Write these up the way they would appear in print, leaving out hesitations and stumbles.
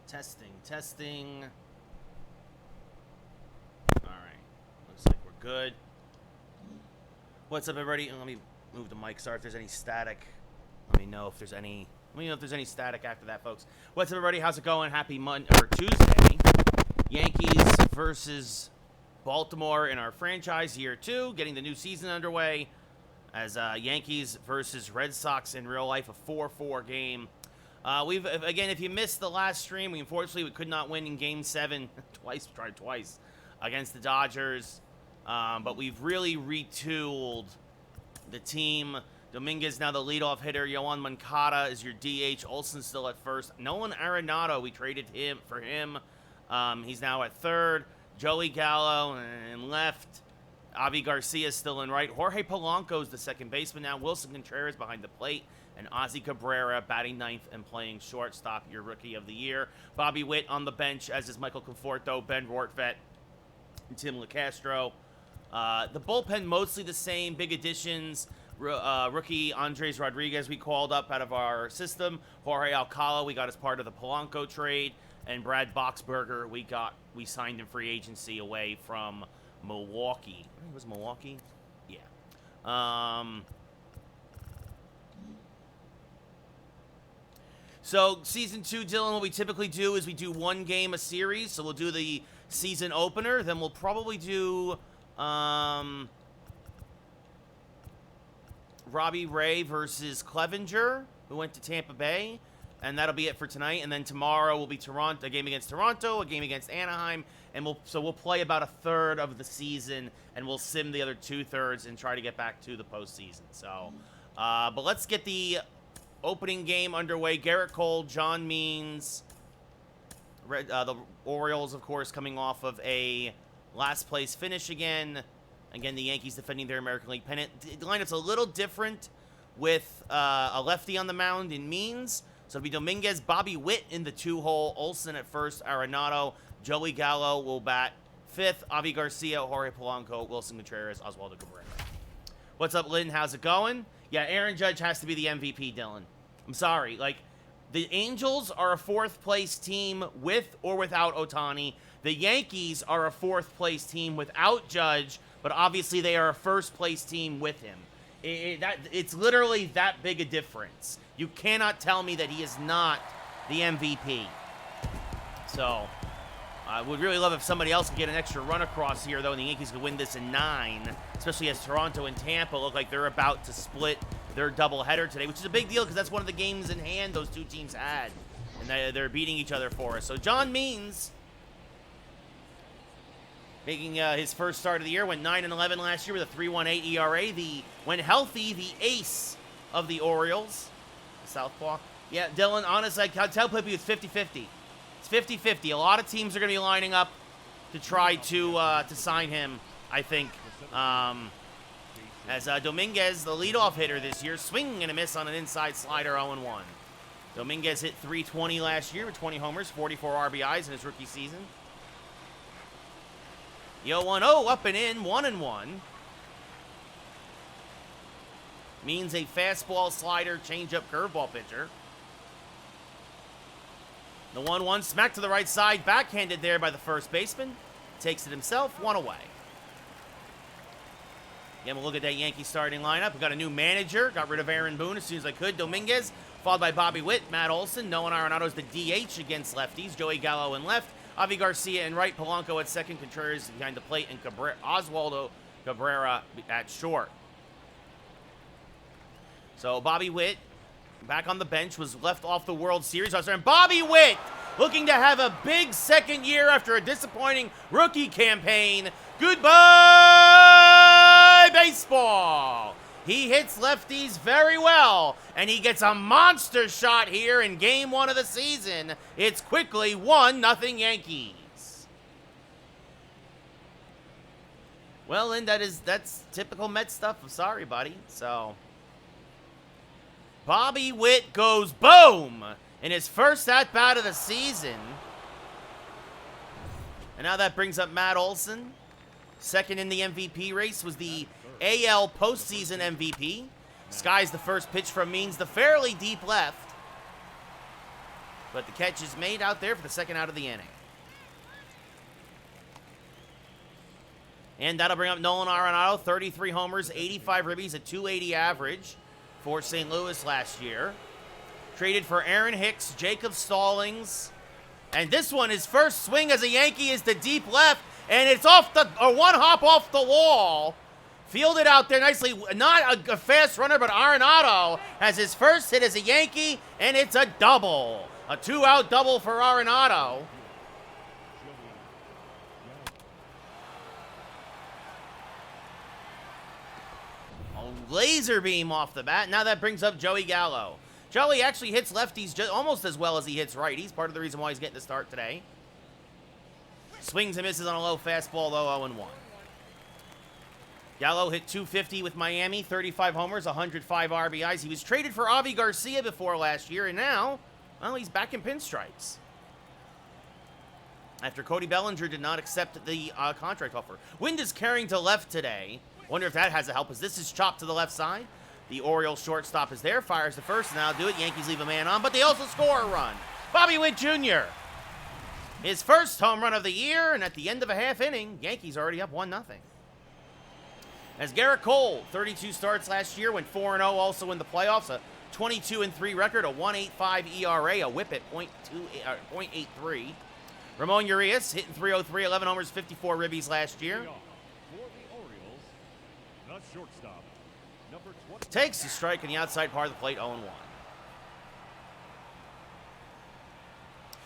Testing. All right. Looks like we're good. What's up, everybody? Let me move the mic. Sorry if there's any static. Let me know if there's any static after that, folks. What's up, everybody? How's it going? Happy Tuesday. Yankees versus Baltimore in our franchise year 2, getting the new season underway. As Yankees versus Red Sox in real life, a 4-4 game. Again, if you missed the last stream, we could not win in Game 7 tried twice against the Dodgers. But we've really retooled the team. Dominguez now the leadoff hitter. Yoan Moncada is your DH. Olsen still at first. Nolan Arenado, we traded for him. He's now at third. Joey Gallo in left. Avi Garcia still in right. Jorge Polanco is the second baseman now. Wilson Contreras behind the plate. And Ozzy Cabrera batting ninth and playing shortstop, your rookie of the year. Bobby Witt on the bench, as is Michael Conforto, Ben Rortvedt, and Tim LeCastro. The bullpen mostly the same. Big additions. Rookie Andres Rodriguez we called up out of our system. Jorge Alcala we got as part of the Polanco trade. And Brad Boxberger we signed in free agency away from Milwaukee. I think it was Milwaukee? Yeah. So, Season 2, Dylan, what we typically do is we do one game a series. So, we'll do the season opener. Then we'll probably do Robbie Ray versus Clevenger, who went to Tampa Bay. And that'll be it for tonight. And then tomorrow will be a game against Toronto, a game against Anaheim. And we'll play about a third of the season, and we'll sim the other 2/3 and try to get back to the postseason. So, but let's get the opening game underway. Garrett Cole, John Means, the Orioles, of course, coming off of a last place finish again. Again, the Yankees defending their American League pennant. The lineup's a little different with a lefty on the mound in Means. So it'll be Dominguez, Bobby Witt in the 2-hole, Olsen at first, Arenado, Joey Gallo will bat fifth, Avi Garcia, Jorge Polanco, Wilson Contreras, Oswaldo Cabrera. What's up, Lynn? How's it going? Yeah, Aaron Judge has to be the MVP, Dylan. I'm sorry. Like, the Angels are a fourth-place team with or without Ohtani. The Yankees are a fourth-place team without Judge, but obviously they are a first-place team with him. It's literally that big a difference. You cannot tell me that he is not the MVP. So, I would really love if somebody else could get an extra run across here, though, and the Yankees could win this in 9, especially as Toronto and Tampa look like they're about to split their doubleheader today, which is a big deal because that's one of the games in hand those two teams had, and they're beating each other for us. So, John Means, making his first start of the year, went 9-11 last year with a 3.18 ERA. When healthy, the ace of the Orioles. Southpaw. Yeah, Dylan, honestly, I can tell people it's 50-50. It's 50-50. A lot of teams are going to be lining up to try to sign him, I think. As Dominguez, the leadoff hitter this year, swinging and a miss on an inside slider, 0-1. Dominguez hit .320 last year with 20 homers, 44 RBIs in his rookie season. Yo 1-0, up and in, 1-1. Means a fastball, slider, changeup, curveball pitcher. The 1-1 smack to the right side, backhanded there by the first baseman. Takes it himself, 1 away. Again, we'll look at that Yankee starting lineup. We got a new manager. Got rid of Aaron Boone as soon as I could. Dominguez, followed by Bobby Witt, Matt Olson. Nolan Arenado's the DH against lefties. Joey Gallo in left. Avi Garcia in right. Polanco at second. Contreras behind the plate. And Oswaldo Cabrera at short. So Bobby Witt, back on the bench, was left off the World Series. And Bobby Witt looking to have a big second year after a disappointing rookie campaign. Goodbye, baseball. He hits lefties very well, and he gets a monster shot here in Game 1 of the season. It's quickly 1-0 Yankees. Well, and that's typical Mets stuff. I'm sorry, buddy. So, Bobby Witt goes boom in his first at-bat of the season. And now that brings up Matt Olson. Second in the MVP race was the AL postseason MVP. Skies the first pitch from Means, the fairly deep left. But the catch is made out there for the second out of the inning. And that'll bring up Nolan Arenado, 33 homers, 85 ribbies, a 280 average for St. Louis last year. Traded for Aaron Hicks, Jacob Stallings. And this one, his first swing as a Yankee is to deep left. And it's off the, or one hop off the wall. Fielded out there nicely. Not a fast runner, but Arenado has his first hit as a Yankee. And it's a double. A 2-out double for Arenado. Laser beam off the bat. Now that brings up Joey Gallo. Joey actually hits lefties just almost as well as he hits righties. Part of the reason why he's getting the start today. Swings and misses on a low fastball, though, 0-1. Gallo hit 250 with Miami, 35 homers, 105 RBIs. He was traded for Avi Garcia before last year, and now, well, he's back in pinstripes. After Cody Bellinger did not accept the contract offer. Wind is carrying to left today. Wonder if that has a help, as this is chopped to the left side. The Orioles shortstop is there, fires the first, and that'll do it. Yankees leave a man on, but they also score a run. Bobby Witt Jr. His first home run of the year, and at the end of a half inning, Yankees already up 1-0. As Garrett Cole, 32 starts last year, went 4-0 also in the playoffs, a 22-3 record, a 1.85 ERA, a whip at .83. Ramon Urias hitting .303, 11 homers, 54 ribbies last year. Shortstop, number 20. Takes the strike on the outside part of the plate, 0-1.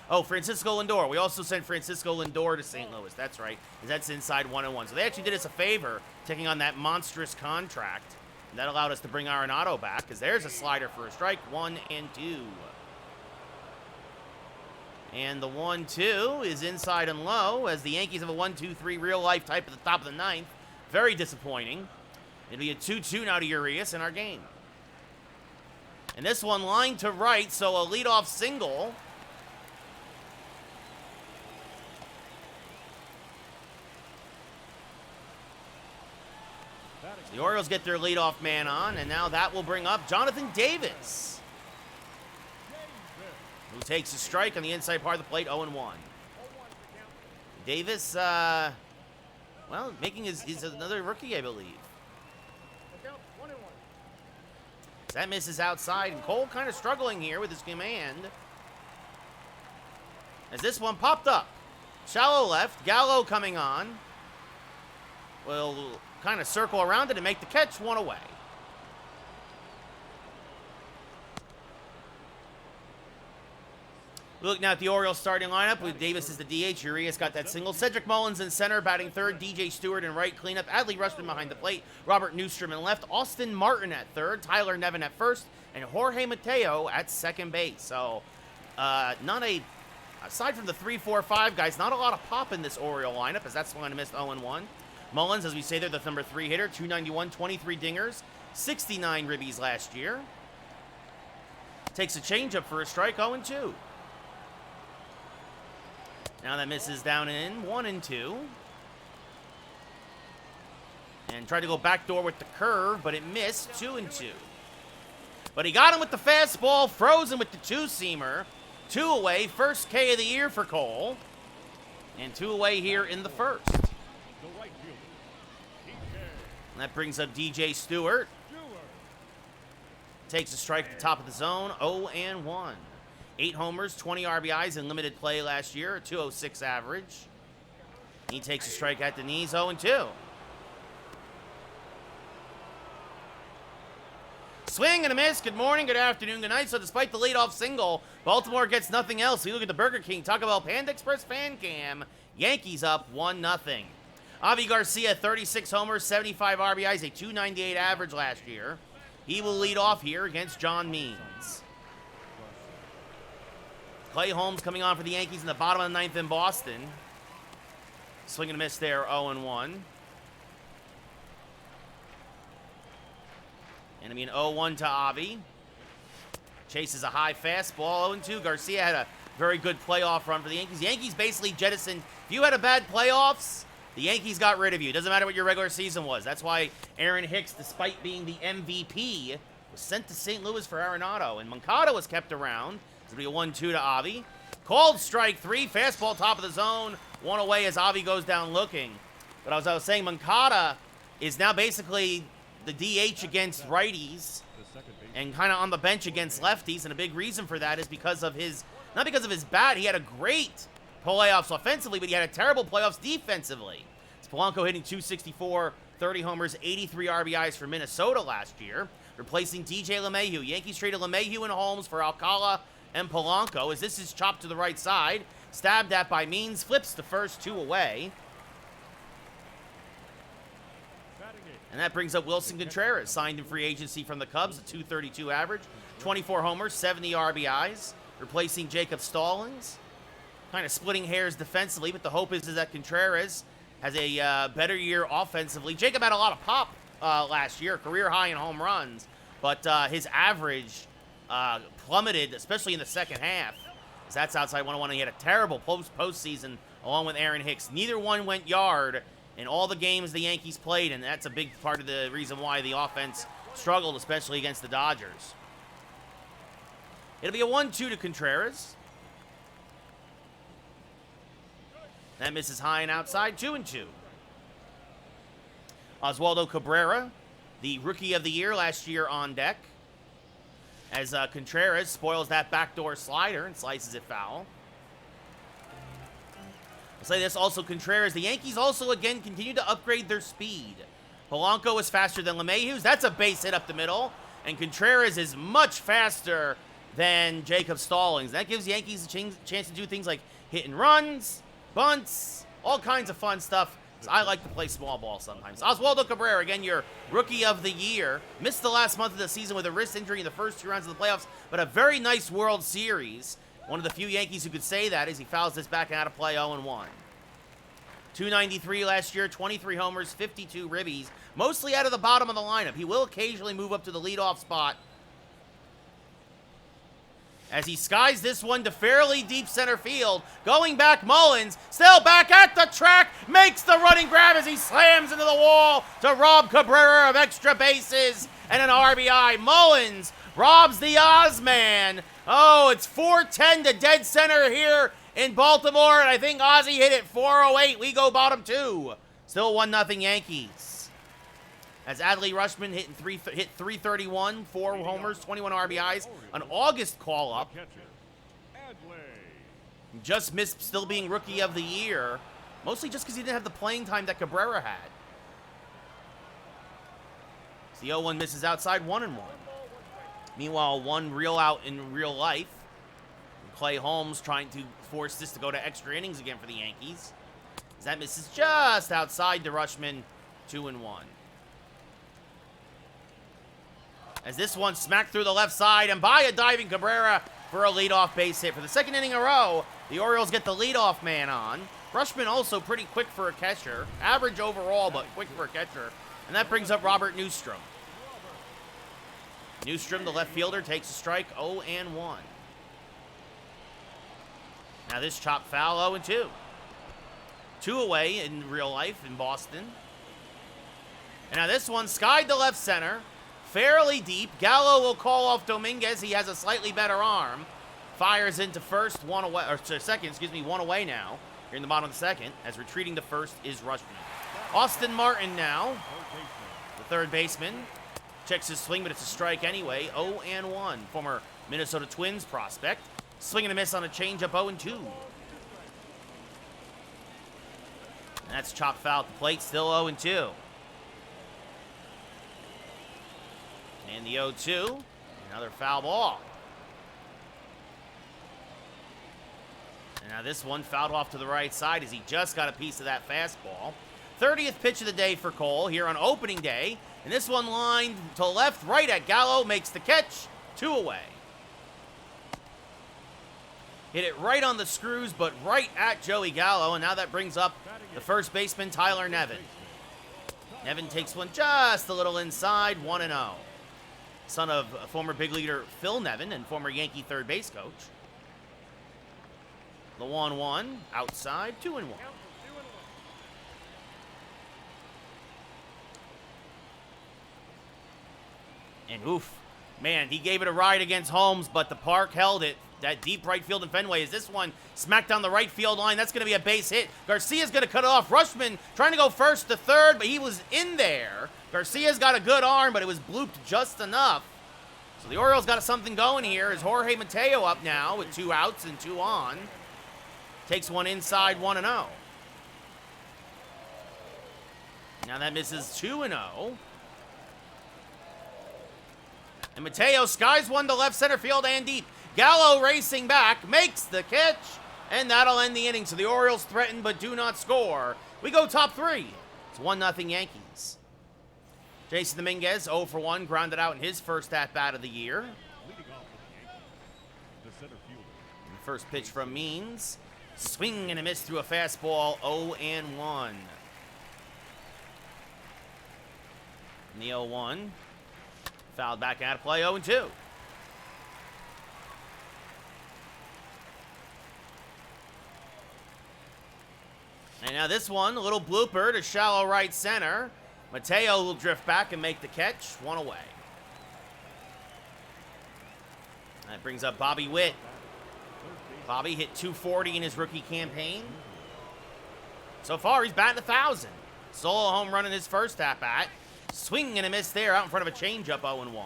Oh, Francisco Lindor. We also sent Francisco Lindor to St. Louis. That's right, because that's inside 1-1. So they actually did us a favor taking on that monstrous contract. And that allowed us to bring Arenado back, because there's a slider for a strike, 1-2. And the 1-2 is inside and low, as the Yankees have a 1-2-3 real-life type at the top of the ninth. Very disappointing. It'll be a 2-2 now to Urias in our game. And this one lined to right, so a leadoff single. The Orioles get their leadoff man on, and now that will bring up Jonathan Davis, who takes a strike on the inside part of the plate, 0-1. Davis, well, making his another rookie, I believe. That misses outside, and Cole kind of struggling here with his command. As this one popped up. Shallow left, Gallo coming on. Will kind of circle around it and make the catch, one away. Look now at the Orioles starting lineup with Davis as the DH. Urias got that single. Cedric Mullins in center, batting third. DJ Stewart in right cleanup. Adley Rutschman behind the plate. Robert Newstrom in left. Austin Martin at third. Tyler Nevin at first. And Jorge Mateo at second base. So, aside from the 3, 4, 5 guys, not a lot of pop in this Oriole lineup, as that's one to miss 0-1. Mullins, as we say there, the number 3 hitter. 291, 23 dingers. 69 ribbies last year. Takes a changeup for a strike, 0-2. Now that misses down in 1-2. And tried to go backdoor with the curve, but it missed 2-2. But he got him with the fastball, frozen with the two-seamer. 2 away, first K of the year for Cole. And 2 away here in the first. And that brings up DJ Stewart. Takes a strike at the top of the zone, 0-1. 8 homers, 20 RBIs in limited play last year, a 206 average. He takes a strike at the knees, 0-2. Swing and a miss. Good morning, good afternoon, good night. So despite the leadoff single, Baltimore gets nothing else. We look at the Burger King Taco Bell Panda Express fan cam. Yankees up 1-0. Avi Garcia, 36 homers, 75 RBIs, a 298 average last year. He will lead off here against John Means. Clay Holmes coming on for the Yankees in the bottom of the ninth in Boston. Swing and a miss there, 0-1. And I mean 0-1 to Avi. Chases a high fastball, 0-2. Garcia had a very good playoff run for the Yankees. Yankees basically jettisoned. If you had a bad playoffs, the Yankees got rid of you. It doesn't matter what your regular season was. That's why Aaron Hicks, despite being the MVP, was sent to St. Louis for Arenado. And Moncada was kept around. It'll be a 1-2 to Avi. Called strike 3. Fastball top of the zone. 1 away as Avi goes down looking. But as I was saying, Moncada is now basically the DH against righties and kind of on the bench against lefties. And a big reason for that is because of his, not because of his bat. He had a great playoffs offensively, but he had a terrible playoffs defensively. It's Polanco hitting .264, 30 homers, 83 RBIs for Minnesota last year, replacing DJ LeMahieu. Yankees traded LeMahieu and Holmes for Alcala and Polanco, as this is chopped to the right side. Stabbed at by Means, flips the first 2 away. And that brings up Wilson Contreras, signed in free agency from the Cubs, a .232 average, 24 homers, 70 RBIs, replacing Jacob Stallings. Kind of splitting hairs defensively, but the hope is that Contreras has a better year offensively. Jacob had a lot of pop last year, career high in home runs, but his average plummeted, especially in the second half. As that's outside 101, and he had a terrible postseason along with Aaron Hicks. Neither one went yard in all the games the Yankees played, and that's a big part of the reason why the offense struggled, especially against the Dodgers. It'll be a 1-2 to Contreras. That misses high and outside, 2-2. Oswaldo Cabrera, the Rookie of the Year last year, on deck, as Contreras spoils that backdoor slider and slices it foul. I'll say this also, Contreras, the Yankees also again continue to upgrade their speed. Polanco is faster than LeMahieu's. That's a base hit up the middle. And Contreras is much faster than Jacob Stallings. That gives Yankees a chance to do things like hit and runs, bunts, all kinds of fun stuff. I like to play small ball sometimes. Oswaldo Cabrera, again, your Rookie of the Year. Missed the last month of the season with a wrist injury in the first 2 rounds of the playoffs, but a very nice World Series. One of the few Yankees who could say that as he fouls this back out of play 0-1. 293 last year, 23 homers, 52 ribbies, mostly out of the bottom of the lineup. He will occasionally move up to the leadoff spot as he skies this one to fairly deep center field. Going back, Mullins, still back at the track, makes the running grab as he slams into the wall to rob Cabrera of extra bases and an RBI. Mullins robs the Ozman. Oh, it's 4-10 to dead center here in Baltimore, and I think Ozzy hit it 408. We go bottom 2. Still 1-0 Yankees. As Adley Rutschman hit 331, 4 homers, 21 RBIs, an August call-up. Just missed still being Rookie of the Year, mostly just because he didn't have the playing time that Cabrera had. The 0-1 misses outside, 1-1. Meanwhile, 1 real out in real life. Clay Holmes trying to force this to go to extra innings again for the Yankees. As that misses just outside to Rutschman, 2-1. As this one smacked through the left side and by a diving Cabrera for a leadoff base hit. For the second inning in a row, the Orioles get the leadoff man on. Rutschman also pretty quick for a catcher. Average overall, but quick for a catcher. And that brings up Robert Newstrom. Newstrom, the left fielder, takes a strike, 0-1. Now this chop foul, 0-2. 2 away in real life in Boston. And now this one skied to left center. Fairly deep. Gallo will call off Dominguez. He has a slightly better arm. Fires into first, 1 away, or second, 1 away now. Here in the bottom of the second, as retreating to first is Rutschman. Austin Martin now, the third baseman. Checks his swing, but it's a strike anyway. 0-1. Former Minnesota Twins prospect. Swing and a miss on a changeup, 0-2. And that's chopped foul at the plate, still 0-2. And the 0-2, another foul ball. And now this one fouled off to the right side as he just got a piece of that fastball. 30th pitch of the day for Cole here on opening day. And this one lined to left, right at Gallo, makes the catch, 2 away. Hit it right on the screws, but right at Joey Gallo, and now that brings up the first baseman, Tyler Nevin. Nevin takes one just a little inside, 1-0. Son of former big leaguer Phil Nevin and former Yankee third base coach. The 1-1, outside, 2-1. And oof, man, he gave it a ride against Holmes, but the park held it. that deep right field in Fenway. Is this one smacked down the right field line? That's going to be a base hit. Garcia's going to cut it off. Rushman trying to go first to third, but he was in there. Garcia's got a good arm, but it was blooped just enough. So the Orioles got something going here. Is Jorge Mateo up now with 2 outs and 2 on. Takes one inside, 1-0. Now that misses 2-0. And Mateo skies one to left center field and deep. Gallo racing back, makes the catch, and that'll end the inning. So the Orioles threaten but do not score. We go top 3. It's 1-0 Yankees. Jason Dominguez, 0 for 1, grounded out in his first at-bat of the year. Leading off for the Yankees, the center fielder. And the first pitch from Means. Swing and a miss through a fastball, 0-1. And the 0-1. Fouled back out of play, 0-2. And now this one, a little blooper to shallow right center. Mateo will drift back and make the catch, 1 away. That brings up Bobby Witt. Bobby hit .240 in his rookie campaign. So far, he's batting 1,000. Solo home run in his first at-bat. Swing and a miss there out in front of a changeup, 0-1.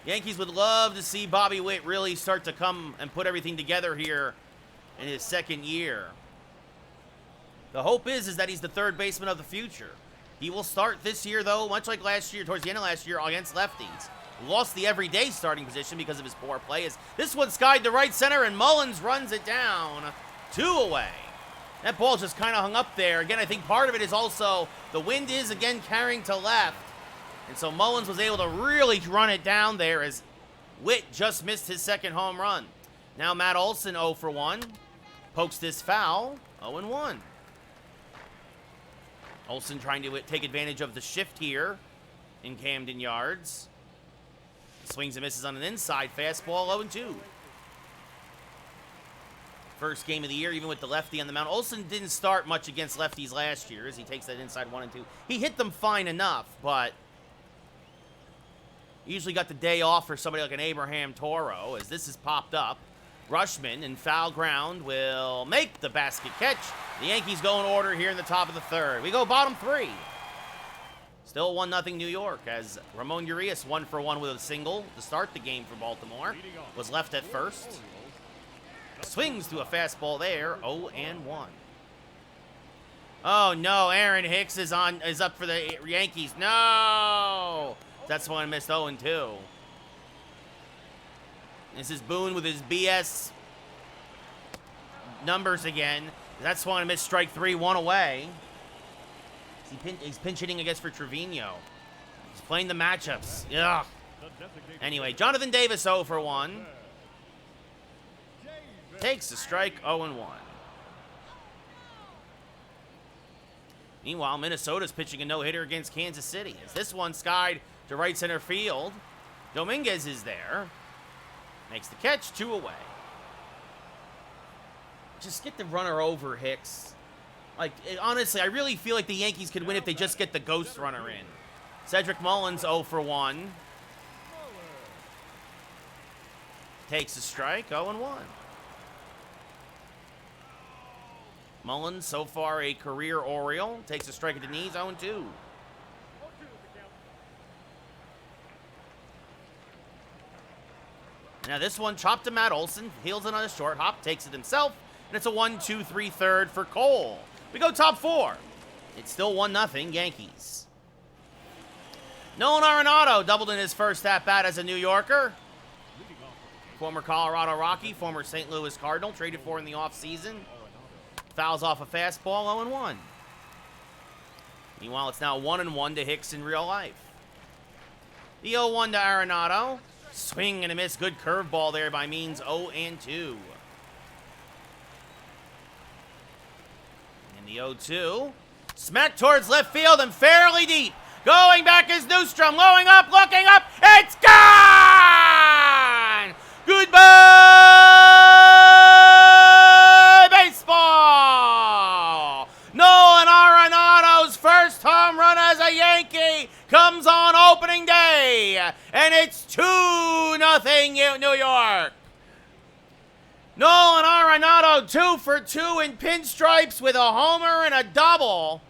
Yankees would love to see Bobby Witt really start to come and put everything together here in his second year. The hope is that he's the third baseman of the future. He will start this year, though, much like last year, towards the end of last year, against lefties. Lost the everyday starting position because of his poor play. This one skied to right center, and Mullins runs it down, 2 away. That ball just kind of hung up there. Again, I think part of it is also the wind is, again, carrying to left. And so Mullins was able to really run it down there as Witt just missed his second home run. Now Matt Olson, 0 for 1. Pokes this foul, 0-1. Olson trying to take advantage of the shift here in Camden Yards. Swings and misses on an inside fastball, 0-2. First game of the year, even with the lefty on the mound. Olson didn't start much against lefties last year as he takes that inside 1 and 2. He hit them fine enough, but usually got the day off for somebody like an Abraham Toro, as this has popped up. Rushman in foul ground will make the basket catch. The Yankees go in order here in the top of the third. We go bottom 3. Still 1-0 New York as Ramon Urias 1 for 1 with a single to start the game for Baltimore. Was left at first. Swings through a fastball there, 0-1. Oh no, Aaron Hicks is up for the Yankees. No! That's one missed, 0-2. This is Boone with his BS numbers again. That swung and missed, strike 3, 1 away. He's pinch hitting, I guess, for Trevino. He's playing the matchups. Ugh. Anyway, Jonathan Davis 0 for 1. Takes the strike, 0-1. Meanwhile, Minnesota's pitching a no-hitter against Kansas City. As this one skied to right center field. Dominguez is there. Makes the catch, 2 away. Just get the runner over, Hicks. Honestly, I really feel like the Yankees could win if they just get the ghost runner in. Cedric Mullins, 0 for 1. Takes a strike, 0-1. Mullins, so far a career Oriole. Takes a strike at the knees, 0-2. Now this one chopped to Matt Olson. Heels it on a short hop. Takes it himself. And it's a 1-2-3 third for Cole. We go top 4. It's still 1-0 Yankees. Nolan Arenado doubled in his first at-bat as a New Yorker. Former Colorado Rocky, former St. Louis Cardinal, traded for in the offseason. Fouls off a fastball, 0-1. Meanwhile, it's now 1-1 to Hicks in real life. The 0-1 to Arenado. Swing and a miss. Good curveball there by Means, 0-2. And the 0-2. Smack towards left field and fairly deep. Going back is Newstrom. Going up, looking up. It's gone! Goodbye, baseball! Nolan Arenado's first home run as a Yankee comes on on opening day, and it's 2-0 New York. Nolan Arenado 2 for 2 in pinstripes with a homer and a double.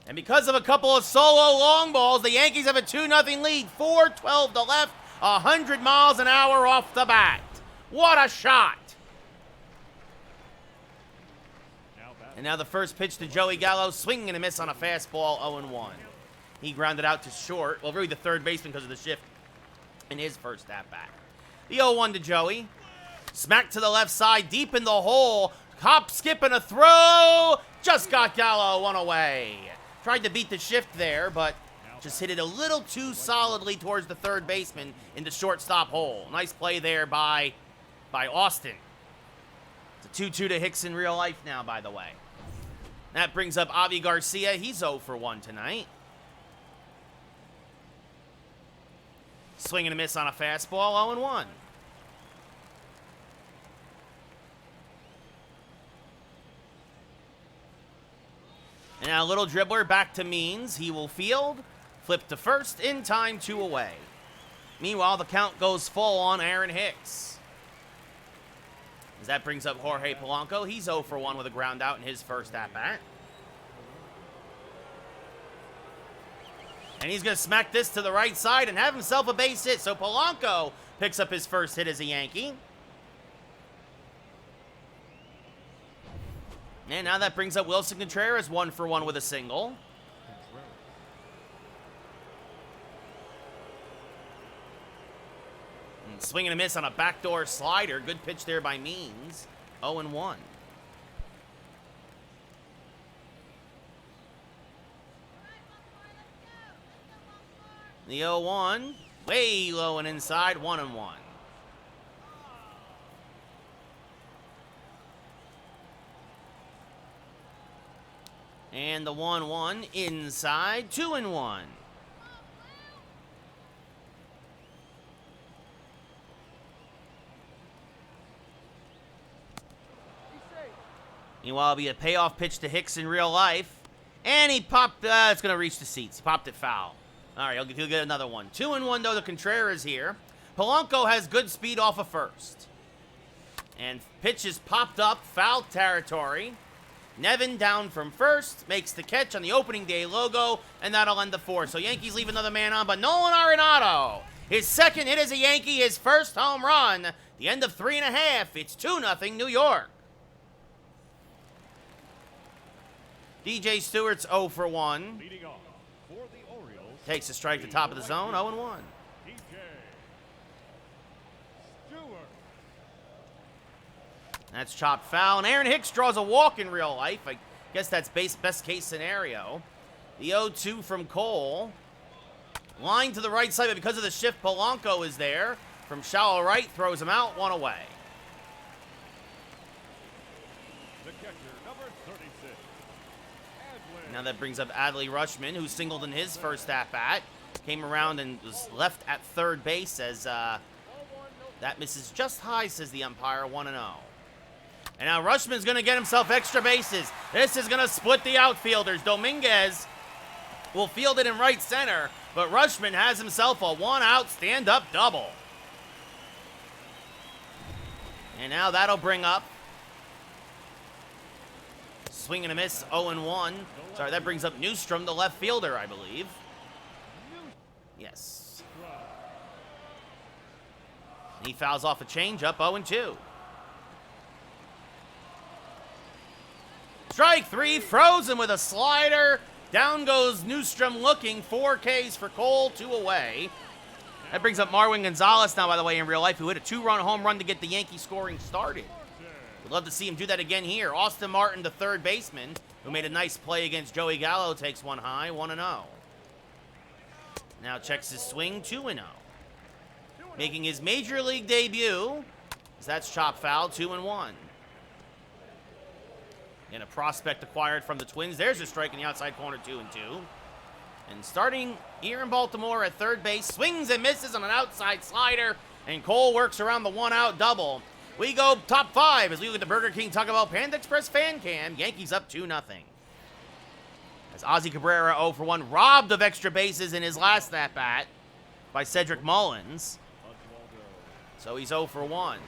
And because of a couple of solo long balls, the Yankees have a 2-0 lead. 4:12 to left, 100 miles an hour off the bat. What a shot. And now the first pitch to Joey Gallo, swing and a miss on a fastball, 0-1. He grounded out to short. Well, really the third baseman because of the shift in his first at-bat. The 0-1 to Joey. Smack to the left side, deep in the hole. Hop, skip, and a throw. Just got Gallo one away. Tried to beat the shift there, but just hit it a little too solidly towards the third baseman in the shortstop hole. Nice play there by Austin. It's a 2-2 to Hicks in real life now, by the way. That brings up Avi Garcia. He's 0 for 1 tonight. Swing and a miss on a fastball, 0-1. And now a little dribbler back to Means. He will field. Flip to first. In time, 2 away. Meanwhile, the count goes full on Aaron Hicks. As that brings up Jorge Polanco. He's 0 for 1 with a ground out in his first at-bat. And he's going to smack this to the right side and have himself a base hit. So Polanco picks up his first hit as a Yankee. And now that brings up Wilson Contreras 1 for 1 with a single. And swing and a miss on a backdoor slider. Good pitch there by Means. 0-1. The 0-1, way low and inside, 1-1. And the 1-1 inside, 2-1. Meanwhile, it'll be a payoff pitch to Hicks in real life. And he popped, it's going to reach the seats. He popped it foul. All right, he'll get another one. 2-1, though, to Contreras here. Polanco has good speed off of first. And pitch is popped up, foul territory. Nevin down from first, makes the catch on the opening day logo, and that'll end the fourth. So Yankees leave another man on, but Nolan Arenado, his second hit as a Yankee, his first home run. The end of 3.5, it's 2-0 New York. DJ Stewart's 0 for 1. Leading off for the Orioles. Takes a strike to the top of the zone, 0-1. DJ Stewart. That's chopped foul. And Aaron Hicks draws a walk in real life. I guess that's best case scenario. The 0-2 from Cole. Line to the right side, but because of the shift, Polanco is there. From shallow right, throws him out, 1 away. The catcher, number 36. Now that brings up Adley Rutschman, who singled in his first at-bat. Came around and was left at third base as that misses just high, says the umpire, 1-0. And now Rutschman's going to get himself extra bases. This is going to split the outfielders. Dominguez will field it in right center, but Rutschman has himself a one-out stand-up double. And now that'll bring up swing and a miss, 0-1. Sorry, that brings up Newstrom, the left fielder, I believe. Yes. He fouls off a changeup, 0-2. Strike 3, frozen with a slider. Down goes Newstrom looking, 4 Ks for Cole, 2 away. That brings up Marwin Gonzalez now, by the way, in real life, who hit a 2-run home run to get the Yankee scoring started. We'd love to see him do that again here. Austin Martin, the third baseman, who made a nice play against Joey Gallo, takes one high, 1-0. Now checks his swing, 2-0. Making his major league debut, that's chop foul, 2-1. And a prospect acquired from the Twins. There's a strike in the outside corner, 2-2. And starting here in Baltimore at third base, swings and misses on an outside slider, and Cole works around the one-out double. We go top 5 as we look at the Burger King Taco Bell Panda Express fan cam. Yankees up 2-0. As Ozzie Cabrera 0 for 1, robbed of extra bases in his last at-bat by Cedric Mullins. So he's 0 for 1.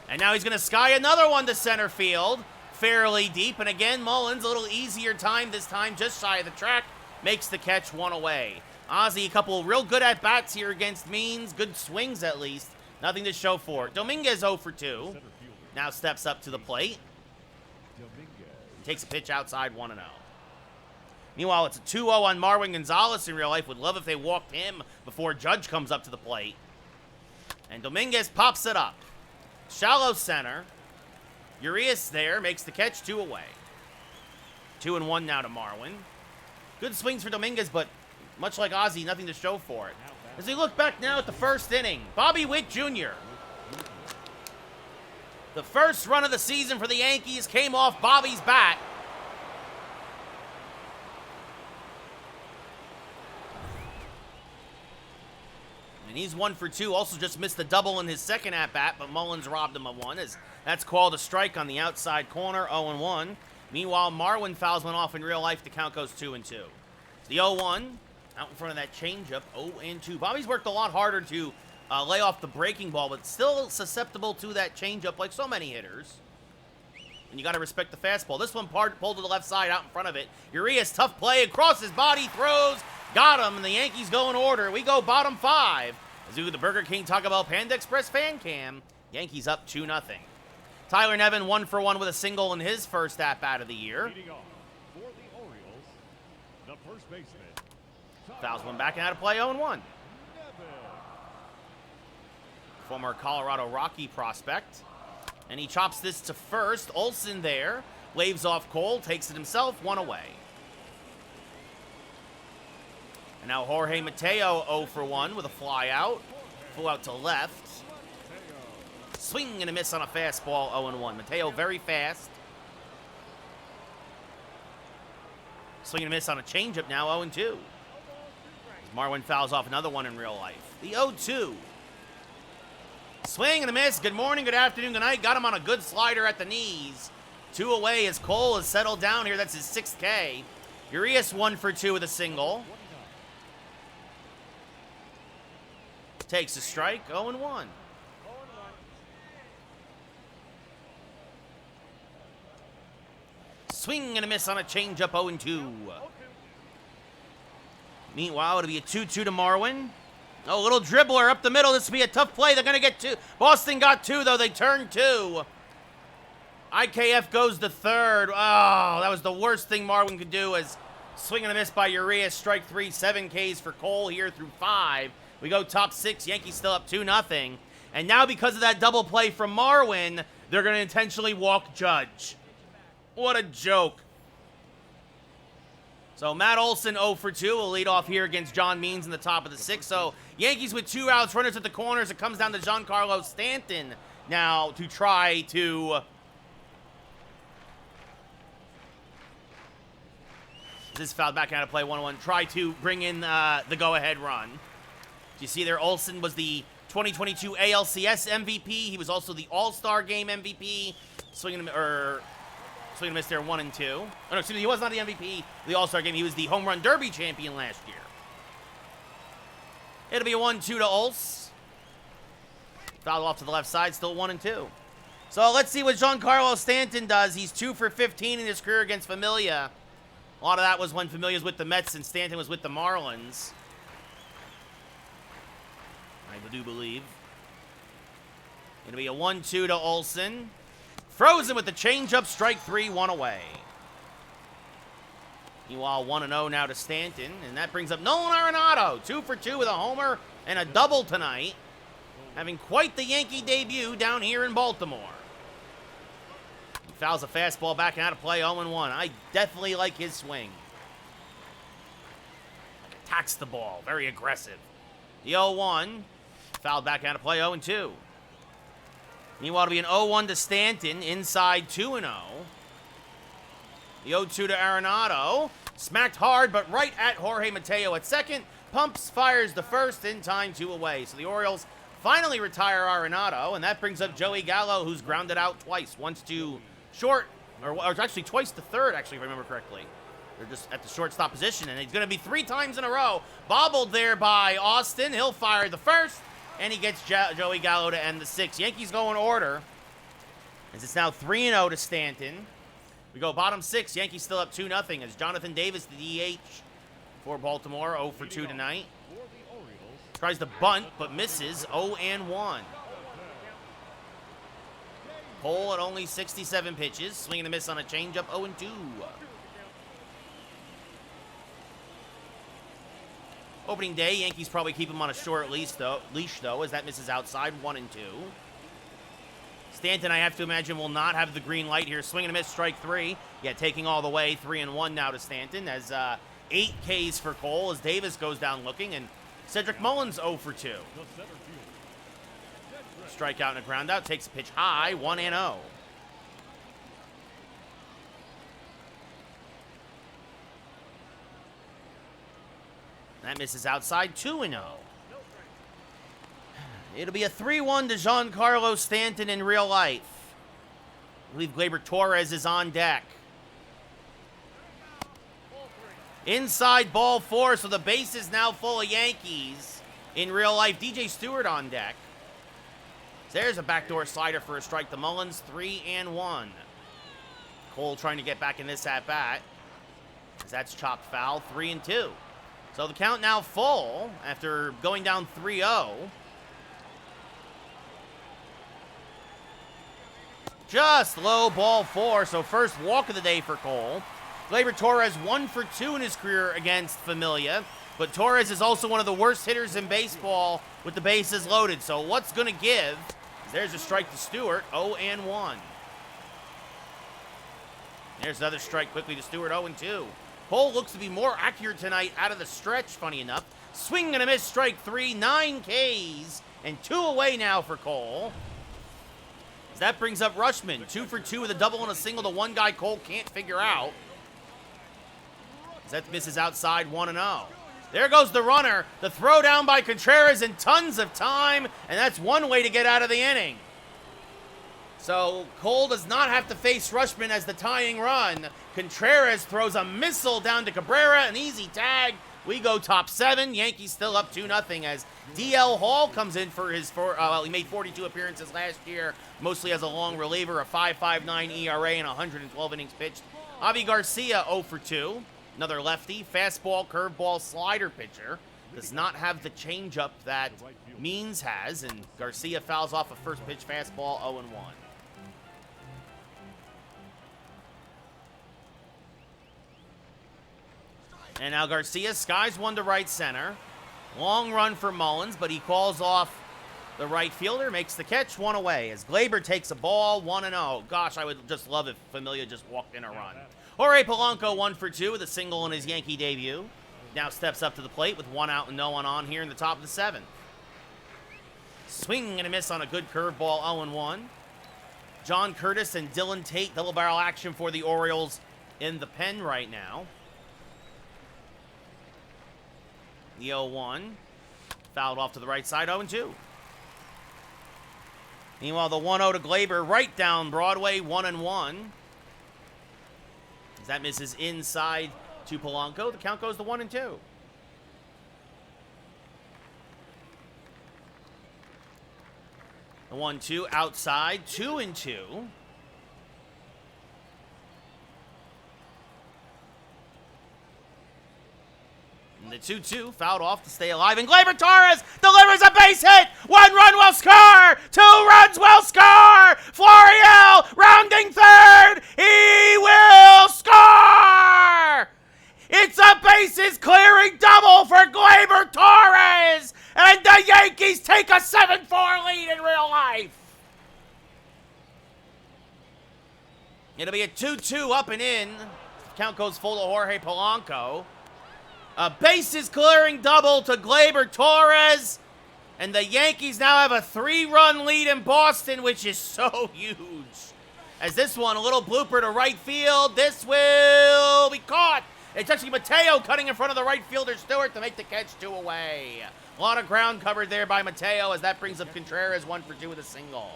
And now he's going to sky another one to center field, fairly deep. And again, Mullins, a little easier time this time, just shy of the track, makes the catch, one away. Ozzie, a couple real good at-bats here against Means, good swings at least. Nothing to show for it. Dominguez 0 for 2. Now steps up to the plate. Takes a pitch outside, 1-0. Meanwhile, it's a 2-0 on Marwin Gonzalez in real life. Would love if they walked him before Judge comes up to the plate. And Dominguez pops it up. Shallow center. Urias there, makes the catch, 2 away. 2-1 now to Marwin. Good swings for Dominguez, but much like Ozzie, nothing to show for it. As we look back now at the first inning, Bobby Witt Jr. The first run of the season for the Yankees came off Bobby's bat. And he's 1 for 2. Also just missed the double in his second at-bat, but Mullins robbed him of one, as that's called a strike on the outside corner, 0-1. Meanwhile, Marwin fouls one off in real life. The count goes 2-2. The 0-1, out in front of that changeup, 0-2. Bobby's worked a lot harder to lay off the breaking ball, but still susceptible to that changeup like so many hitters. And you got to respect the fastball. This one pulled to the left side out in front of it. Urias, tough play, across his body, throws, got him, and the Yankees go in order. We go bottom 5. As we do the Burger King Taco Bell Panda Express fan cam, Yankees up 2-0. Tyler Nevin 1 for 1 with a single in his first at-bat of the year. Leading off for the Orioles, the first baseman. Fouls one back and out of play, 0-1. Nevin. Former Colorado Rocky prospect. And he chops this to first. Olsen there. Waves off Cole. Takes it himself. 1 away. And now Jorge Mateo 0 for 1 with a fly out. Flew out to left. Swing and a miss on a fastball. 0-1. Mateo very fast. Swing and a miss on a changeup now. 0-2. Marwin fouls off another one in real life. The 0-2. Swing and a miss. Good morning, good afternoon, good night. Got him on a good slider at the knees. 2 away as Cole has settled down here. That's his 6th K. Urias 1 for 2 with a single. Takes a strike. 0-1. Swing and a miss on a changeup. 0-2. Meanwhile, it'll be a 2-2 to Marwin. Oh, little dribbler up the middle. This will be a tough play. They're going to get 2. Boston got 2, though. They turned 2. IKF goes to third. Oh, that was the worst thing Marwin could do, as swing and a miss by Urias. Strike 3, 7 Ks for Cole here through 5. We go top 6. Yankees still up 2-0. And now because of that double play from Marwin, they're going to intentionally walk Judge. What a joke. So Matt Olson 0 for 2 will lead off here against John Means in the top of the 6th. So Yankees with 2 outs, runners at the corners. It comes down to Giancarlo Stanton now to try to... This is fouled back out of play, 1-1. Try to bring in the go-ahead run. You see there, Olson was the 2022 ALCS MVP. He was also the All-Star Game MVP. Swinging and miss there, 1 and 2. Oh, no, excuse me, he was not the MVP of the All-Star Game. He was the Home Run Derby champion last year. It'll be a 1-2 to Olse. Foul off to the left side, still 1 and 2. So let's see what Giancarlo Stanton does. He's 2 for 15 in his career against Familia. A lot of that was when Familia's with the Mets and Stanton was with the Marlins. I do believe. It'll be a 1-2 to Olsen. Frozen with the changeup, strike 3, 1 away. Meanwhile, 1-0 now to Stanton, and that brings up Nolan Arenado, 2 for 2 with a homer and a double tonight, having quite the Yankee debut down here in Baltimore. He fouls a fastball back and out of play, 0-1. I definitely like his swing. Attacks the ball, very aggressive. The 0-1, fouled back out of play, 0-2. Meanwhile, it'll be an 0-1 to Stanton, inside 2-0. The 0-2 to Arenado. Smacked hard, but right at Jorge Mateo at second. Pumps, fires the first, in time, 2 away. So the Orioles finally retire Arenado, and that brings up Joey Gallo, who's grounded out twice. Once to short, or actually twice to third, actually, if I remember correctly. They're just at the shortstop position, and it's going to be 3 times in a row. Bobbled there by Austin. He'll fire the first, and he gets Joey Gallo to end the 6th. Yankees go in order, as it's now 3-0 to Stanton. We go bottom 6. Yankees still up 2-0 as Jonathan Davis, the DH for Baltimore, 0 for 2 tonight. Tries to bunt, but misses, 0-1. Cole at only 67 pitches, swinging a miss on a changeup, 0-2. Opening day, Yankees probably keep him on a short leash though, as that misses outside, 1-2. Stanton, I have to imagine, will not have the green light here. Swing and a miss, strike 3. Yeah, taking all the way, 3-1 now to Stanton, as 8 Ks for Cole, as Davis goes down looking, and Cedric Mullins 0 for 2. Strikeout and a ground out, takes a pitch high, 1-0. That misses outside, 2-0. It'll be a 3-1 to Giancarlo Stanton in real life. I believe Gleyber Torres is on deck. Inside ball 4, so the base is now full of Yankees. In real life, DJ Stewart on deck. There's a backdoor slider for a strike to Mullins, 3-1. Cole trying to get back in this at-bat, as that's chopped foul, 3-2. So the count now full after going down 3-0. Just low ball 4, so first walk of the day for Cole. Gleyber Torres 1 for 2 in his career against Familia, but Torres is also one of the worst hitters in baseball with the bases loaded. So what's going to give? There's a strike to Stewart, 0-1. There's another strike quickly to Stewart, 0-2. Cole looks to be more accurate tonight out of the stretch, funny enough. Swing and a miss, strike 3, 9 Ks, and 2 away now for Cole. As that brings up Rushman, 2 for 2 with a double and a single to one guy Cole can't figure out. As that misses outside, 1-0. There goes the runner, the throw down by Contreras in tons of time, and that's one way to get out of the inning. So Cole does not have to face Rushman as the tying run. Contreras throws a missile down to Cabrera, an easy tag. We go top 7. Yankees still up 2-0 as D.L. Hall comes in for his, he made 42 appearances last year, mostly as a long reliever, a 5.59 ERA and 112 innings pitched. Avi Garcia 0 for 2, another lefty, fastball, curveball, slider pitcher. Does not have the changeup that Means has, and Garcia fouls off a first pitch fastball, 0-1. And now Garcia skies one to right center. Long run for Mullins, but he calls off the right fielder, makes the catch, 1 away. As Gleyber takes a ball, 1-0. Gosh, I would just love if Familia just walked in a run. Jorge Polanco 1 for 2 with a single in his Yankee debut. Now steps up to the plate with 1 out and no one on here in the top of the 7th. Swing and a miss on a good curveball, 0-1. John Curtis and Dylan Tate, double barrel action for the Orioles in the pen right now. The 0-1, fouled off to the right side, 0-2. Meanwhile, the 1-0 to Gleyber, right down Broadway, 1-1. As that misses inside to Polanco, the count goes to 1-2. The 1-2 outside, 2-2. And the 2-2 fouled off to stay alive, and Gleyber Torres delivers a base hit. 1 run will score. 2 runs will score. Florial rounding third. He will score. It's a bases clearing double for Gleyber Torres, and the Yankees take a 7-4 lead in real life. It'll be a 2-2 up and in. Count goes full to Jorge Polanco. A bases clearing double to Gleyber Torres, and the Yankees now have a 3-run lead in Boston, which is so huge. As this one, a little blooper to right field. This will be caught. It's actually Mateo cutting in front of the right fielder Stewart to make the catch, 2 away. A lot of ground covered there by Mateo, as that brings up Contreras 1 for 2 with a single.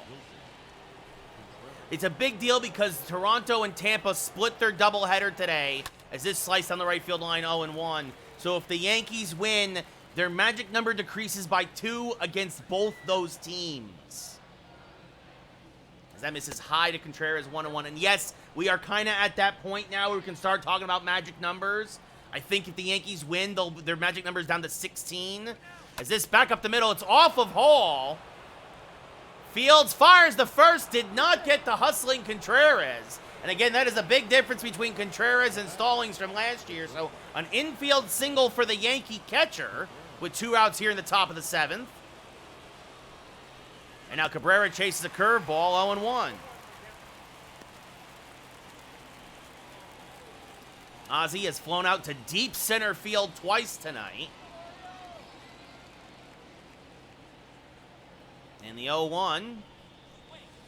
It's a big deal because Toronto and Tampa split their doubleheader today, as this slice down the right field line 0-1. So if the Yankees win, their magic number decreases by 2 against both those teams. As that misses high to Contreras 1-1. And yes, we are kind of at that point now where we can start talking about magic numbers. I think if the Yankees win, their magic number is down to 16. As this back up the middle, it's off of Hall. Fields fires the first, did not get the hustling Contreras. And again, that is a big difference between Contreras and Stallings from last year. So an infield single for the Yankee catcher with 2 outs here in the top of the 7th. And now Cabrera chases a curveball 0-1. Ozzie has flown out to deep center field twice tonight. And the 0-1.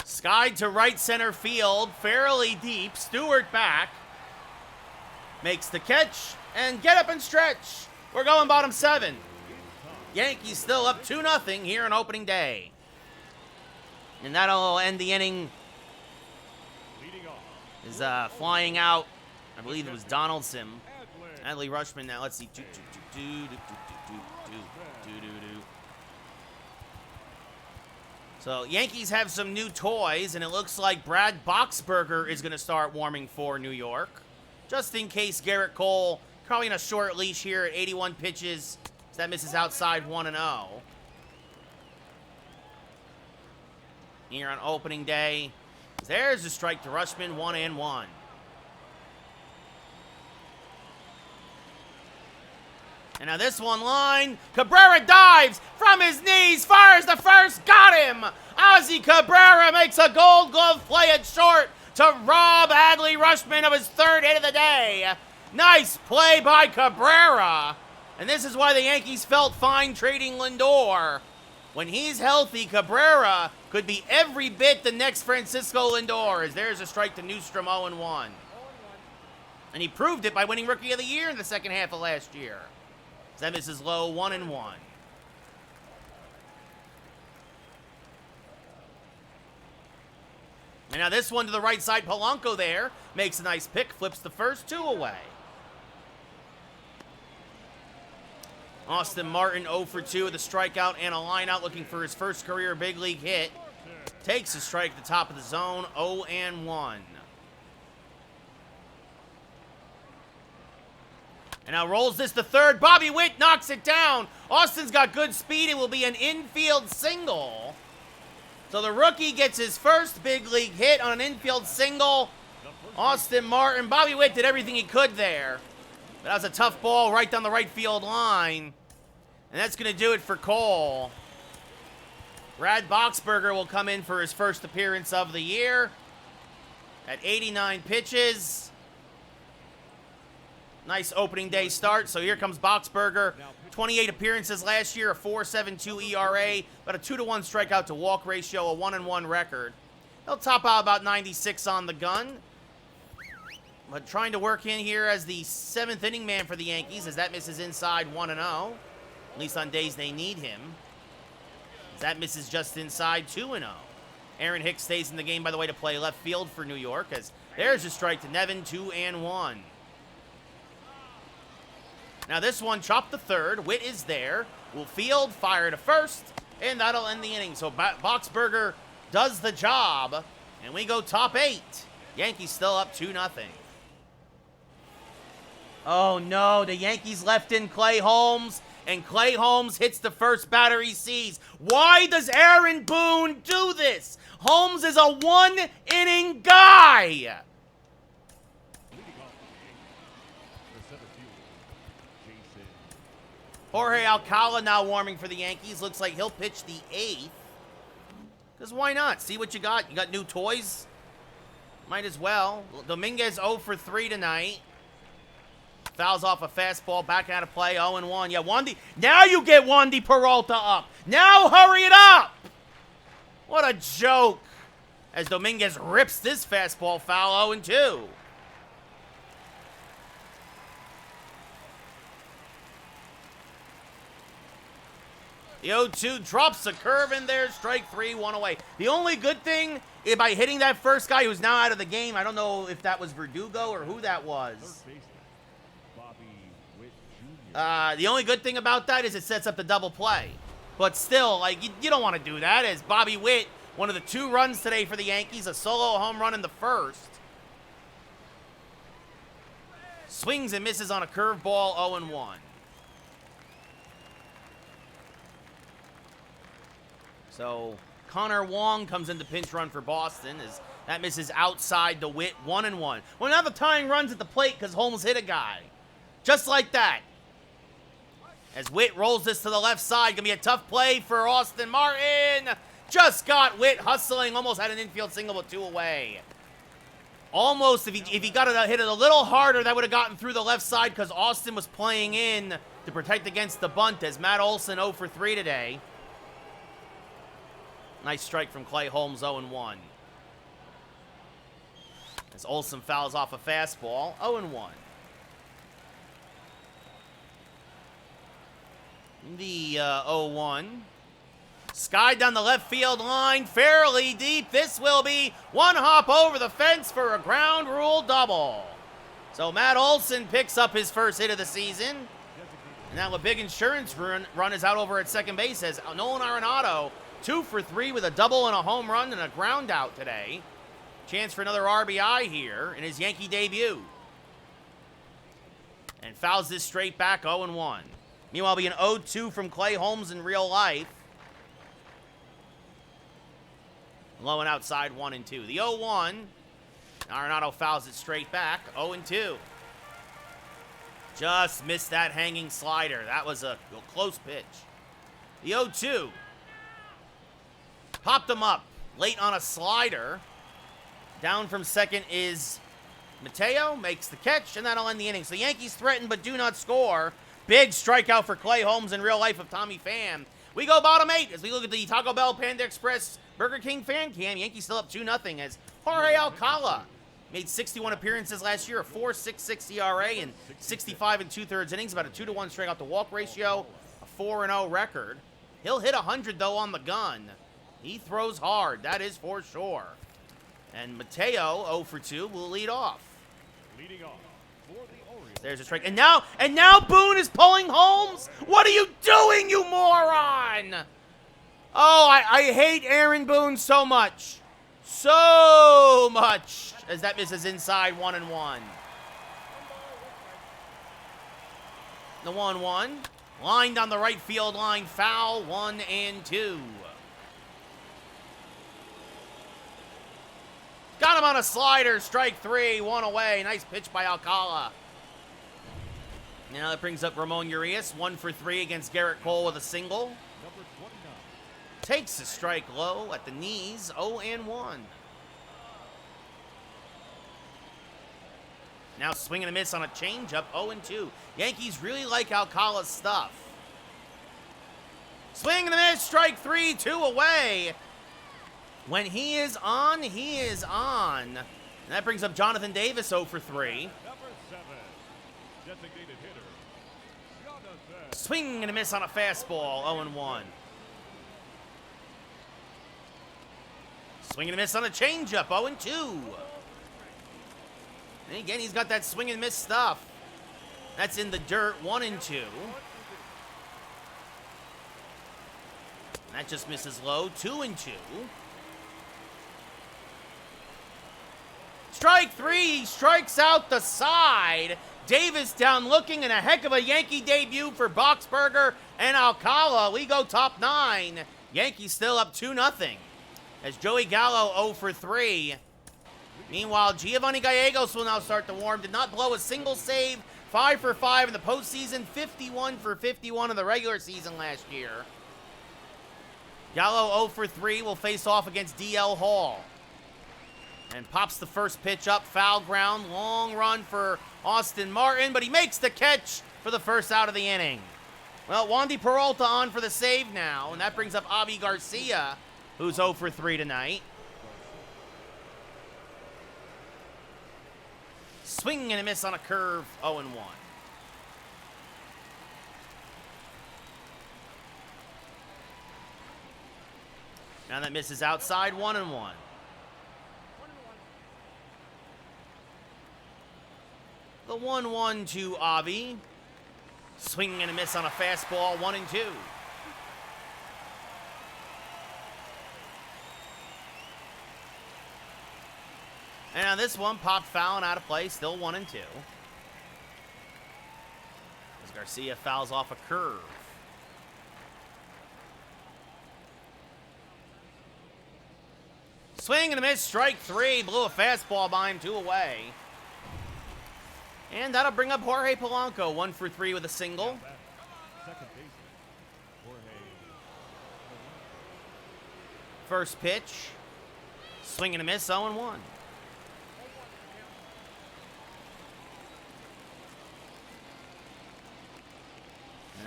Skied to right center field, fairly deep. Stewart back. Makes the catch, and get up and stretch. We're going bottom 7. Yankees still up 2-0 here on opening day. And that'll end the inning. Is flying out. I believe it was Donaldson. Adley Rutschman now. Let's see. So Yankees have some new toys, and it looks like Brad Boxberger is going to start warming for New York. Just in case Garrett Cole, probably in a short leash here at 81 pitches. So that misses outside 1-0. Here on opening day. There's a strike to Rutschman, 1-1. And now this one line, Cabrera dives from his knees, fires the first, got him! Ozzie Cabrera makes a Gold Glove play at short to rob Adley Rutschman of his 3rd hit of the day. Nice play by Cabrera. And this is why the Yankees felt fine trading Lindor. When he's healthy, Cabrera could be every bit the next Francisco Lindor, as there's a strike to Newstrom 0-1. And he proved it by winning Rookie of the Year in the second half of last year. That misses low, 1-1. And now this one to the right side, Polanco there. Makes a nice pick, flips the first, 2 away. Austin Martin 0 for 2 with a strikeout and a lineout, looking for his first career big league hit. Takes a strike at the top of the zone, 0-1. And now rolls this to third. Bobby Witt knocks it down. Austin's got good speed. It will be an infield single. So the rookie gets his first big league hit on an infield single. Austin Martin. Bobby Witt did everything he could there. But that was a tough ball right down the right field line. And that's going to do it for Cole. Brad Boxberger will come in for his first appearance of the year at 89 pitches. Nice opening day start. So here comes Boxberger. 28 appearances last year, a 4.72 ERA, about a 2-to-1 strikeout to walk ratio, a 1-1 record. He'll top out about 96 on the gun. But trying to work in here as the 7th inning man for the Yankees, as that misses inside 1-0. At least on days they need him. As that misses just inside 2-0. Aaron Hicks stays in the game, by the way, to play left field for New York, as there's a strike to Nevin, 2-1. Now this one chopped to third. Witt is there. Will field, fire to first, and that'll end the inning. So Boxberger does the job, and we go top 8. Yankees still up 2-0. Oh no, the Yankees left in Clay Holmes, and Clay Holmes hits the first batter he sees. Why does Aaron Boone do this? Holmes is a 1-inning guy. Jorge Alcala now warming for the Yankees. Looks like he'll pitch the 8th. Because why not? See what you got. You got new toys? Might as well. Dominguez 0 for 3 tonight. Fouls off a fastball. Back out of play. 0-1. Yeah, Wandy. Now you get Wandy Peralta up. Now hurry it up. What a joke. As Dominguez rips this fastball foul. 0-2. The 0-2 drops a curve in there. Strike 3, 1 away. The only good thing by hitting that first guy who's now out of the game, I don't know if that was Verdugo or who that was. The only good thing about that is it sets up the double play. But still, like, you don't want to do that, as Bobby Witt, one of the 2 runs today for the Yankees, a solo home run in the first. Swings and misses on a curveball, 0-1. So, Connor Wong comes in to pinch run for Boston, as that misses outside the Witt, 1-1. Well, now the tying runs at the plate because Holmes hit a guy. Just like that. As Witt rolls this to the left side, gonna be a tough play for Austin Martin. Just got Witt hustling, almost had an infield single with 2 away. Almost, if he got it hit it a little harder, that would have gotten through the left side because Austin was playing in to protect against the bunt, as Matt Olson 0 for 3 today. Nice strike from Clay Holmes, 0-1. As Olson fouls off a fastball, 0-1. The 0-1. Sky down the left field line, fairly deep. This will be 1 hop over the fence for a ground rule double. So Matt Olson picks up his first hit of the season. And now a big insurance run is out over at second base, as Nolan Arenado 2 for 3 with a double and a home run and a ground out today. Chance for another RBI here in his Yankee debut. And fouls this straight back, 0-1. Meanwhile, be an 0-2 from Clay Holmes in real life. Low and outside, 1-2. The 0-1. Arenado fouls it straight back, 0-2. Just missed that hanging slider. That was a close pitch. The 0-2. Popped him up late on a slider. Down from second is Mateo. Makes the catch, and that'll end the inning. So Yankees threaten but do not score. Big strikeout for Clay Holmes in real life of Tommy Pham. We go bottom 8 as we look at the Taco Bell, Panda Express, Burger King fan cam. Yankees still up 2-0 as Jorge Alcala made 61 appearances last year, a 4.66 ERA and 65 2/3 innings, about a 2-to-1 strikeout to walk ratio, a 4-0 record. He'll hit 100 though on the gun. He throws hard, that is for sure. And Mateo 0 for 2 will lead off. Leading off for the Orioles. There's a strike. And now Boone is pulling Holmes? What are you doing, you moron? Oh, I hate Aaron Boone so much. So much. As that misses inside, 1-1. The 1-1. Lined on the right field line, foul, 1-2. Got him on a slider, strike 3, 1 away. Nice pitch by Alcala. Now that brings up Ramon Urias, 1 for 3 against Garrett Cole with a single. Number 29. Takes a strike low at the knees, 0-1. Now swing and a miss on a changeup, 0-2. Yankees really like Alcala's stuff. Swing and a miss, strike 3, 2 away. When he is on, he is on. And that brings up Jonathan Davis, 0 for 3. Number 7. Designated hitter. Jonathan. Swing and a miss on a fastball, 0-1. Swing and a miss on a changeup, 0-2. And again, he's got that swing and miss stuff. That's in the dirt, 1-2. That just misses low, 2-2. Strike 3, he strikes out the side. Davis down looking, and a heck of a Yankee debut for Boxberger and Alcala. We go top 9. Yankees still up 2-0. As Joey Gallo 0 for 3. Meanwhile, Giovanni Gallegos will now start to warm. Did not blow a single save. 5 for 5 in the postseason. 51 for 51 in the regular season last year. Gallo 0 for 3 will face off against DL Hall. And pops the first pitch up, foul ground, long run for Austin Martin, but he makes the catch for the first out of the inning. Well, Wandy Peralta on for the save now, and that brings up Avi Garcia, who's 0 for 3 tonight. Swing and a miss on a curve, 0-1. Now that misses outside, 1-1. The 1-1 to Avi. Swinging and a miss on a fastball, 1-2. And on this one, popped foul and out of play, still 1-2. As Garcia fouls off a curve. Swing and a miss, strike 3. Blew a fastball by him, 2 away. And that'll bring up Jorge Polanco, 1 for 3 with a single. Second baseman, Jorge. First pitch. Swing and a miss, 0-1.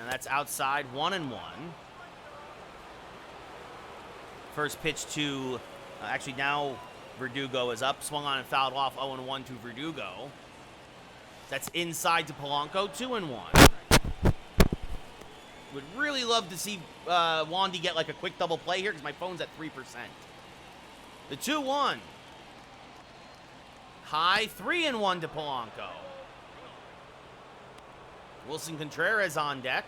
And that's outside, 1-1. First pitch to, actually now Verdugo is up. Swung on and fouled off, 0-1 to Verdugo. That's inside to Polanco, 2-1. Would really love to see Wandy get like a quick double play here because my phone's at 3%. The 2-1. High, 3-1 to Polanco. Wilson Contreras on deck.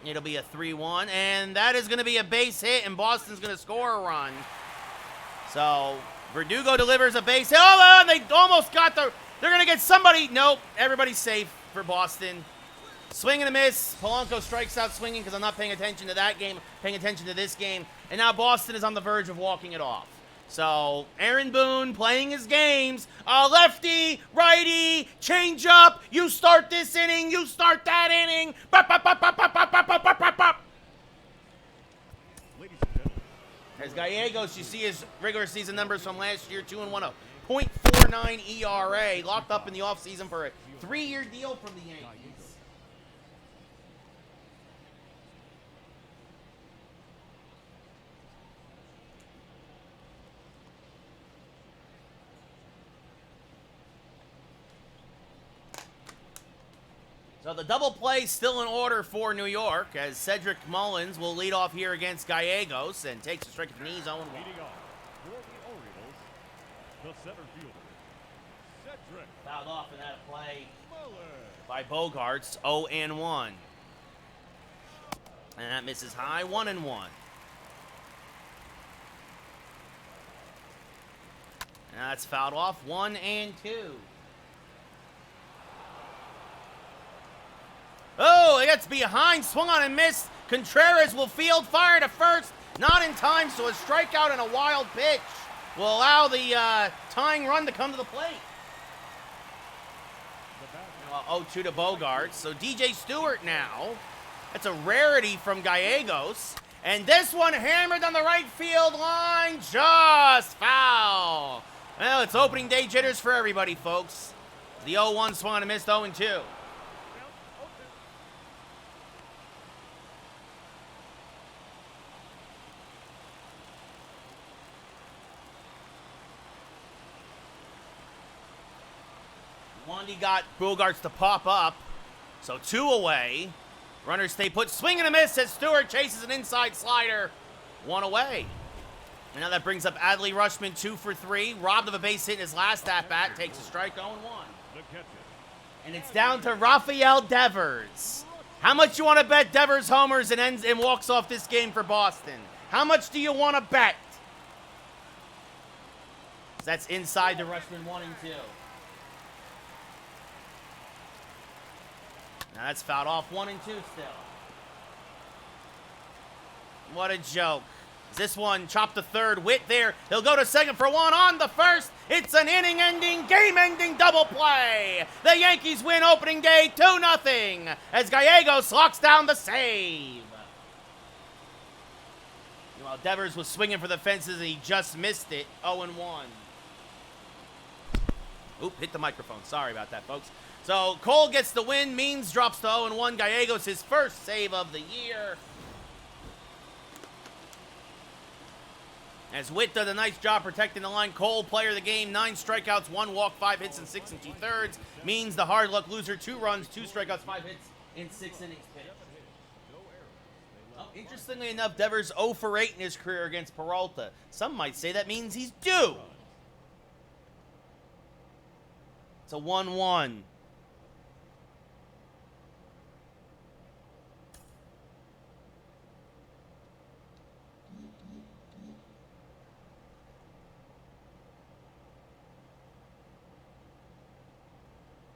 It'll be a 3-1, and that is going to be a base hit, and Boston's going to score a run. So Verdugo delivers a base hit. Oh, they almost got the... They're going to get somebody... Nope, everybody's safe for Boston. Swing and a miss. Polanco strikes out swinging because I'm not paying attention to that game, paying attention to this game. And now Boston is on the verge of walking it off. So Aaron Boone playing his games. Lefty, righty, change up. You start this inning. You start that inning. Bop, bop, bop, bop, bop, bop, bop, bop, bop, bop. Ladies and gentlemen, As Gallegos, you see his regular season numbers from last year, 2-1, a .49 ERA, locked up in the offseason for a 3-year deal from the Yankees. So the double play still in order for New York as Cedric Mullins will lead off here against Gallegos and takes a strike at the knees, 0-1. leading off for the Orioles, the center fielder, Cedric Fouled off in that play Mullins. by Bogarts, 0-1. And that misses high, 1-1. And that's fouled off, 1-2. Oh, it gets behind, swung on and missed. Contreras will field, fire to first. Not in time, so a strikeout and a wild pitch will allow the tying run to come to the plate. 0-2 to Bogarts. So DJ Stewart now. That's a rarity from Gallegos. And this one hammered on the right field line. Just foul. Well, it's opening day jitters for everybody, folks. The 0-1 swung and missed, 0-2. Wandy got Bogarts to pop up. So 2 away. Runners stay put. Swing and a miss as Stewart chases an inside slider. 1 away. And now that brings up Adley Rutschman, 2 for 3. Robbed of a base hit in his last at-bat. Takes a strike, 0-1. And it's down to Rafael Devers. How much you want to bet Devers homers and ends and walks off this game for Boston? How much do you want to bet? That's inside to Rutschman, 1-2. Now that's fouled off, 1-2 still. What a joke. This one chopped to third, Witt there. He'll go to second for 1 on the first. It's an inning-ending, game-ending double play. The Yankees win opening day 2-0 as Gallegos locks down the save. While Devers was swinging for the fences and he just missed it, 0-1. Oop, hit the microphone. Sorry about that, folks. So Cole gets the win. Means drops to 0-1. Gallegos, his first save of the year. As Witt does a nice job protecting the line. Cole, player of the game, 9 strikeouts, 1 walk, 5 hits in 6 2/3. Means the hard luck loser, 2 runs, 2 strikeouts, 5 hits in 6 innings pitched. Oh, interestingly enough, Devers 0 for 8 in his career against Peralta. Some might say that means he's due. It's a 1-1.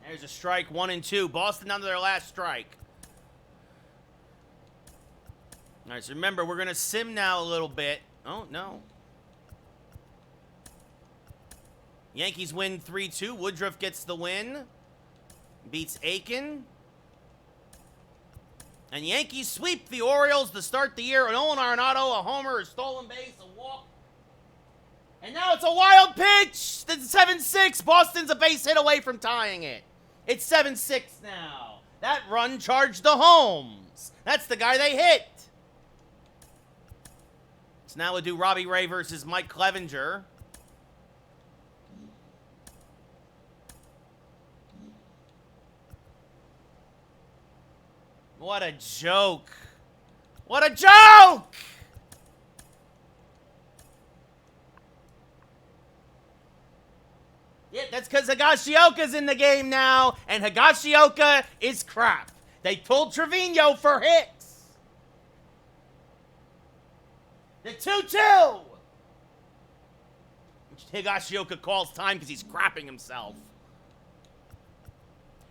There's a strike, 1-2. Boston down to their last strike. All right, so remember, we're going to sim now a little bit. Oh, no. Yankees win 3-2. Woodruff gets the win. Beats Aiken. And Yankees sweep the Orioles to start the year. Nolan Arenado, a homer, a stolen base, a walk. And now it's a wild pitch. It's 7-6. Boston's a base hit away from tying it. It's 7-6 now. That run charged the Holmes. That's the guy they hit. So now we'll do Robbie Ray versus Mike Clevenger. What a joke. What a joke! Yeah, that's because Higashioka's in the game now, and Higashioka is crap. They pulled Trevino for hits. The 2-2! Which Higashioka calls time because he's crapping himself.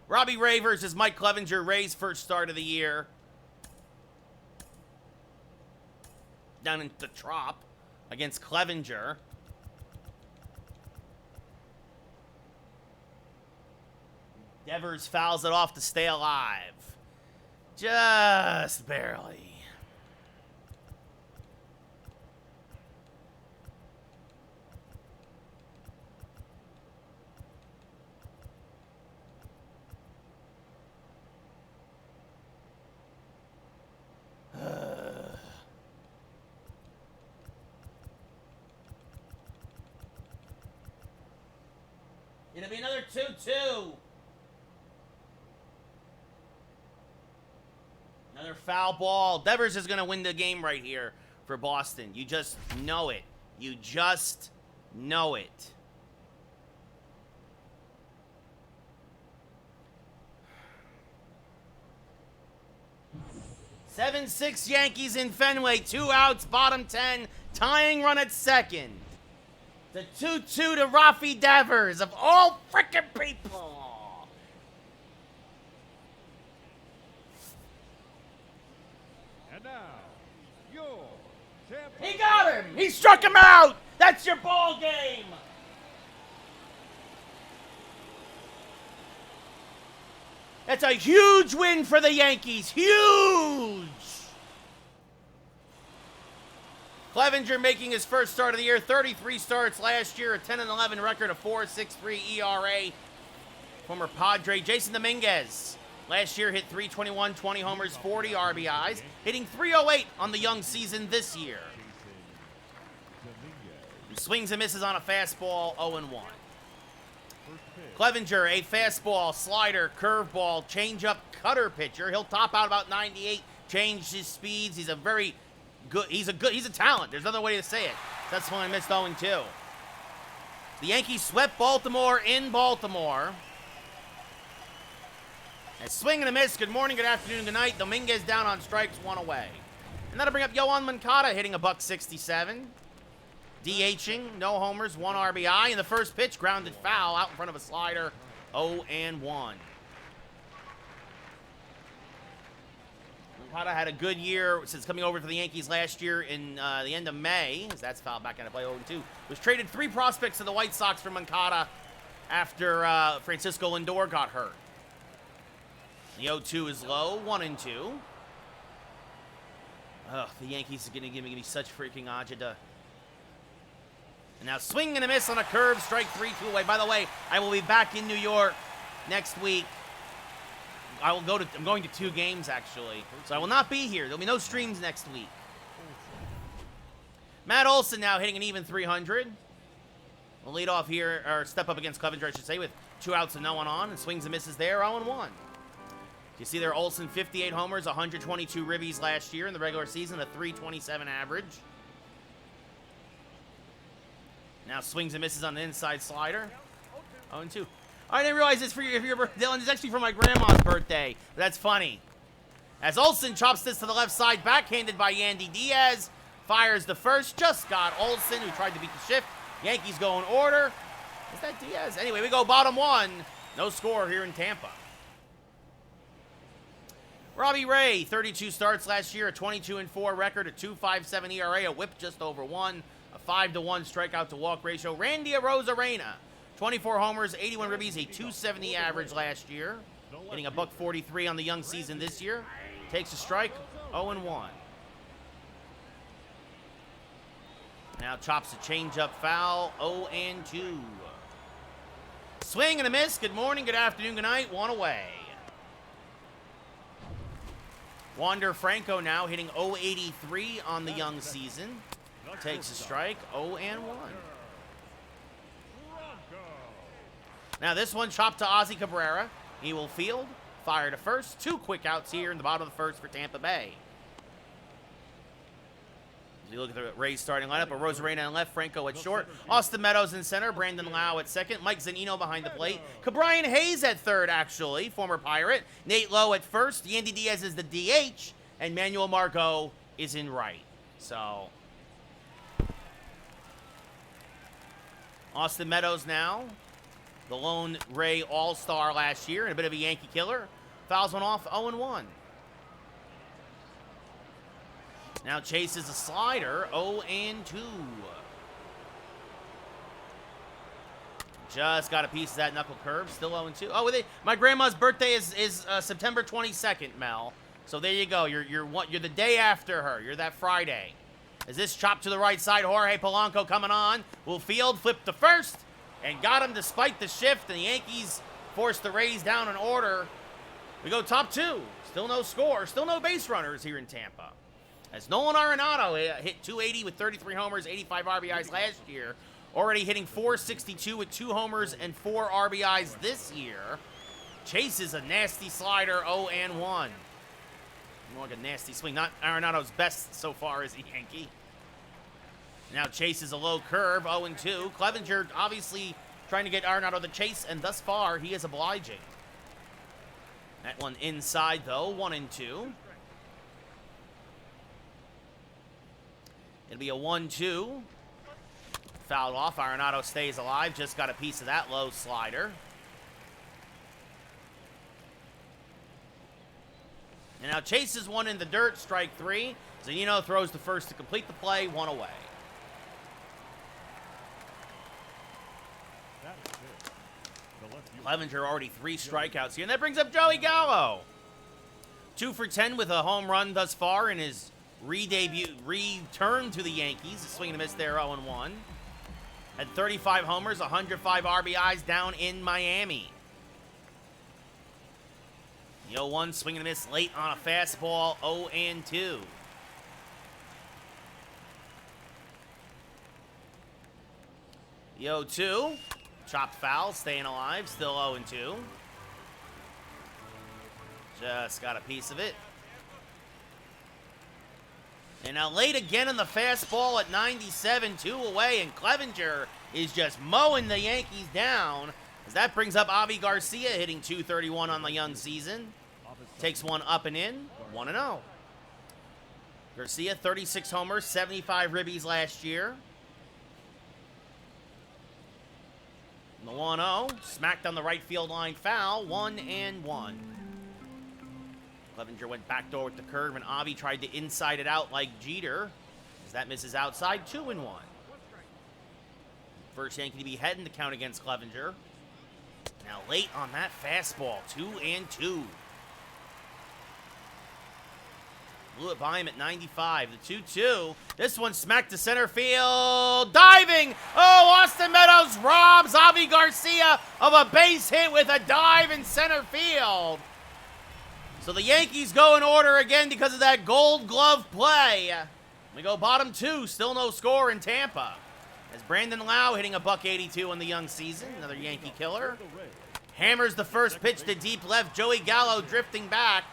Robbie Ray versus Mike Clevenger. Ray's first start of the year. Down in the Trop against Clevenger. Devers fouls it off to stay alive. Just barely. It'll be another 2-2. Another foul ball. Devers is going to win the game right here for Boston. You just know it. You just know it. "7-6 Yankees in Fenway. 2 outs, bottom 10. Tying run at second. The 2-2 to Rafi Devers, of all frickin' people. And now, your Tampa. He got him. He struck him out. That's your ball game. That's a huge win for the Yankees. Huge. Clevenger making his first start of the year. 33 starts last year, a 10-11 record, a 4.63 ERA. Former Padre Jason Dominguez last year hit .321, 20 homers, 40 RBIs, hitting .308 on the young season this year. He swings and misses on a fastball, 0-1. Clevenger, a fastball, slider, curveball, changeup, cutter pitcher. He'll top out about 98, change his speeds. He's a very good, he's a talent. There's no other way to say it. That's when I missed 0-2. The Yankees swept Baltimore in Baltimore. A swing and a miss. Good morning, good afternoon, good night. Dominguez down on strikes, 1 away. And that'll bring up Yohan Moncada hitting a .167. DHing, no homers, 1 RBI. In the first pitch, grounded foul out in front of a slider, 0-1. Moncada had a good year since coming over for the Yankees last year in the end of May, as that's fouled back into play, 0-2. Was traded 3 prospects to the White Sox for Moncada after Francisco Lindor got hurt. The 0-2 is low, 1-2. Ugh, the Yankees are going to give me such freaking agita. And now swing and a miss on a curve, strike 3, 2 away. By the way, I will be back in New York next week. I'm going to 2 games, actually. So I will not be here. There'll be no streams next week. Matt Olson now hitting an even .300. We'll lead off here, or step up against Clevenger, I should say, with 2 outs and no one on. And swings and misses there, 0-1. You see there, Olson, 58 homers, 122 ribbies last year in the regular season, a .327 average. Now swings and misses on the inside slider. 0-2. I didn't realize this for you, Dylan. It's actually for my grandma's birthday. But that's funny. As Olson chops this to the left side, backhanded by Yandy Diaz. Fires the first. Just got Olson, who tried to beat the shift. Yankees go in order. Is that Diaz? Anyway, we go bottom 1. No score here in Tampa. Robbie Ray, 32 starts last year, a 22-4 record, a 2.57 ERA, a whip just over 1, a 5-1 strikeout to walk ratio. Randy Arozarena, 24 homers, 81 ribbies, a 270 average last year, hitting a $143 on the young season this year. Takes a strike, 0-1. Now chops a changeup foul, 0-2. Swing and a miss. Good morning, good afternoon, good night. One away. Wander Franco now hitting 0.83 on the young season. Takes a strike, 0-1. Now this one chopped to Ozzy Cabrera. He will field, fire to first. 2 quick outs here in the bottom of the first for Tampa Bay. As you look at the Rays starting lineup, Arozarena in left, Franco at short, Austin Meadows in center, Brandon Lau at second, Mike Zunino behind the plate, Cabrian Hayes at third, actually, former Pirate, Nate Lowe at first, Yandy Diaz is the DH, and Manuel Margot is in right. So, Austin Meadows now, the lone Ray All-Star last year, and a bit of a Yankee killer, fouls one off, 0-1. Now chases a slider, 0-2. Just got a piece of that knuckle curve, still 0-2. Oh, my grandma's birthday is September 22nd, Mel. So there you go. You're the day after her. You're that Friday. As this chop to the right side, Jorge Polanco coming on. Will field, flip to first, and got him despite the shift. And the Yankees forced the Rays down in order. We go top 2. Still no score. Still no base runners here in Tampa. As Nolan Arenado hit 280 with 33 homers, 85 RBIs last year. Already hitting 462 with 2 homers and 4 RBIs this year. Chases a nasty slider, 0-1. More like a nasty swing. Not Arenado's best so far as a Yankee. Now chases a low curve, 0-2. Clevenger obviously trying to get Arenado the chase, and thus far he is obliging. That one inside, though, 1-2. It'll be a 1-2. Fouled off. Arenado stays alive. Just got a piece of that low slider. And now chases one in the dirt. Strike 3. Zunino throws the first to complete the play. 1 away. Clevenger already 3 strikeouts here. And that brings up Joey Gallo. 2 for 10 with a home run thus far in his return to the Yankees. A swing and a miss there, 0-1. Had 35 homers, 105 RBIs down in Miami. The 0-1 swing and a miss late on a fastball, 0-2. The 0-2, chopped foul, staying alive, still 0-2. Just got a piece of it. And now late again on the fastball at 97, 2 away, and Clevenger is just mowing the Yankees down. As that brings up Avi Garcia hitting 231 on the young season. Takes one up and in, 1-0. Garcia, 36 homers, 75 ribbies last year. And the 1-0, smacked on the right field line foul, 1-1. Clevenger went backdoor with the curve, and Avi tried to inside it out like Jeter. As that misses outside, 2-1. First Yankee to be heading the count against Clevenger. Now late on that fastball, 2-2. Blew it by him at 95. The 2-2. This one smacked to center field. Diving! Oh, Austin Meadows robs Avi Garcia of a base hit with a dive in center field. So the Yankees go in order again because of that Gold Glove play. We go bottom 2, still no score in Tampa. As Brandon Lau hitting a $182 in the young season, another Yankee killer. Hammers the first pitch to deep left. Joey Gallo drifting back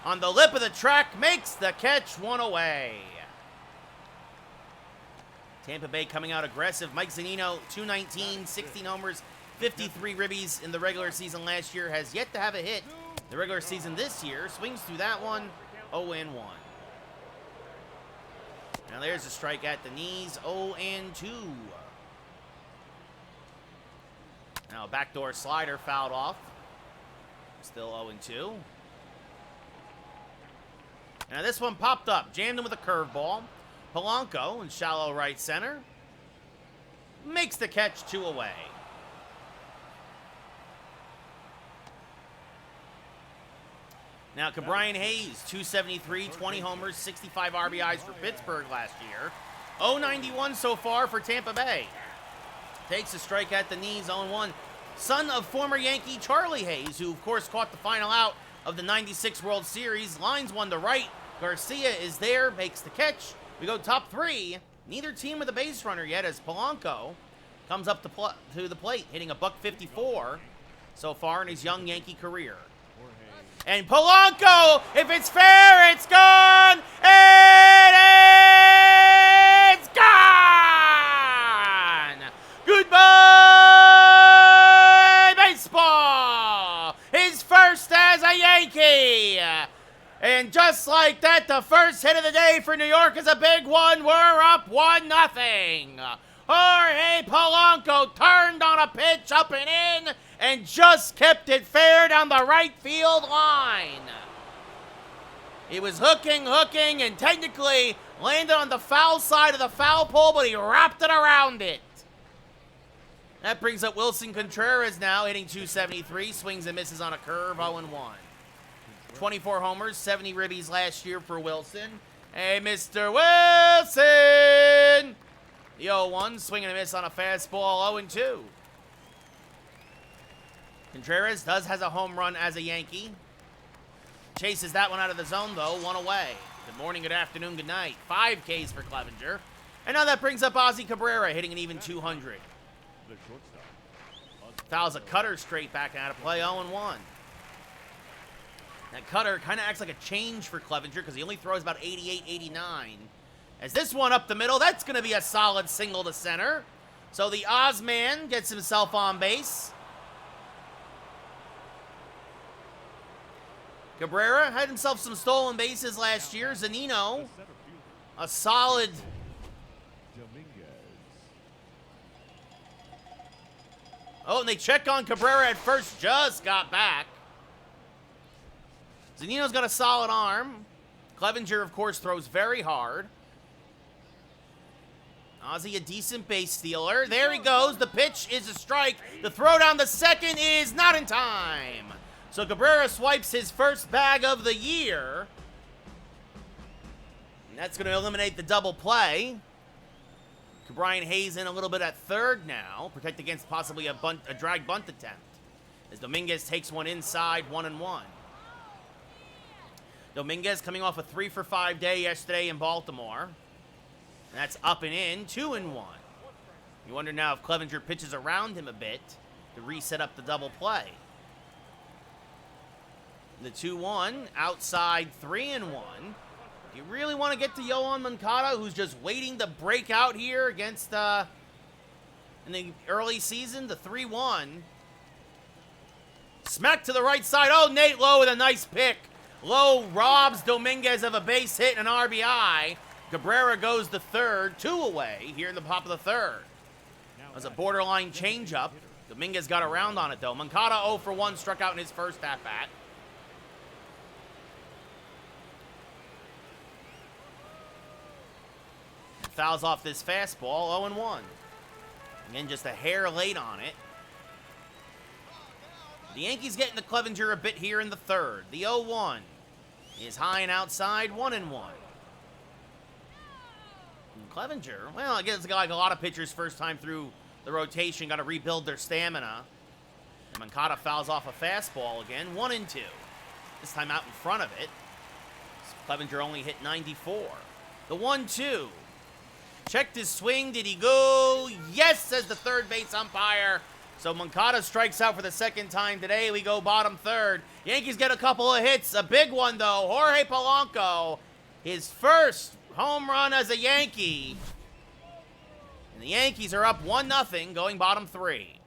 on the lip of the track, makes the catch, 1 away. Tampa Bay coming out aggressive. Mike Zunino, 219, 16 homers, 53 ribbies in the regular season last year, has yet to have a hit. The regular season this year, swings through that one, 0-1. Now there's a strike at the knees, 0-2. Now a backdoor slider fouled off. Still 0-2. Now this one popped up. Jammed him with a curveball. Polanco in shallow right center. Makes the catch, 2 away. Now, Brian Hayes, 273, 20 homers, 65 RBIs for Pittsburgh last year. 091 so far for Tampa Bay. Takes a strike at the knees, 0-1. Son of former Yankee Charlie Hayes, who, of course, caught the final out of the 96 World Series. Lines one to right. Garcia is there, makes the catch. We go top 3. Neither team with a base runner yet as Polanco comes up to the plate, hitting a .154 so far in his young Yankee career. And Polanco, if it's fair, it's gone! And it's gone! Goodbye, baseball! His first as a Yankee! And just like that, the first hit of the day for New York is a big one. We're up 1-0. Jorge Polanco turned on a pitch up and in and just kept it fair down the right field line. He was hooking, and technically landed on the foul side of the foul pole, but he wrapped it around it. That brings up Wilson Contreras now, hitting .273, swings and misses on a curve, 0-1. 24 homers, 70 ribbies last year for Wilson. Hey, Mr. Wilson! The 0-1, swinging and a miss on a fastball, 0-2. Contreras has a home run as a Yankee. Chases that one out of the zone, though, 1 away. Good morning, good afternoon, good night. 5 Ks for Clevenger. And now that brings up Ozzy Cabrera, hitting an even .200. Fouls a cutter straight back out of play, 0-1. That cutter kind of acts like a change for Clevenger because he only throws about 88, 89. As this one up the middle, that's going to be a solid single to center. So the Ozman gets himself on base. Cabrera had himself some stolen bases last year. Zunino, a solid... Oh, and they check on Cabrera at first, just got back. Zunino's got a solid arm. Clevenger, of course, throws very hard. Ozzy, a decent base stealer. There he goes. The pitch is a strike. The throw down the second is not in time. So Cabrera swipes his first bag of the year. And that's going to eliminate the double play. Brian Hayes in a little bit at third now. Protect against possibly a drag bunt attempt. As Dominguez takes one inside, 1-1. Dominguez coming off a 3-for-5 day yesterday in Baltimore. And that's up and in, 2-1. You wonder now if Clevenger pitches around him a bit to reset up the double play. The 2-1, outside 3-1. You really want to get to Yohan Moncada, who's just waiting to break out here against, in the early season, the 3-1. Smack to the right side. Oh, Nate Lowe with a nice pick. Lowe robs Dominguez of a base hit and an RBI. Cabrera goes to third, 2 away here in the top of the third. That was a borderline changeup. Dominguez got around on it, though. Moncada 0-for-1, struck out in his first at-bat. Fouls off this fastball, 0-1. Again, just a hair late on it. The Yankees getting the Clevenger a bit here in the third. The 0-1 is high and outside, 1-1. And Clevenger, well, I guess like a lot of pitchers first time through the rotation, got to rebuild their stamina. And Moncada fouls off a fastball again, 1-2. This time out in front of it. Clevenger only hit 94. The 1-2. Checked his swing. Did he go? Yes, says the third base umpire. So Moncada strikes out for the second time today. We go bottom third. Yankees get a couple of hits. A big one, though. Jorge Polanco, his first home run as a Yankee. And the Yankees are up 1-0, going bottom 3.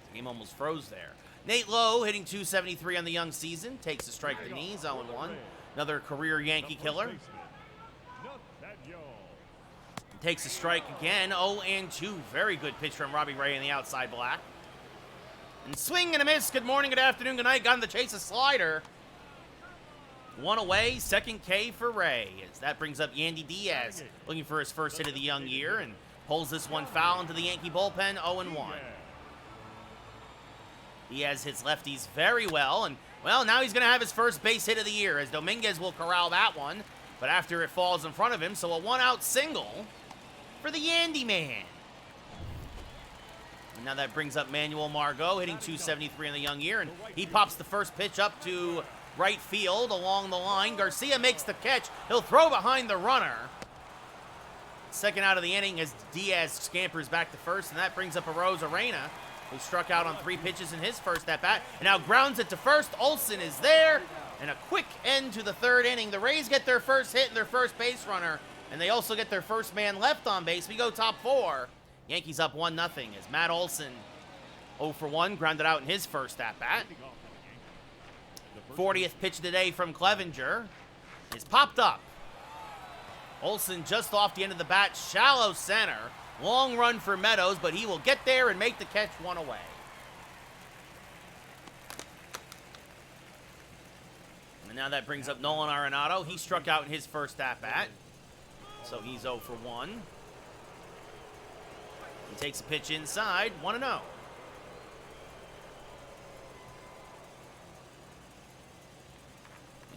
The game almost froze there. Nate Lowe hitting .273 on the young season. Takes a strike to the knees, 0-1. Another career Yankee killer. Takes a strike again, 0-2. Very good pitch from Robbie Ray in the outside black. And swing and a miss. Good morning, good afternoon, good night. Got in the chase, a slider. One away, second K for Ray. As that brings up Yandy Diaz, looking for his first hit of the young year, and pulls this one foul into the Yankee bullpen, 0-1. Diaz hits lefties very well, and, well, now he's going to have his first base hit of the year, as Dominguez will corral that one, but after it falls in front of him, so a one-out single for the Yandy man. And now that brings up Manuel Margot, hitting .273 in the young year, and he pops the first pitch up to right field along the line. Garcia makes the catch. He'll throw behind the runner. Second out of the inning as Diaz scampers back to first, and that brings up Arozarena, who struck out on 3 pitches in his first at-bat, and now grounds it to first. Olsen is there, and a quick end to the third inning. The Rays get their first hit and their first base runner, and they also get their first man left on base. We go top 4. Yankees up 1-0 as Matt Olson 0 for 1, grounded out in his first at-bat. 40th pitch of the day from Clevenger is popped up. Olsen just off the end of the bat, shallow center. Long run for Meadows, but he will get there and make the catch, one away. And now that brings up Nolan Arenado. He struck out in his first at-bat, so he's 0 for 1. He takes a pitch inside, 1-0.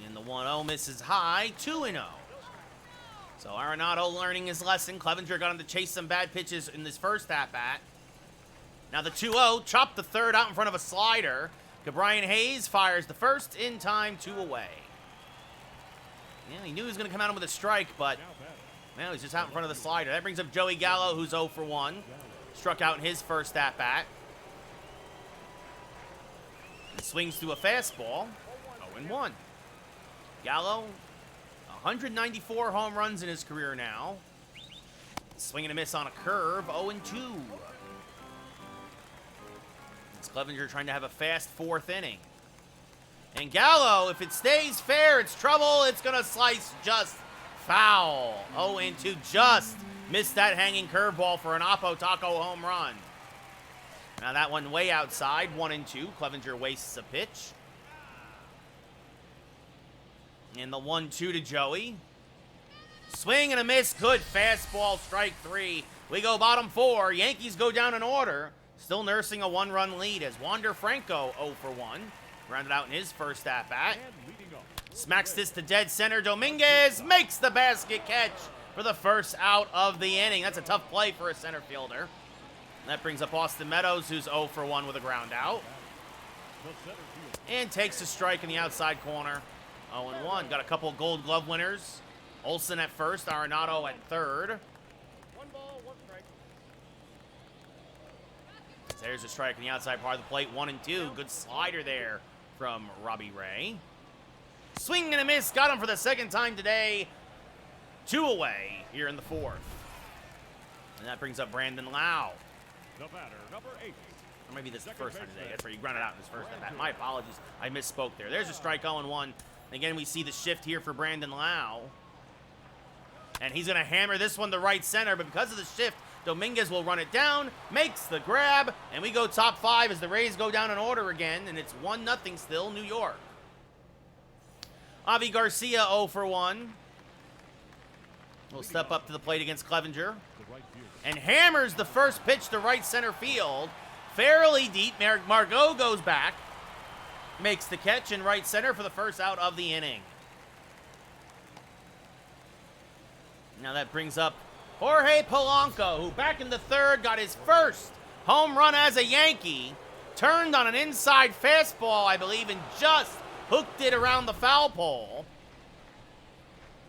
And the 1-0 misses high, 2-0. So Arenado learning his lesson. Clevenger got him to chase some bad pitches in this first at-bat. Now the 2-0, chopped the third out in front of a slider. Brian Hayes fires the first in time, 2 away. Yeah, he knew he was going to come out with a strike, but now he's just out in front of the slider. That brings up Joey Gallo, who's 0 for 1. Struck out in his first at-bat. Swings through a fastball, 0-1. Gallo, 194 home runs in his career now. Swing and a miss on a curve, 0-2. It's Clevenger trying to have a fast 4th inning. And Gallo, if it stays fair, it's trouble. It's going to slice just foul. 0-2, just missed that hanging curveball for an Oppo Taco home run. Now that one way outside, 1-2. Clevenger wastes a pitch. And the 1-2 to Joey. Swing and a miss. Good fastball. Strike 3. We go bottom 4. Yankees go down in order. Still nursing a 1-run lead as Wander Franco 0 for 1. Grounded out in his first at-bat. Smacks this to dead center. Dominguez makes the basket catch for the first out of the inning. That's a tough play for a center fielder. And that brings up Austin Meadows, who's 0 for 1 with a ground out. And takes a strike in the outside corner. 0-1. Got a couple of Gold Glove winners. Olsen at first, Arenado at third. 1 ball, 1 strike. There's a strike on the outside part of the plate, 1-2. Good slider there from Robbie Ray. Swing and a miss, got him for the second time today. 2 away here in the 4th. And that brings up Brandon Lau. The batter, number 8. Or maybe this is the first time today. That's where he grounded out in his first at-bat. My apologies, I misspoke there. There's a strike, 0-1. Again, we see the shift here for Brandon Lau. And he's going to hammer this one to right center, but because of the shift, Dominguez will run it down, makes the grab, and we go top 5 as the Rays go down in order again, and it's 1-0 still, New York. Avi Garcia 0 for 1. Will step up to the plate against Clevenger. And hammers the first pitch to right center field. Fairly deep. Margot goes back. Makes the catch in right center for the first out of the inning. Now that brings up Jorge Polanco, who back in the 3rd got his first home run as a Yankee. Turned on an inside fastball, I believe, and just hooked it around the foul pole.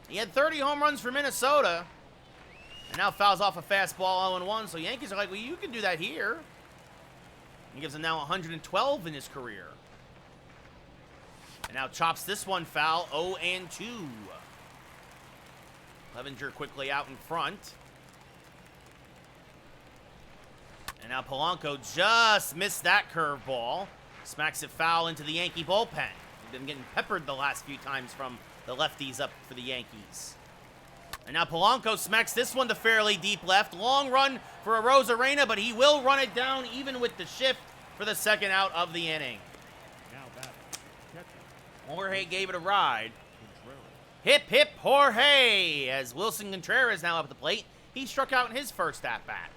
He had 30 home runs for Minnesota, and now fouls off a fastball 0-1, so Yankees are like, well, you can do that here. He gives him now 112 in his career. And now chops this one foul, 0-2. Clevenger quickly out in front. And now Polanco just missed that curveball. Smacks it foul into the Yankee bullpen. He's been getting peppered the last few times from the lefties up for the Yankees. And now Polanco smacks this one to fairly deep left. Long run for Arozarena, but he will run it down even with the shift. for the second out of the inning. Now batting, catcher, Jorge gave it a ride. Contreras. Hip, hip, Jorge, as Wilson Contreras now up at the plate. He struck out in his first at-bat.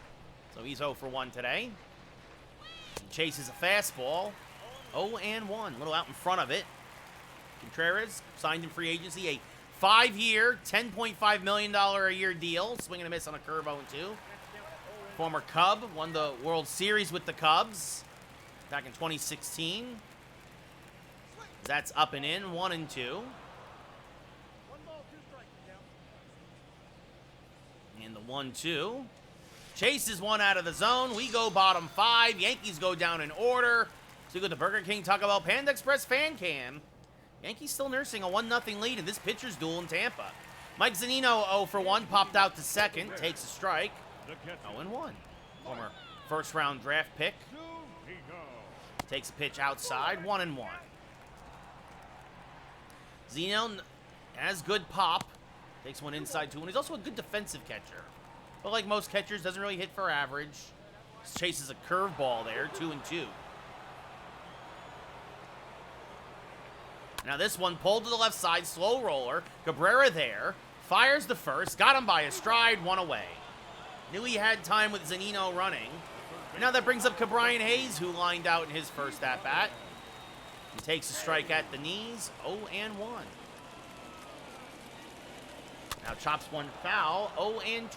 So he's 0 for 1 today. He chases a fastball. 0-1, a little out in front of it. Contreras signed in free agency, a 5-year, $10.5 million a year deal. Swing and a miss on a curve, 0-2. Former Cub, won the World Series with the Cubs back in 2016. That's up and in, 1-2. And the 1-2. Chases one out of the zone. We go bottom 5. Yankees go down in order. So we go to Burger King Taco Bell Panda Express fan cam. Yankees still nursing a 1-0 lead in this pitcher's duel in Tampa. Mike Zunino 0 for 1, popped out to second, takes a strike. 0-1. Former first-round draft pick. Takes a pitch outside, 1-1. Zeno has good pop. Takes one inside 2, and he's also a good defensive catcher. But like most catchers, doesn't really hit for average. Chases a curveball there, 2-2. Now this one pulled to the left side, slow roller. Cabrera there, fires the first, got him by a stride, 1 away. Knew he had time with Zunino running. And now that brings up Cabrian Hayes, who lined out in his first at-bat. He takes a strike at the knees, 0-1. Now chops one foul, 0-2.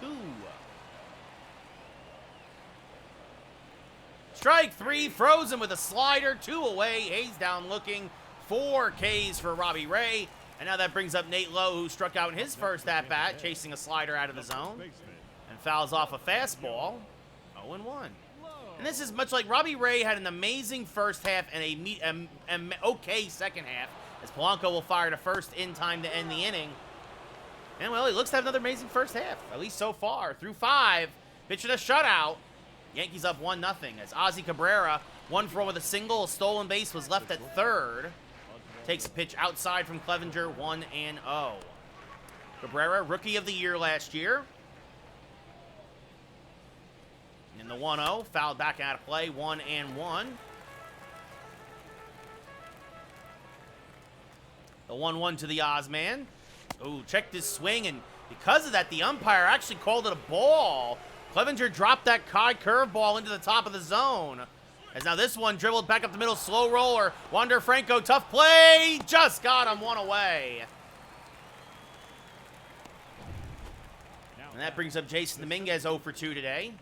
Strike 3, frozen with a slider, 2 away. Hayes down looking, 4 Ks for Robbie Ray. And now that brings up Nate Lowe, who struck out in his first at-bat, chasing a slider out of the zone. And fouls off a fastball, 0-1. And this is much like Robbie Ray had an amazing first half and an okay second half, as Polanco will fire to first in time to end the inning. And, well, he looks to have another amazing first half, at least so far. Through 5, pitching a shutout. Yankees up 1-0 as Ozzy Cabrera, 1 for 1 with a single. A stolen base was left at third. Takes a pitch outside from Clevenger, 1-0. Cabrera, rookie of the year last year. In the 1-0, fouled back out of play, 1-1. The 1-1 to the Ozman. Ooh, checked his swing, and because of that, the umpire actually called it a ball. Clevenger dropped that high curveball into the top of the zone. As now this one dribbled back up the middle, slow roller. Wander Franco, tough play, just got him, 1 away. And that brings up Jason Dominguez 0 for 2 today.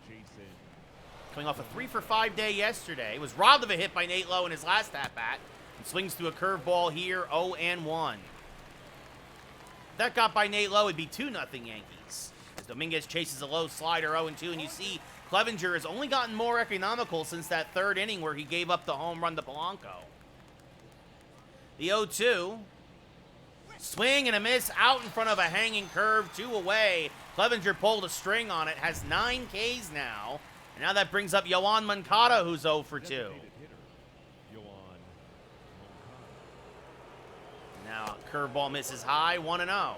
Coming off a 3 for 5 day yesterday. Was robbed of a hit by Nate Lowe in his last at-bat. And swings through a curveball here, 0-1. If that got by Nate Lowe, it'd be 2-0 Yankees. As Dominguez chases a low slider, 0-2, and you see Clevenger has only gotten more economical since that third inning where he gave up the home run to Polanco. The 0-2. Swing and a miss out in front of a hanging curve, 2 away. Clevenger pulled a string on it, has 9 Ks now. And now that brings up Yoan Moncada, who's 0 for 2. Now, curveball misses high, 1-0.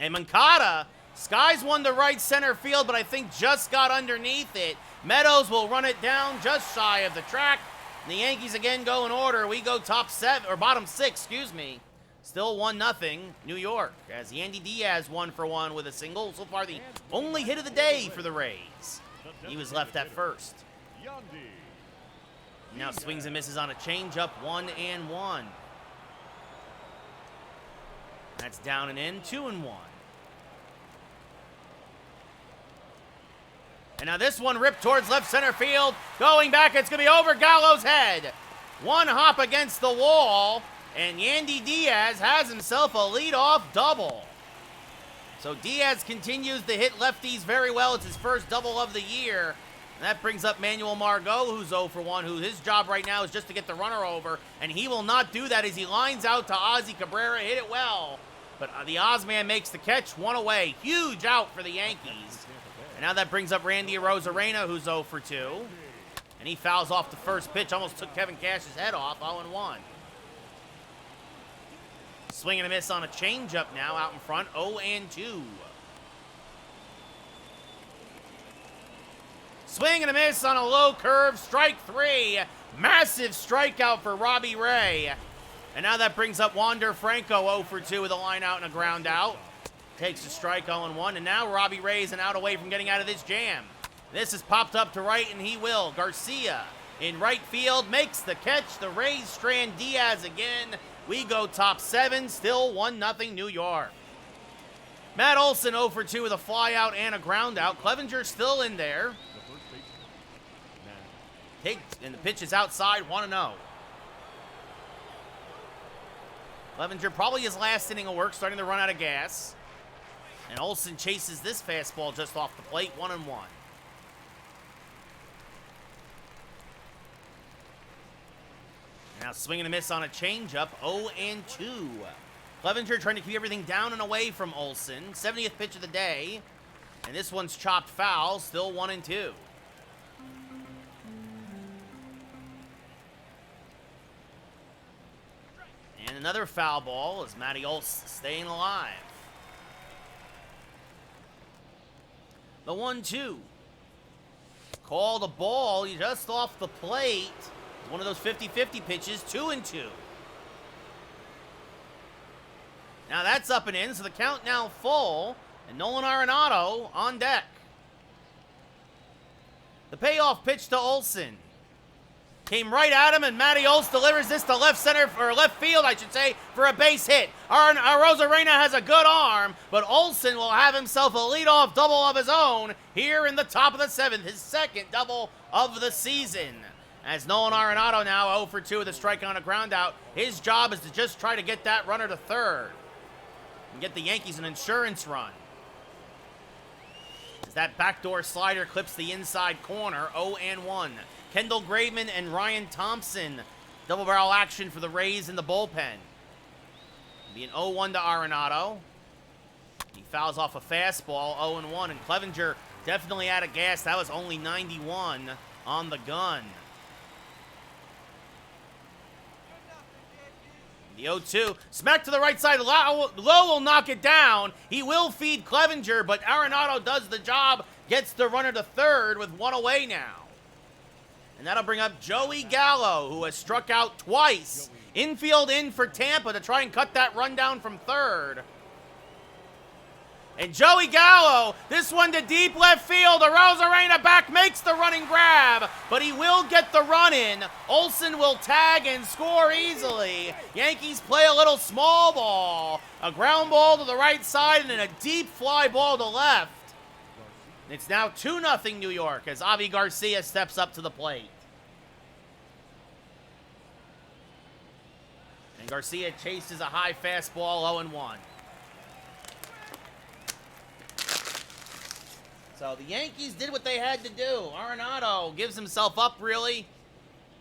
And Moncada skies one to right center field, but I think just got underneath it. Meadows will run it down just shy of the track. And the Yankees again go in order. We go bottom 6, excuse me. Still 1-0, New York, as Yandy Diaz 1 for 1 with a single. So far, the only hit of the day for the Rays. He was left at first. Now swings and misses on a changeup, 1-1. That's down and in, 2-1. And now this one ripped towards left center field. Going back, it's going to be over Gallo's head. One hop against the wall, and Yandy Diaz has himself a leadoff double. So Diaz continues to hit lefties very well. It's his first double of the year. And that brings up Manuel Margot, who's 0 for 1, who his job right now is just to get the runner over. And he will not do that as he lines out to Ozzy Cabrera. Hit it well. But the Ozman makes the catch, 1 away. Huge out for the Yankees. And now that brings up Randy Arozarena, who's 0 for 2. And he fouls off the first pitch. Almost took Kevin Cash's head off, 0-1. Swing and a miss on a changeup now out in front, 0-2. Swing and a miss on a low curve. Strike 3. Massive strikeout for Robbie Ray. And now that brings up Wander Franco 0 for 2 with a line out and a ground out. Takes a strike 0-1. And now Robbie Ray is an out away from getting out of this jam. This is popped up to right, and he will. Garcia in right field makes the catch. The Rays strand Diaz again. We go top 7. Still 1-0 New York. Matt Olson 0 for 2 with a fly out and a ground out. Clevenger still in there. And the pitch is outside, 1-0. Clevenger probably his last inning of work, starting to run out of gas. And Olson chases this fastball just off the plate, 1-1. Now swinging a miss on a changeup, 0-2. Clevenger trying to keep everything down and away from Olson. 70th pitch of the day. And this one's chopped foul, still 1-2. And another foul ball as Matty Olson staying alive. The 1-2. Called a ball just off the plate. One of those 50-50 pitches, 2-2. Now that's up and in, so the count now full, and Nolan Arenado on deck. The payoff pitch to Olson. Came right at him, and Matty Olson delivers this to left center, or left field, I should say, for a base hit. Rosarena has a good arm, but Olson will have himself a leadoff double of his own here in the top of the 7th, his second double of the season. As Nolan Arenado now 0 for 2 with a strikeout and a ground out. His job is to just try to get that runner to third and get the Yankees an insurance run. As that backdoor slider clips the inside corner, 0-1. Kendall Graveman and Ryan Thompson. Double barrel action for the Rays in the bullpen. It'll be an 0-1 to Arenado. He fouls off a fastball, 0-1. And Clevenger definitely out of gas. That was only 91 on the gun. The 0-2. Smack to the right side. Lowe will knock it down. He will feed Clevenger, but Arenado does the job. Gets the runner to third with one away now. And that'll bring up Joey Gallo, who has struck out twice. Infield in for Tampa to try and cut that run down from third. And Joey Gallo, this one to deep left field. Rosarena back makes the running grab, but he will get the run in. Olson will tag and score easily. Yankees play a little small ball. A ground ball to the right side and then a deep fly ball to left. It's now 2-0 New York as Avi Garcia steps up to the plate. And Garcia chases a high fastball, 0-1. So the Yankees did what they had to do. Arenado gives himself up, really.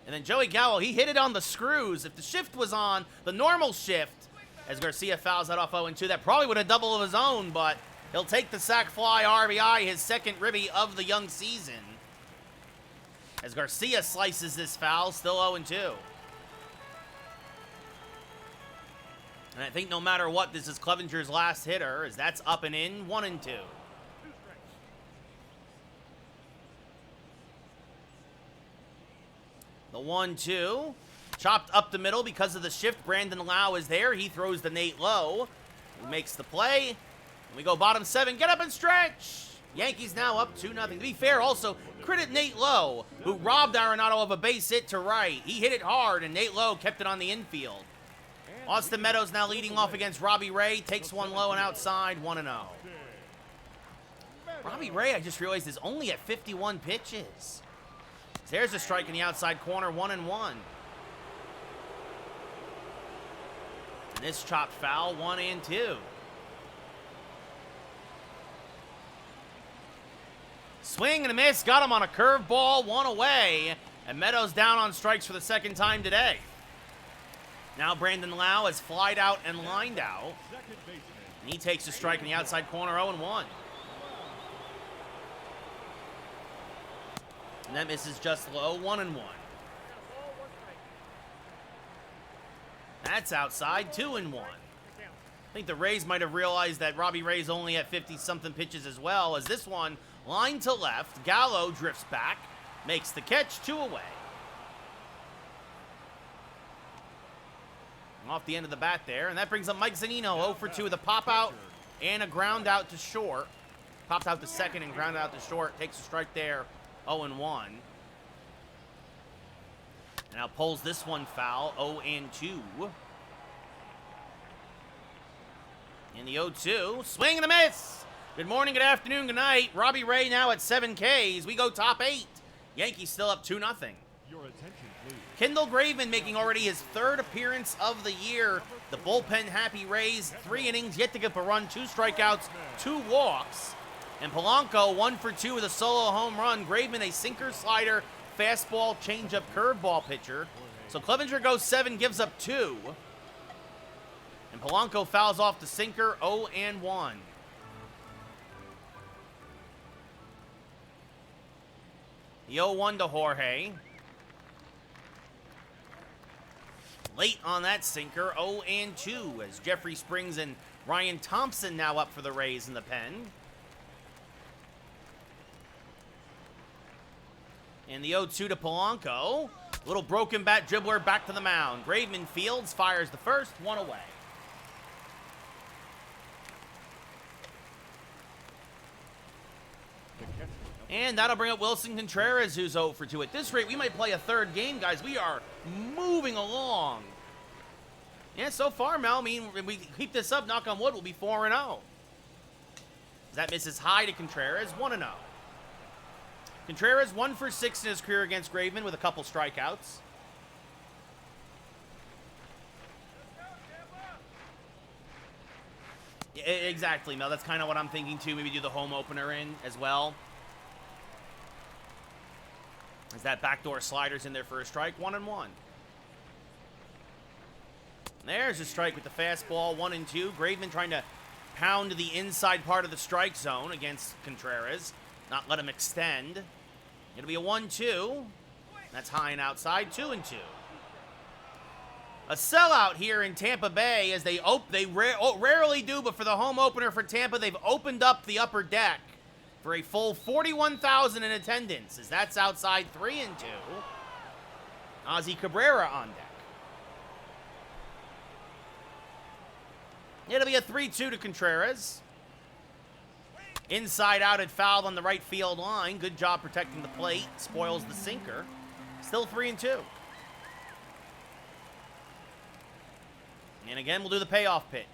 And then Joey Gallo, he hit it on the screws. If the shift was on, the normal shift, as Garcia fouls that off 0-2, that probably would have double of his own, but he'll take the sac fly RBI, his second ribby of the young season. As Garcia slices this foul, still 0-2. And I think no matter what, this is Clevenger's last hitter, as that's up and in, 1-2. The 1-2. Chopped up the middle because of the shift. Brandon Lau is there. He throws the Nate Lowe, who makes the play. And we go bottom 7. Get up and stretch. Yankees now up 2-0. To be fair, also, credit Nate Lowe, who robbed Arenado of a base hit to right. He hit it hard, and Nate Lowe kept it on the infield. Austin Meadows now leading off against Robbie Ray. Takes one low and outside, 1-0. Robbie Ray, I just realized, is only at 51 pitches. There's a strike in the outside corner, 1-1. And this chopped foul, 1-2. Swing and a miss, got him on a curveball, one away. And Meadows down on strikes for the second time today. Now Brandon Lau has flied out and lined out. And he takes a strike in the outside corner, 0-1. And that misses just low, 1-1. That's outside, 2-1. I think the Rays might have realized that Robbie Ray's only at 50-something pitches as well, as this one Line to left. Gallo drifts back. Makes the catch. 2 away. Off the end of the bat there. And that brings up Mike Zunino. 0 for 2 with a pop out and a ground out to short. Pops out to second and grounded out to short. Takes a strike there. 0 and 1. And now pulls this one foul. 0 and 2. In the 0-2. Swing and a miss. Good morning, good afternoon, good night. Robbie Ray now at 7 Ks. We go top 8. Yankees still up 2-0. Your attention, please. Kendall Graveman making already his 3rd appearance of the year. The bullpen happy Rays. 3 innings, yet to give a run, 2 strikeouts, 2 walks. And Polanco 1 for 2 with a solo home run. Graveman a sinker, slider, fastball, changeup, curveball pitcher. So Clevenger goes 7, gives up 2. And Polanco fouls off the sinker. 0 and 1. The 0-1 to Jorge. Late on that sinker, 0 and 2, as Jeffrey Springs and Ryan Thompson now up for the Rays in the pen. And the 0-2 to Polanco. Little broken bat dribbler back to the mound. Graveman fields, fires the first, 1 away. And that'll bring up Wilson Contreras, who's 0 for 2. At this rate, we might play a 3rd game, guys. We are moving along. Yeah, so far, Mel, I mean, if we keep this up, knock on wood, we'll be 4-0. That misses high to Contreras, 1-0. Contreras 1 for 6 in his career against Graveman with a couple strikeouts. Yeah, exactly, Mel. That's kind of what I'm thinking, too. Maybe do the home opener in as well. As that backdoor slider's in there for a strike, 1 and 1. There's a strike with the fastball, 1 and 2. Graveman trying to pound the inside part of the strike zone against Contreras. Not let him extend. It'll be a 1-2. That's high and outside, 2 and 2. A sellout here in Tampa Bay as they rarely do, but for the home opener for Tampa, they've opened up the upper deck for a full 41,000 in attendance, as that's outside 3 and 2. Ozzy Cabrera on deck. It'll be a 3-2 to Contreras. Inside out, it fouled on the right field line. Good job protecting the plate. Spoils the sinker. Still 3 and 2. And again, we'll do the payoff pitch.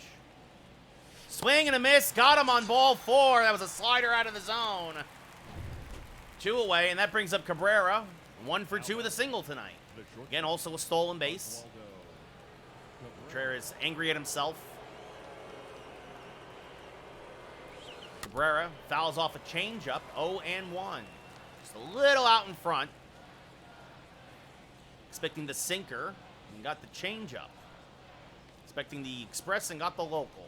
Swing and a miss. Got him on ball 4. That was a slider out of the zone. 2 away, and that brings up Cabrera. 1 for 2 with a single tonight. Again, also a stolen base. Contreras angry at himself. Cabrera fouls off a changeup. 0 and 1. Just a little out in front. Expecting the sinker, and got the changeup. Expecting the express and got the local.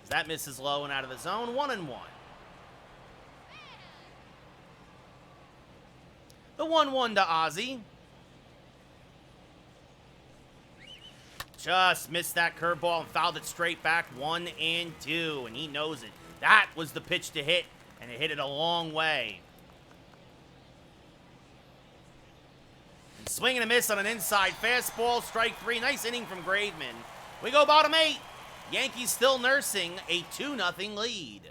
As that misses low and out of the zone. 1 and 1. The 1-1 to Ozzy. Just missed that curveball and fouled it straight back. 1 and 2, and he knows it. That was the pitch to hit, and it hit it a long way. And swing and a miss on an inside fastball. Strike 3. Nice inning from Graveman. We go bottom 8. Yankees still nursing a 2-0 lead.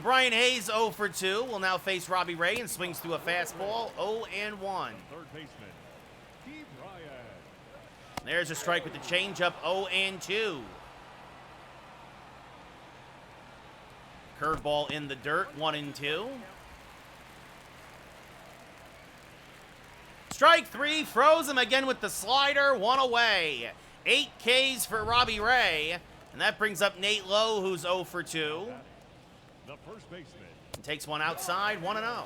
Brian Hayes 0 for 2 will now face Robbie Ray and swings through a fastball. 0 and 1. Third baseman, Brian. There's a strike with the changeup. 0 and 2. Curveball in the dirt. 1 and 2. Strike 3, froze him again with the slider, 1 away. 8 Ks for Robbie Ray, and that brings up Nate Lowe, who's 0 for 2. The first baseman. And takes one outside, 1 and 0.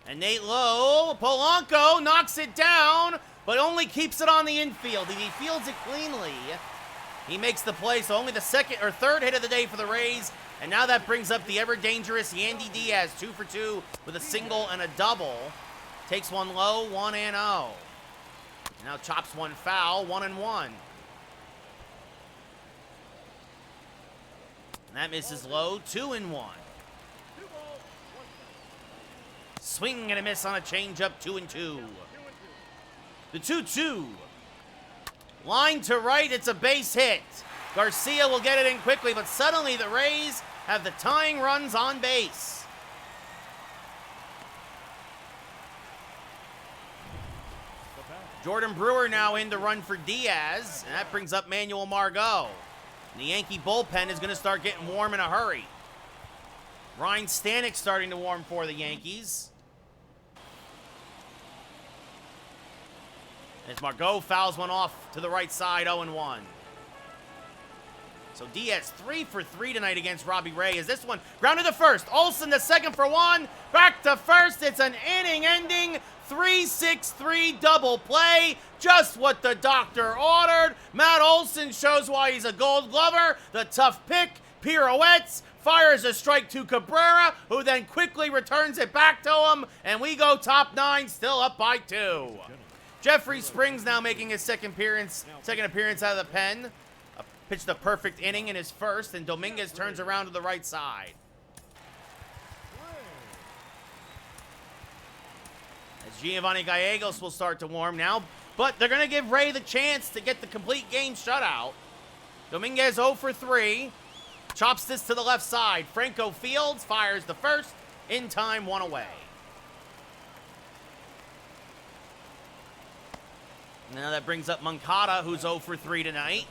And Nate Lowe, Polanco knocks it down, but only keeps it on the infield. If he fields it cleanly, he makes the play, so only the second or third hit of the day for the Rays. And now that brings up the ever-dangerous Yandy Diaz, 2 for 2 with a single and a double. Takes one low, 1 and 0. Now chops one foul, 1 and 1. And that misses low. 2-1. Swing and a miss on a changeup. 2-2. The 2-2. Line to right. It's a base hit. Garcia will get it in quickly, but suddenly the Rays have the tying runs on base. Jordan Brewer now in to run for Diaz, and that brings up Manuel Margot. And the Yankee bullpen is going to start getting warm in a hurry. Ryan Stanek starting to warm for the Yankees. As Margot fouls one off to the right side, 0-1. So Diaz 3 for 3 tonight against Robbie Ray. As this one grounded to first. Olsen the second for one. Back to first. It's an inning-ending 3-6-3 double play. Just what the doctor ordered. Matt Olsen shows why he's a Gold Glover. The tough pick, pirouettes, fires a strike to Cabrera, who then quickly returns it back to him. And we go top 9, still up by 2. Jeffrey Springs now making his second appearance out of the pen. Pitched a perfect inning in his first, and Dominguez turns around to the right side. As Giovanni Gallegos will start to warm now, but they're going to give Ray the chance to get the complete game shutout. Dominguez 0 for 3. Chops this to the left side. Franco Fields fires the first. In time, 1 away. Now that brings up Moncada, who's 0 for 3 tonight.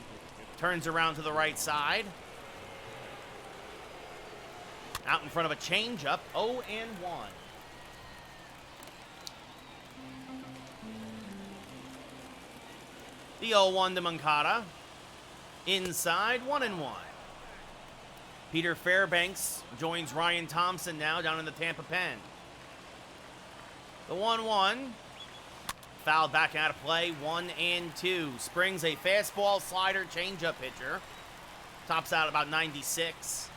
Turns around to the right side. Out in front of a changeup, 0-1. The 0-1 to Moncada. Inside, 1-1. Peter Fairbanks joins Ryan Thompson now down in the Tampa pen. The 1-1. Fouled back out of play, 1-2. Springs a fastball, slider, changeup pitcher. Tops out about 96.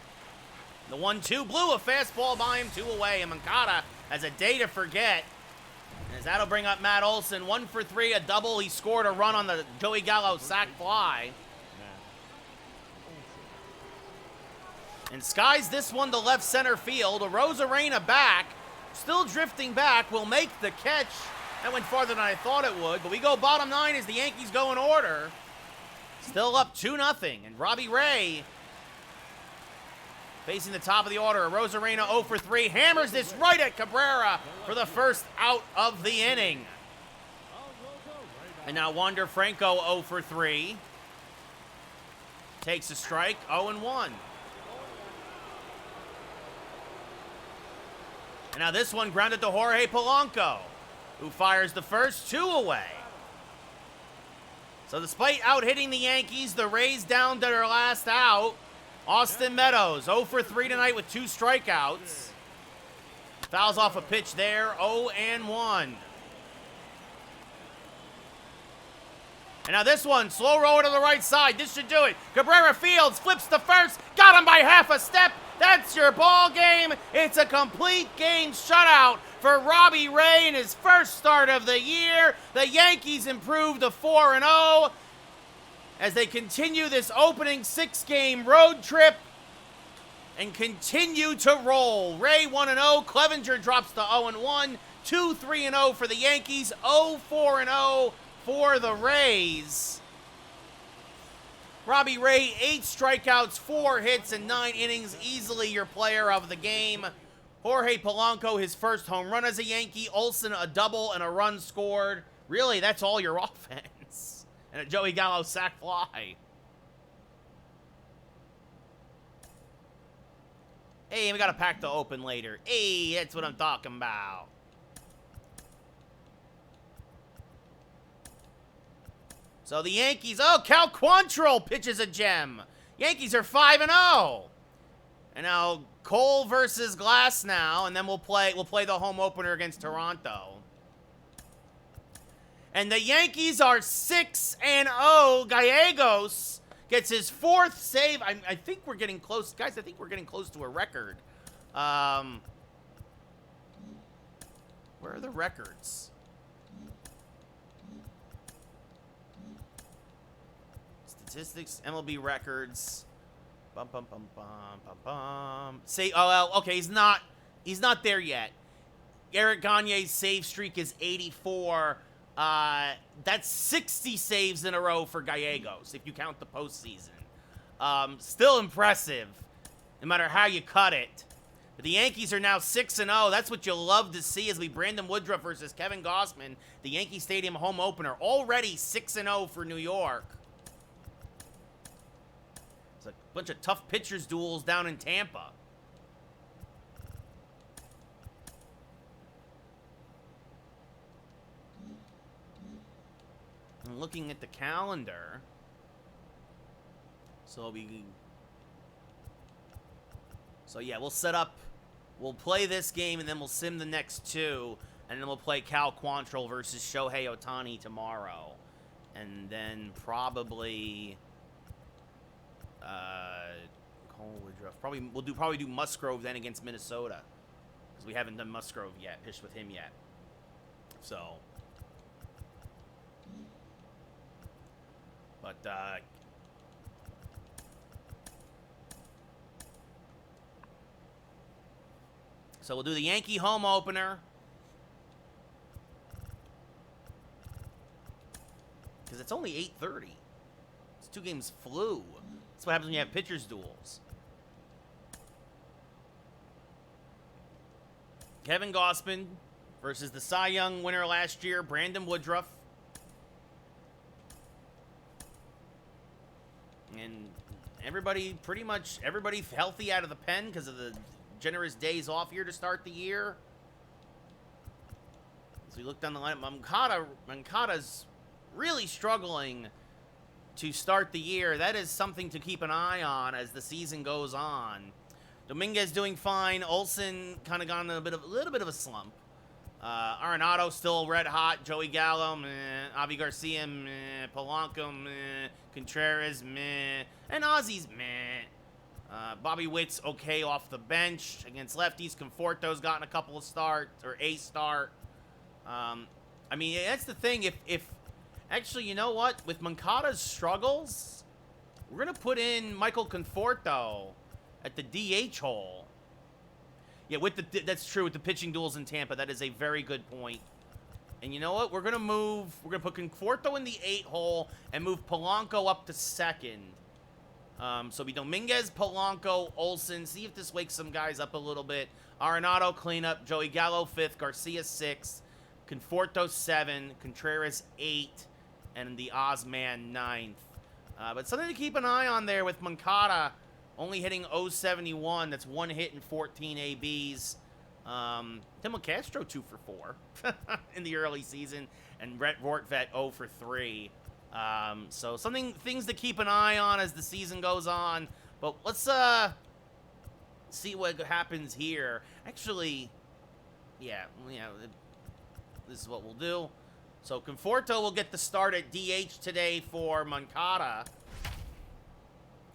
The 1-2 blew a fastball by him, 2 away. And Moncada has a day to forget. As that'll bring up Matt Olson, 1 for 3, a double. He scored a run on the Joey Gallo sac fly. And skies this one to left center field. A Rosarena back, still drifting back, will make the catch. That went farther than I thought it would, but we go bottom 9 as the Yankees go in order. Still up 2-0, and Robbie Ray facing the top of the order. Rosarena 0 for 3, hammers this right at Cabrera for the first out of the inning. And now Wander Franco 0 for 3. Takes a strike, 0-1. And now this one grounded to Jorge Polanco, who fires the first, 2 away. So despite out-hitting the Yankees, the Rays down to their last out. Austin Meadows, 0 for 3 tonight with 2 strikeouts. Fouls off a pitch there, 0-1. And now this one, slow roller to the right side. This should do it. Cabrera Fields flips to first, got him by half a step. That's your ball game. It's a complete game shutout for Robbie Ray in his first start of the year. The Yankees improve to 4-0 as they continue this opening 6-game road trip and continue to roll. Ray 1-0, Clevenger drops to 0-1, 2-3-0 for the Yankees, 0-4-0 for the Rays. Robbie Ray, 8 strikeouts, 4 hits, and 9 innings, easily your player of the game. Jorge Polanco, his first home run as a Yankee. Olsen, a double and a run scored. Really, that's all your offense. And a Joey Gallo sac fly. Hey, we got a pack to open later. Hey, that's what I'm talking about. So the Yankees, oh, Cal Quantrill pitches a gem. Yankees are 5-0. And now Cole versus Glass now, and then we'll play the home opener against Toronto. And the Yankees are 6-0. Gallegos gets his 4th save. I think we're getting close, guys. I think we're getting close to a record. Where are the records? Statistics, MLB records. Bum bum bum bum bum bum. Say, oh well, okay, he's not there yet. Eric Gagne's save streak is 84. That's 60 saves in a row for Gallegos, if you count the postseason. Still impressive, no matter how you cut it. But the Yankees are now 6-0. That's what you'll love to see as we Brandon Woodruff versus Kevin Gausman, the Yankee Stadium home opener. Already 6-0 for New York. It's a bunch of tough pitchers duels down in Tampa. I'm looking at the calendar. So yeah, we'll set up. We'll play this game, and then we'll sim the next two, and then we'll play Cal Quantrill versus Shohei Ohtani tomorrow, and then probably Cole Woodruff. We'll probably do Musgrove then against Minnesota, because we haven't done Musgrove yet, pitched with him yet. So, but so we'll do the Yankee home opener. Because it's only 8:30. It's 2 games flew. That's what happens when you have pitchers duels. Kevin Gausman versus the Cy Young winner last year, Brandon Woodruff. And pretty much everybody healthy out of the pen because of the generous days off here to start the year. As we look down the lineup, Moncada's really struggling to start the year. That is something to keep an eye on as the season goes on. Dominguez doing fine. Olsen kind of gone in a little bit of a slump. Arenado still red hot. Joey Gallo, meh. Avi Garcia, meh. Polanco, meh. Contreras, meh. And Ozzy's meh. Bobby Witt's okay off the bench against lefties. Conforto's gotten a couple of starts, or a start. I mean, that's the thing. If actually, you know what? With Moncada's struggles, we're going to put in Michael Conforto at the DH hole. Yeah, that's true with the pitching duels in Tampa. That is a very good point. And you know what? We're going to put Conforto in the 8 hole and move Polanco up to second. So be Dominguez, Polanco, Olsen. See if this wakes some guys up a little bit. Arenado cleanup. Joey Gallo 5th. Garcia 6th. Conforto 7. Contreras 8. And the Ozman 9th. But something to keep an eye on there with Moncada only hitting .071. That's 1 hit and 14 ABs. Tim Castro 2 for 4 in the early season. And Brett Vortvet 0 for 3. So things to keep an eye on as the season goes on. But let's see what happens here. Actually, yeah, this is what we'll do. So Conforto will get the start at DH today for Moncada.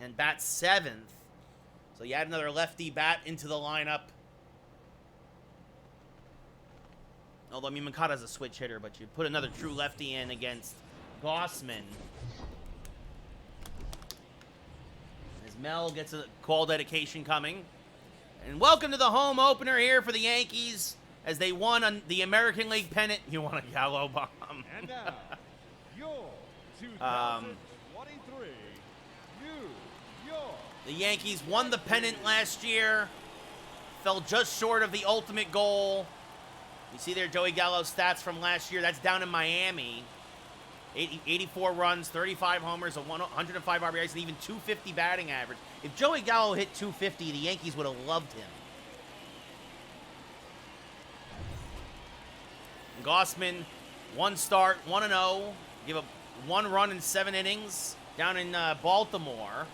And bat 7th. So you add another lefty bat into the lineup. Although, I mean, Moncada's a switch hitter, but you put another true lefty in against Gausman. As Mel gets a call dedication coming. And welcome to the home opener here for the Yankees as they won on the American League pennant. You want a Gallo bomb. And now, your 2023 New York. The Yankees won the pennant last year. Fell just short of the ultimate goal. You see there Joey Gallo's stats from last year. That's down in Miami. 84 runs, 35 homers, 105 RBIs, and even 250 batting average. If Joey Gallo hit 250, the Yankees would have loved him. Gausman, 1 start, 1-0. Give up 1 run in 7 innings down in Baltimore.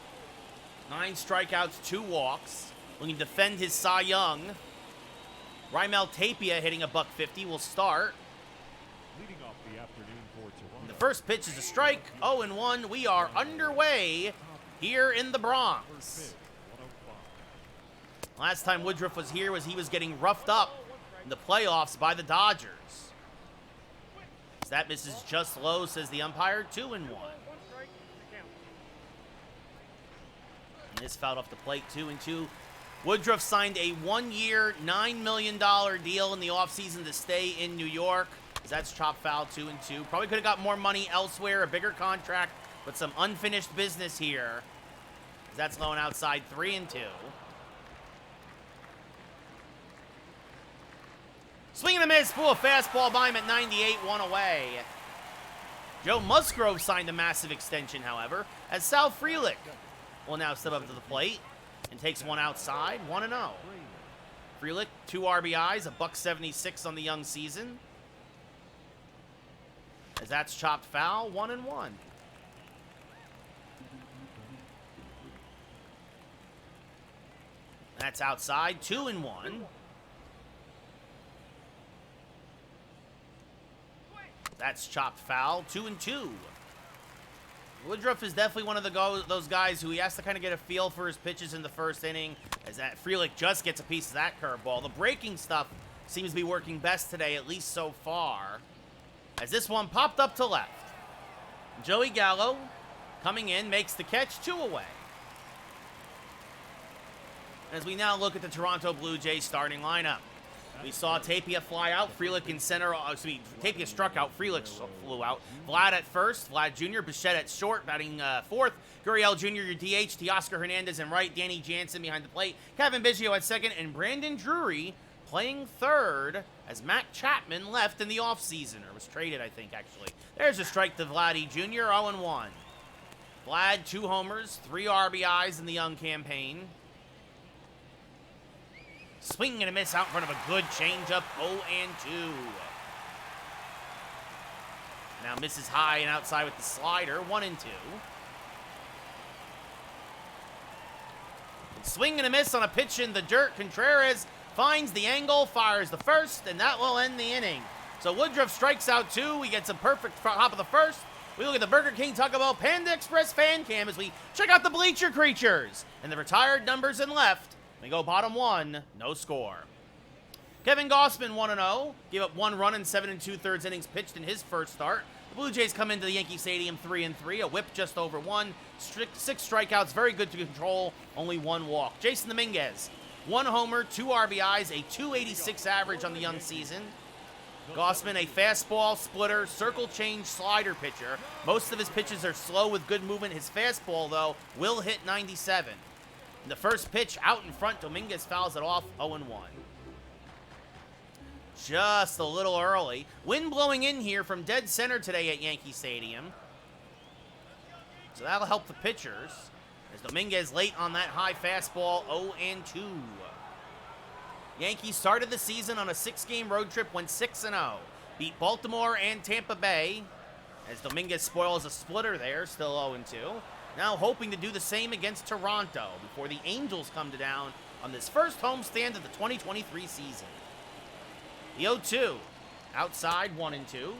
9 strikeouts, 2 walks. Looking to defend his Cy Young. Raimel Tapia hitting $150 will start. Leading off the afternoon for Toronto. The first pitch is a strike. 0-1. We are underway here in the Bronx. Last time Woodruff was here he was getting roughed up in the playoffs by the Dodgers. That misses just low, says the umpire. 2-1. This fouled off the plate, 2-2. Woodruff signed a 1-year, $9 million deal in the offseason to stay in New York. That's chop foul, 2-2. Probably could have got more money elsewhere, a bigger contract, but some unfinished business here. That's low and outside, 3-2. Swing and a miss, full of fastball by him at 98, 1 away. Joe Musgrove signed a massive extension, however, as Sal Frelick will now step up to the plate and takes one outside, 1-0. Frelick, 2 RBIs, $176 on the young season. As that's chopped foul, 1-1. That's outside, 2-1. That's chopped foul, 2-2. Woodruff is definitely one of those guys who he has to kind of get a feel for his pitches in the first inning, as that Frelick just gets a piece of that curveball. The breaking stuff seems to be working best today, at least so far, as this one popped up to left. Joey Gallo coming in, makes the catch, 2 away. As we now look at the Toronto Blue Jays starting lineup. We saw Tapia fly out, Frelick in center, Tapia struck out, Frelick flew out. Vlad at first, Vlad Jr., Bichette at short, batting fourth. Gurriel Jr., your DH, Teoscar Hernandez in right, Danny Jansen behind the plate, Kevin Biggio at second, and Brandon Drury playing third as Matt Chapman left in the offseason, or was traded, I think, actually. There's a strike to Vladdy Jr., 0-1. Vlad, 2 homers, 3 RBIs in the young campaign. Swing and a miss out in front of a good changeup, 0-2. Now misses high and outside with the slider, 1-2. Swing and a miss on a pitch in the dirt. Contreras finds the angle, fires the first, and that will end the inning. So Woodruff strikes out 2. He gets a perfect top of the first. We look at the Burger King Taco Bell Panda Express fan cam as we check out the bleacher creatures and the retired numbers in left. We go bottom 1, no score. Kevin Gausman, 1-0. Gave up 1 run in 7 2/3 innings pitched in his first start. The Blue Jays come into the Yankee Stadium 3-3. A whip just over 1. 6 strikeouts, very good to control. Only 1 walk. Jason Dominguez, 1 homer, 2 RBIs, a .286 average on the young season. Gausman, a fastball, splitter, circle change, slider pitcher. Most of his pitches are slow with good movement. His fastball, though, will hit 97. In the first pitch, out in front, Dominguez fouls it off, 0-1. Just a little early. Wind blowing in here from dead center today at Yankee Stadium. So that'll help the pitchers. As Dominguez late on that high fastball, 0-2. Yankees started the season on a 6-game road trip, went 6-0. Beat Baltimore and Tampa Bay. As Dominguez spoils a splitter there, still 0-2. Now hoping to do the same against Toronto before the Angels come to town on this first homestand of the 2023 season. The 0-2, outside, 1-2.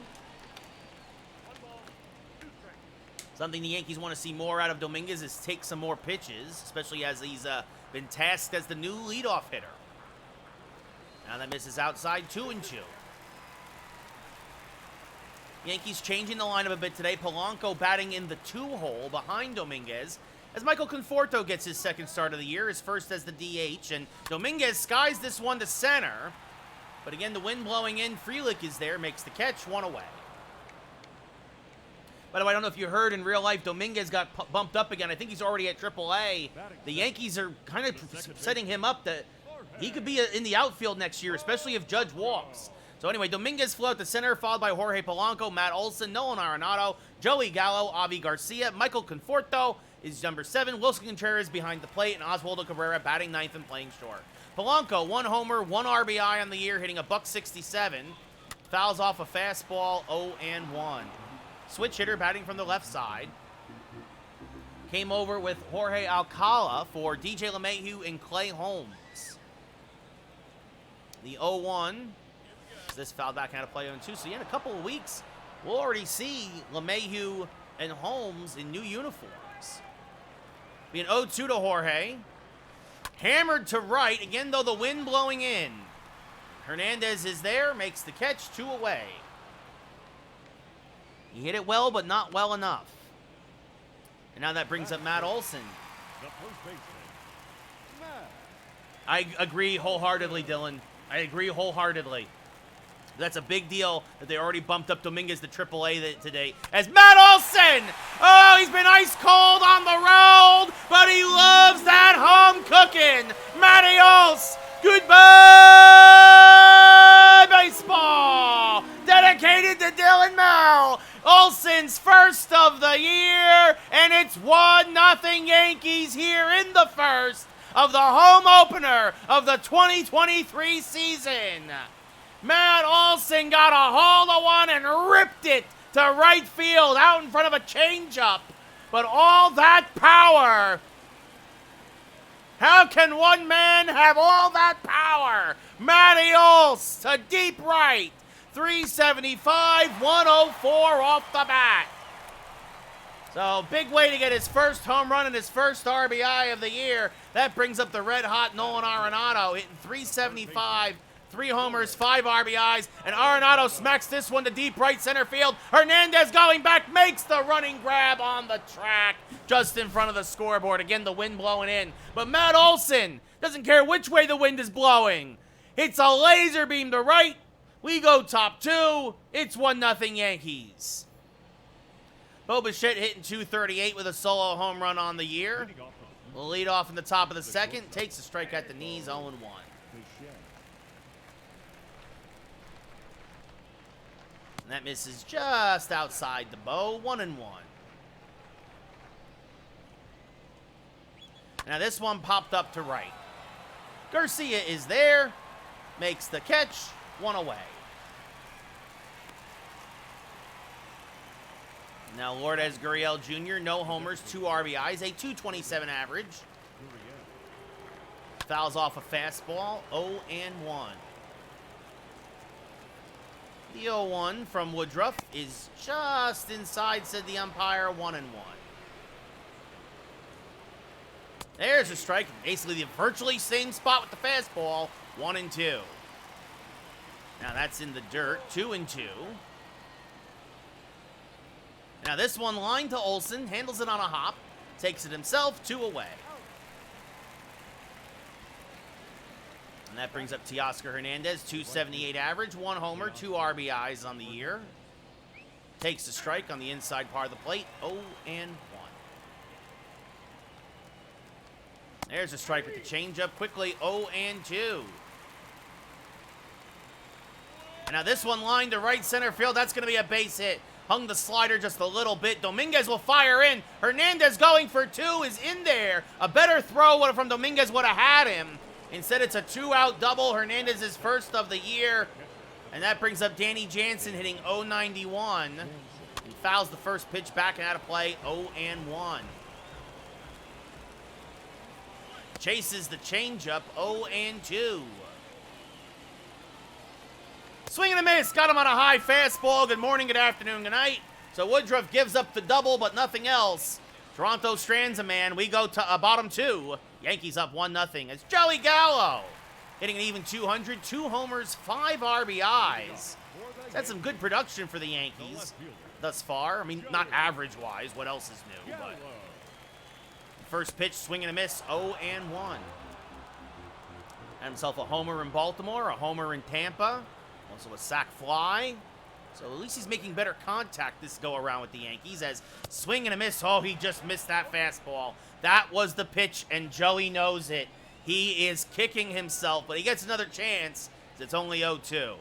Something the Yankees want to see more out of Dominguez is take some more pitches, especially as he's been tasked as the new leadoff hitter. Now that misses outside, 2-2. Yankees changing the lineup a bit today. Polanco batting in the 2-hole behind Dominguez as Michael Conforto gets his second start of the year, his first as the DH, and Dominguez skies this one to center. But again, the wind blowing in, Frelick is there, makes the catch, 1 away. By the way, I don't know if you heard, in real life, Dominguez got bumped up again. I think he's already at AAA. The Yankees are kind of setting him up that he could be in the outfield next year, especially if Judge walks. So anyway, Dominguez flew out to center, followed by Jorge Polanco, Matt Olson, Nolan Arenado, Joey Gallo, Avi Garcia, Michael Conforto is number 7, Wilson Contreras behind the plate, and Oswaldo Cabrera batting 9th and playing short. Polanco, 1 homer, 1 RBI on the year, hitting a .167. Fouls off a fastball, 0-1. Switch hitter batting from the left side. Came over with Jorge Alcala for DJ LeMahieu and Clay Holmes. The 0-1. This foul back out of play 0-2. So yeah, in a couple of weeks, we'll already see LeMahieu and Holmes in new uniforms. Be an 0-2 to Jorge. Hammered to right, again though the wind blowing in. Hernandez is there, makes the catch, 2 away. He hit it well, but not well enough. And now that brings up Matt Olson. The first baseman, Matt. I agree wholeheartedly, Dylan. I agree wholeheartedly. That's a big deal that they already bumped up Dominguez to AAA today. As Matt Olson! Oh, he's been ice cold on the road, but he loves that home cooking. Matty Olson, goodbye baseball! Dedicated to Dylan Merrill. Olson's first of the year, and it's 1-0 Yankees here in the first of the home opener of the 2023 season. Matt Olson got a haul-a-one and ripped it to right field out in front of a changeup. But all that power, how can one man have all that power? Matty Olson to deep right, 375, 104 off the bat. So, big way to get his first home run and his first RBI of the year. That brings up the red-hot Nolan Arenado, hitting 375, 3 homers, 5 RBIs, and Arenado smacks this one to deep right center field. Hernandez going back, makes the running grab on the track, just in front of the scoreboard. Again, the wind blowing in. But Matt Olson doesn't care which way the wind is blowing. It's a laser beam to right. We go top 2. It's 1-0 Yankees. Bo Bichette hitting 238 with a solo home run on the year. Will lead off in the top of the second. Takes a strike at the knees, 0-1. And that misses just outside the bow, 1-1. Now this one popped up to right. Garcia is there, makes the catch, 1 away. Now Lourdes Gurriel Jr., no homers, 2 RBIs, a .227 average. Fouls off a fastball, 0-1. The 0-1 from Woodruff is just inside, said the umpire, 1-1. There's a strike, basically the virtually same spot with the fastball, 1-2. Now that's in the dirt, 2-2. Now this one line to Olson, handles it on a hop, takes it himself, 2 away. And that brings up Teoscar Hernandez, 278 average, 1 homer, 2 RBIs on the year. Takes the strike on the inside part of the plate, 0-1. There's a strike with the changeup, quickly 0-2. And now this one lined to right center field, that's going to be a base hit. Hung the slider just a little bit. Dominguez will fire in. Hernandez going for 2 is in there. A better throw from Dominguez would have had him. Instead, it's a 2-out double. Hernandez's first of the year. And that brings up Danny Jansen hitting .091. He fouls the first pitch back and out of play, 0-1. Chases the changeup, 0-2. Swing and a miss, got him on a high fastball. Good morning, good afternoon, good night. So Woodruff gives up the double, but nothing else. Toronto strands a man. We go to bottom 2. Yankees up 1-0. It's Joey Gallo hitting an even 200, 2 homers, 5 RBIs. That's some good production for the Yankees thus far. I mean, not average-wise. What else is new? But first pitch, swing and a miss, 0-1. Had himself a homer in Baltimore, a homer in Tampa. Also a sac fly. So at least he's making better contact this go-around with the Yankees as swing and a miss. Oh, he just missed that fastball. That was the pitch, and Joey knows it. He is kicking himself, but he gets another chance. It's only 0-2.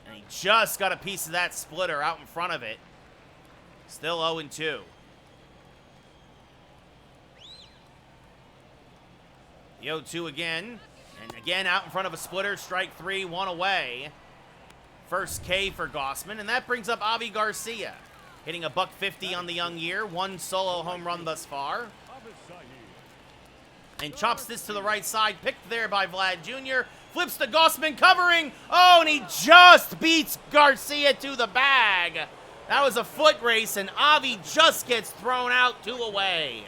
And he just got a piece of that splitter out in front of it. Still 0-2. The 0-2 again. And again, out in front of a splitter, strike 3, 1 away. First K for Gossman, and that brings up Avi Garcia, hitting a .150 on the young year, 1 solo home run thus far. And chops this to the right side, picked there by Vlad Jr., flips to Gossman, covering, oh, and he just beats Garcia to the bag. That was a foot race, and Avi just gets thrown out, 2 away.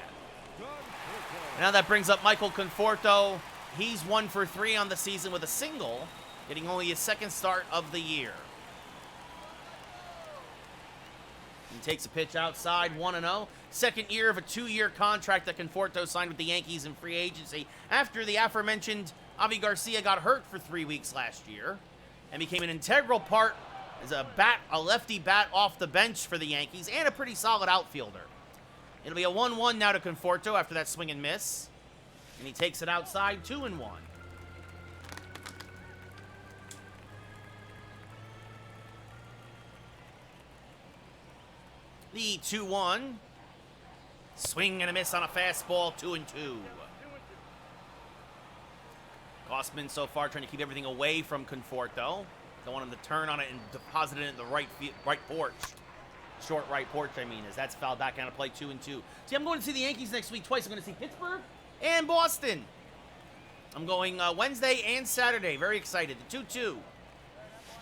Now that brings up Michael Conforto. He's 1 for 3 on the season with a single, getting only his 2nd start of the year. He takes a pitch outside, 1-0. Second year of a 2-year contract that Conforto signed with the Yankees in free agency after the aforementioned Avi Garcia got hurt for 3 weeks last year and became an integral part as a lefty bat off the bench for the Yankees and a pretty solid outfielder. It'll be a 1-1 now to Conforto after that swing and miss. And he takes it outside, 2-1. The 2-1. Swing and a miss on a fastball, 2-2. Gossman so far trying to keep everything away from Conforto. Don't want him to turn on it and deposit it in the right porch. Short right porch, I mean, as that's fouled back out of play, 2-2. See, I'm going to see the Yankees next week twice. I'm going to see Pittsburgh and Boston. I'm going Wednesday and Saturday. Very excited. The 2-2.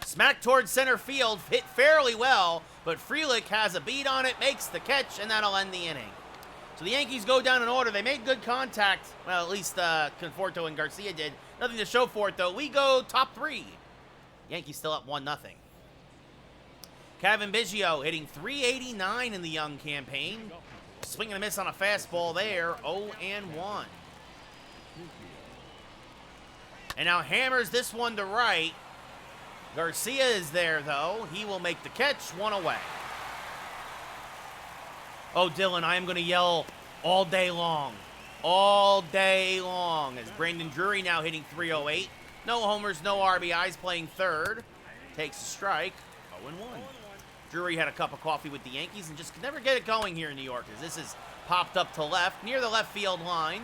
Smack towards center field. Hit fairly well, but Frelick has a beat on it, makes the catch, and that'll end the inning. So the Yankees go down in order. They made good contact. Well, at least Conforto and Garcia did. Nothing to show for it, though. We go top 3. Yankees still up 1-0. Kevin Biggio hitting .389 in the Young campaign. Swing and a miss on a fastball there, 0-1. And now hammers this one to right. Garcia is there, though. He will make the catch, 1 away. Oh, Dylan, I am going to yell all day long. All day long. As Brandon Drury now hitting .308. No homers, no RBIs, playing third. Takes a strike, 0-1. Drury had a cup of coffee with the Yankees and just could never get it going here in New York, as this is popped up to left, near the left field line.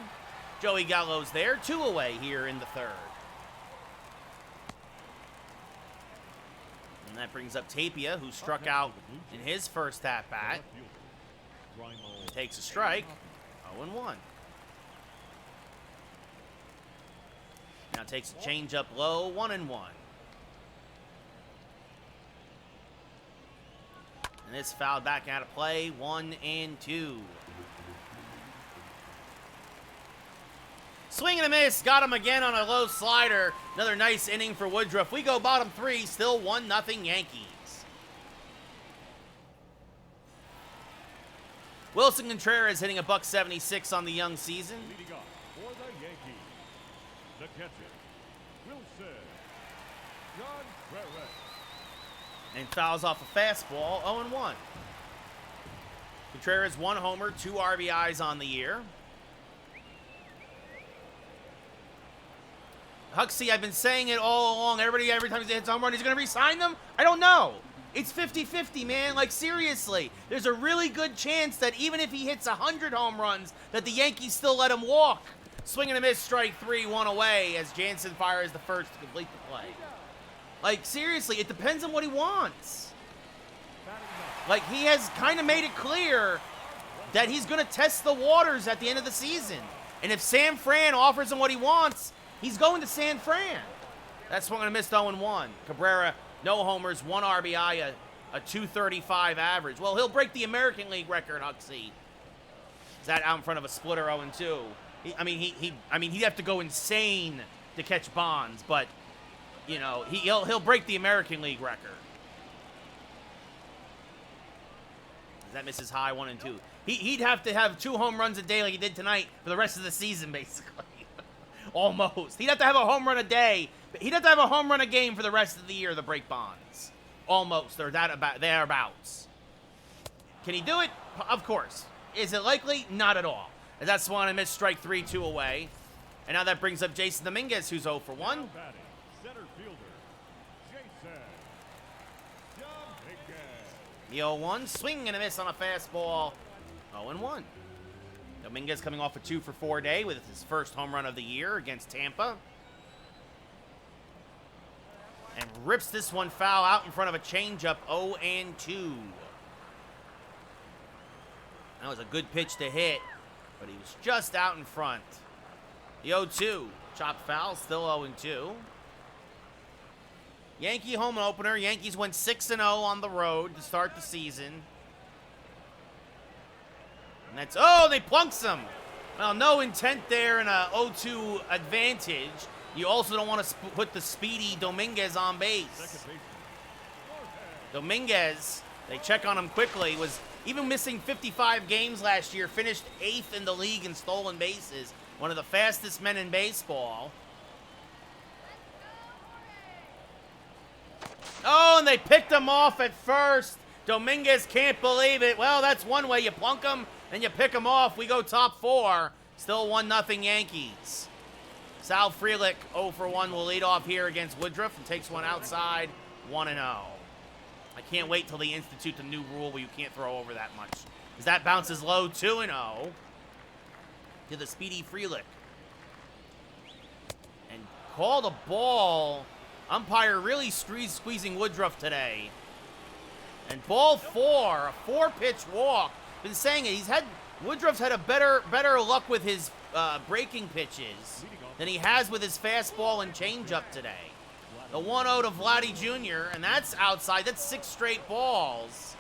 Joey Gallo's there, 2 away here in the third. And that brings up Tapia, who struck out in his first at-bat. Takes a strike, 0-1. Now takes a change-up low, 1-1. And this fouled back out of play, 1-2. Swing and a miss, got him again on a low slider. Another nice inning for Woodruff. We go bottom 3, still 1-0 Yankees. Wilson Contreras hitting a .176 on the Young season. Leading off for the Yankees, the catcher, Wilson Contreras. And fouls off a fastball, 0-1. Contreras 1 homer, 2 RBIs on the year. Huxley, I've been saying it all along. Every time he hits a home run, he's going to re-sign them? I don't know. It's 50-50, man. Like, seriously. There's a really good chance that even if he hits 100 home runs, that the Yankees still let him walk. Swing and a miss, strike 3, 1 away, as Jansen fires the first to complete the play. Like, seriously, it depends on what he wants. Like, he has kind of made it clear that he's going to test the waters at the end of the season. And if San Fran offers him what he wants, he's going to San Fran. That's swung and a miss, 0-1. Cabrera, no homers, 1 RBI, a .235 average. Well, he'll break the American League record, Huxley. Is that out in front of a splitter 0-2? He'd have to go insane to catch Bonds, but you know, he'll break the American League record. That misses high, 1-2. He'd have to have 2 home runs a day like he did tonight for the rest of the season, basically. Almost. He'd have to have a home run a day. He'd have to have a home run a game for the rest of the year to break Bonds. Almost, or thereabouts. Can he do it? Of course. Is it likely? Not at all. And that's swung and missed, strike 3, 2 away. And now that brings up Jason Dominguez, who's 0 for 1. Center fielder, Jason Dominguez. The 0-1, swing and a miss on a fastball, 0-1. Dominguez coming off a 2 for 4 day with his first home run of the year against Tampa. And rips this one foul out in front of a changeup, 0-2. That was a good pitch to hit, but he was just out in front. The 0-2, chopped foul, still 0-2. Yankee home opener. Yankees went 6-0 on the road to start the season. And that's, oh, they plunks him. Well, no intent there in a 0-2 advantage. You also don't want to put the speedy Dominguez on base. Dominguez They check on him quickly. Was even missing 55 games last year. Finished 8th in the league in stolen bases. One of the fastest men in baseball. Oh, and they picked him off at first. Dominguez can't believe it. Well, that's one way. You plunk him and you pick him off. We go top 4. Still 1-0 Yankees. Sal Frelick 0 for 1 will lead off here against Woodruff and takes one outside 1-0. I can't wait till they institute the new rule where you can't throw over that much. As that bounces low 2-0 to the speedy Frelick. And called a ball. Umpire really squeezing Woodruff today. And ball 4, a 4-pitch walk. Been saying it. Woodruff's had a better luck with his breaking pitches than he has with his fastball and changeup today. The 1-0 to Vladdy Jr., and that's outside. That's 6 straight balls.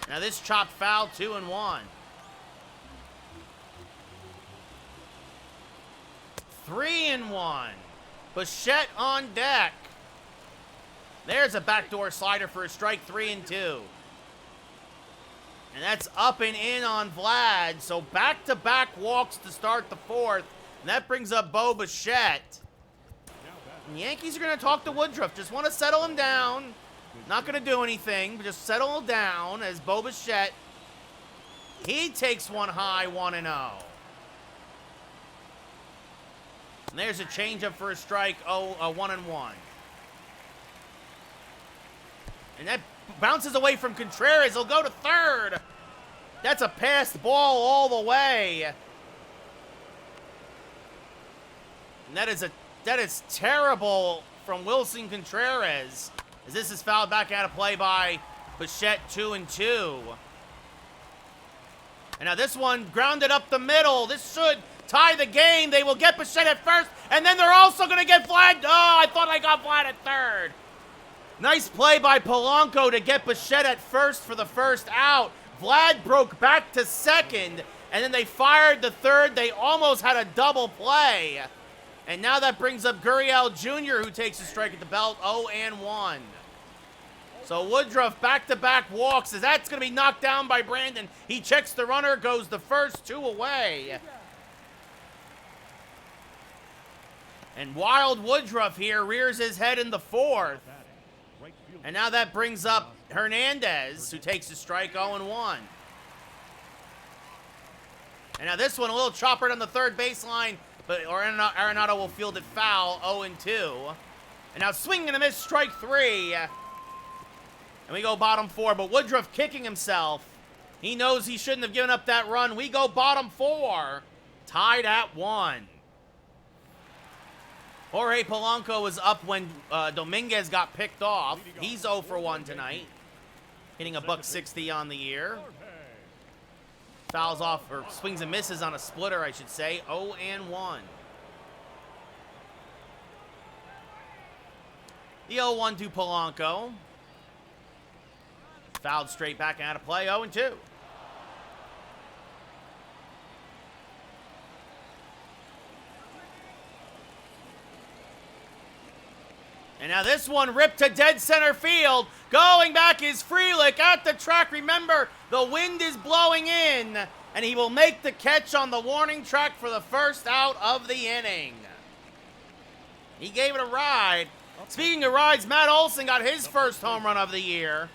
Now this chopped foul, 2-1. 3-1. Bichette on deck. There's a backdoor slider for a strike, 3-2. And that's up and in on Vlad. So back-to-back walks to start the 4th. And that brings up Bo Bichette. And the Yankees are going to talk to Woodruff. Just want to settle him down. Not going to do anything, but just settle him down as Bo Bichette. He takes one high, 1-0. And there's a changeup for a strike, 1-1. And that bounces away from Contreras. He'll go to third. That's a passed ball all the way. And that is terrible from Wilson Contreras. As this is fouled back out of play by Bichette, 2-2. And now this one grounded up the middle. This should tie the game. They will get Bichette at first, and then they're also going to get Vlad. Oh, I thought I got Vlad at third. Nice play by Polanco to get Bichette at first for the first out. Vlad broke back to second, and then they fired the third. They almost had a double play. And now that brings up Gurriel Jr., who takes a strike at the belt, 0-1. So Woodruff back-to-back walks, as that's going to be knocked down by Brandon. He checks the runner, goes the first, 2 away. And Wild Woodruff here rears his head in the 4th. And now that brings up Hernandez, who takes a strike, 0-1. And now this one, a little chopper on the third baseline, but Arenado will field it foul, 0-2. And now swing and a miss, strike 3. And we go bottom 4, but Woodruff kicking himself. He knows he shouldn't have given up that run. We go bottom 4, tied at 1. Jorge Polanco was up when Dominguez got picked off. He's 0 for 1 tonight, hitting a .160 on the year. Fouls off, or swings and misses on a splitter, I should say, 0-1. The 0-1 to Polanco. Fouled straight back out of play, 0-2. And now this one ripped to dead center field. Going back is Frelick at the track. Remember, the wind is blowing in, and he will make the catch on the warning track for the first out of the inning. He gave it a ride. Speaking of rides, Matt Olson got his first home run of the year.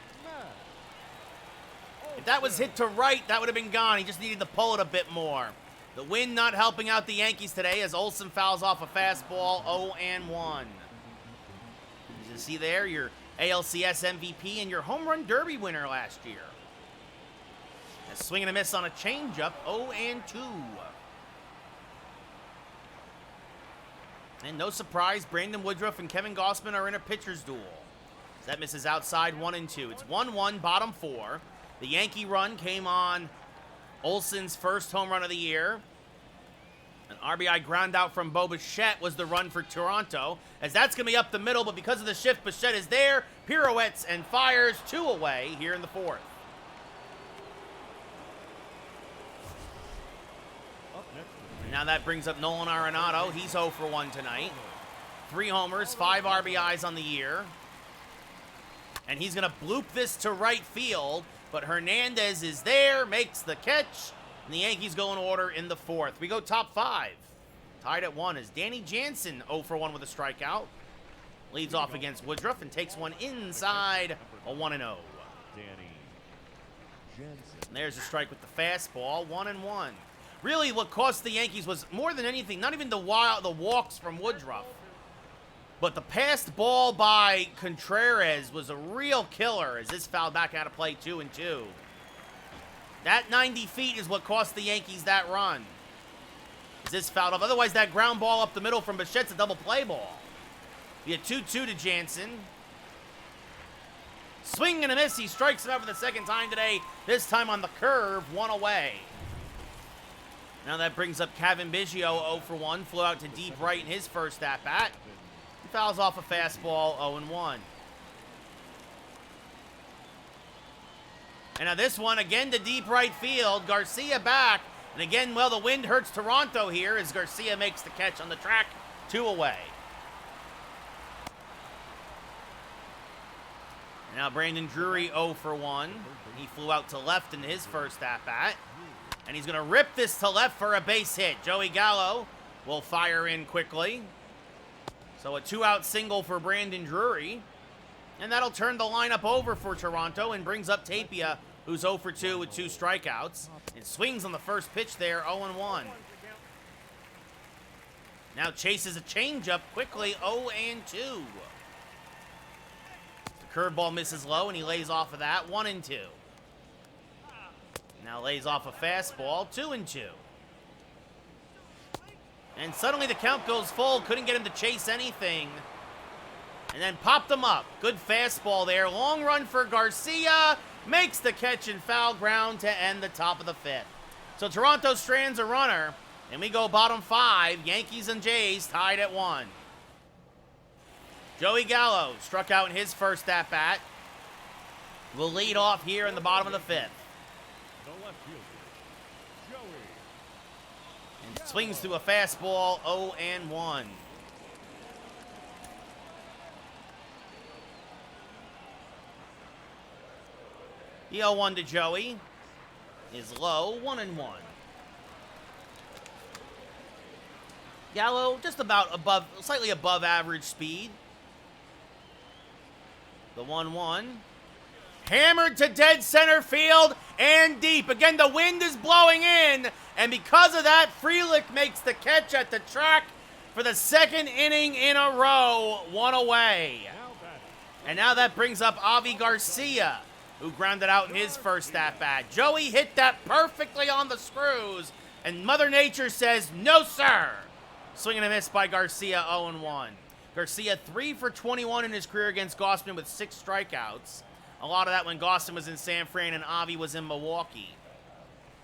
If that was hit to right, that would have been gone. He just needed to pull it a bit more. The wind not helping out the Yankees today as Olson fouls off a fastball, 0-1. You see there, your ALCS MVP and your home run derby winner last year. A swing and a miss on a changeup, 0-2. And no surprise, Brandon Woodruff and Kevin Gausman are in a pitcher's duel. That misses outside, 1-2. It's 1-1, bottom 4. The Yankee run came on Olson's first home run of the year. An RBI ground out from Bo Bichette was the run for Toronto, as that's going to be up the middle, but because of the shift, Bichette is there, pirouettes and fires, 2 away here in the 4th. Now that brings up Nolan Arenado. He's 0 for 1 tonight. 3 homers, 5 RBIs on the year. And he's going to bloop this to right field. But Hernandez is there, makes the catch. And the Yankees go in order in the 4th. We go top 5. Tied at 1 is Danny Jansen 0 for 1 with a strikeout. Leads off against Woodruff and takes one inside, a 1-0. Danny Jansen. And there's a strike with the fastball, 1-1. Really, what cost the Yankees was more than anything, not even the walks from Woodruff, but the passed ball by Contreras was a real killer as this fouled back out of play, 2-2. That 90 feet is what cost the Yankees that run. As this fouled off. Otherwise, that ground ball up the middle from Bichette's a double play ball. Be a 2-2 to Jansen. Swing and a miss. He strikes him out for the 2nd time today. This time on the curve, 1 away. Now that brings up Kevin Biggio 0 for 1. Flew out to deep right in his first at-bat. He fouls off a fastball, 0-1. And now this one, again to deep right field. Garcia back. And again, well, the wind hurts Toronto here as Garcia makes the catch on the track, 2 away. And now Brandon Drury 0 for 1. He flew out to left in his first at-bat. And he's going to rip this to left for a base hit. Joey Gallo will fire in quickly. So a 2-out single for Brandon Drury. And that'll turn the lineup over for Toronto and brings up Tapia, who's 0 for 2 with 2 strikeouts. And swings on the first pitch there, 0-1. Now chases a changeup quickly, 0-2. The curveball misses low, and he lays off of that, 1-2. Now lays off a fastball, 2-2. And suddenly the count goes full. Couldn't get him to chase anything. And then popped him up. Good fastball there. Long run for Garcia. Makes the catch and foul ground to end the top of the 5th. So Toronto strands a runner. And we go bottom 5. Yankees and Jays tied at 1. Joey Gallo struck out in his first at-bat. Will lead off here in the bottom of the 5th. The left fielder, Joey. And swings through a fastball, 0-1. The 0-1 to Joey is low, 1-1. Gallo just about above, slightly above average speed. The 1-1. Hammered to dead center field and deep. Again, the wind is blowing in, and because of that, Frelick makes the catch at the track for the 2nd inning in a row, 1 away. And now that brings up Avi Garcia, who grounded out in his first at-bat. Joey hit that perfectly on the screws, and Mother Nature says, no, sir. Swing and a miss by Garcia, 0-1. Garcia 3 for 21 in his career against Gausman with 6 strikeouts. A lot of that when Gausman was in San Fran and Avi was in Milwaukee.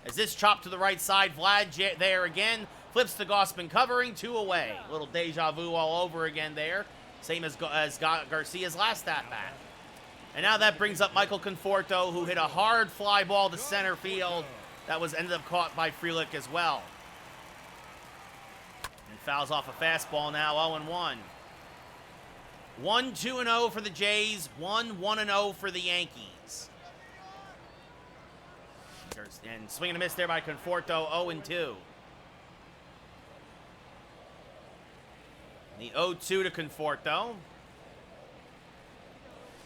As this chopped to the right side, Vlad there again. Flips to Gausman covering, 2 away. A little deja vu all over again there. Same as Garcia's last at-bat. And now that brings up Michael Conforto, who hit a hard fly ball to center field. That was ended up caught by Frelick as well. And fouls off a fastball now, 0-1. 1-2-0 for the Jays, 1-1-0 for the Yankees. And swing and a miss there by Conforto, 0-2. The 0-2 to Conforto.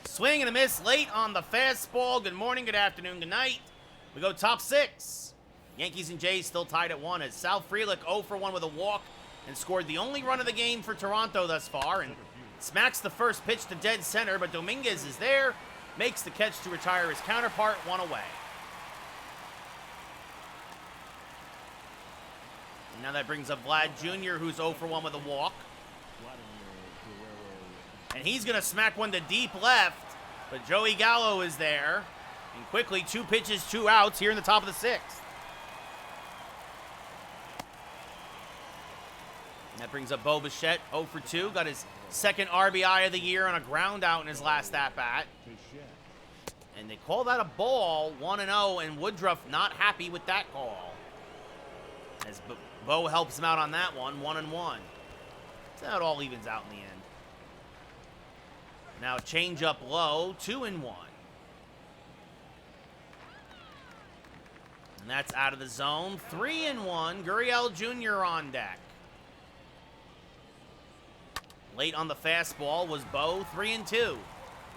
Swing and a miss late on the fastball. Good morning, good afternoon, good night. We go top 6. Yankees and Jays still tied at 1 as Sal Frelick 0 for 1 with a walk and scored the only run of the game for Toronto thus far. And smacks the first pitch to dead center, but Dominguez is there. Makes the catch to retire his counterpart, 1 away. And now that brings up Vlad Jr., who's 0 for 1 with a walk. And he's going to smack one to deep left, but Joey Gallo is there. And quickly, 2 pitches, 2 outs here in the top of the 6th. And that brings up Bo Bichette, 0 for 2. Got his 2nd RBI of the year on a ground out in his last at-bat. And they call that a ball, 1-0, and Woodruff not happy with that call. As Bo helps him out on that one, 1-1. So it all evens out in the end. Now change up low, 2-1. And that's out of the zone. 3-1. Gurriel Jr. on deck. Late on the fastball was Bo. 3-2.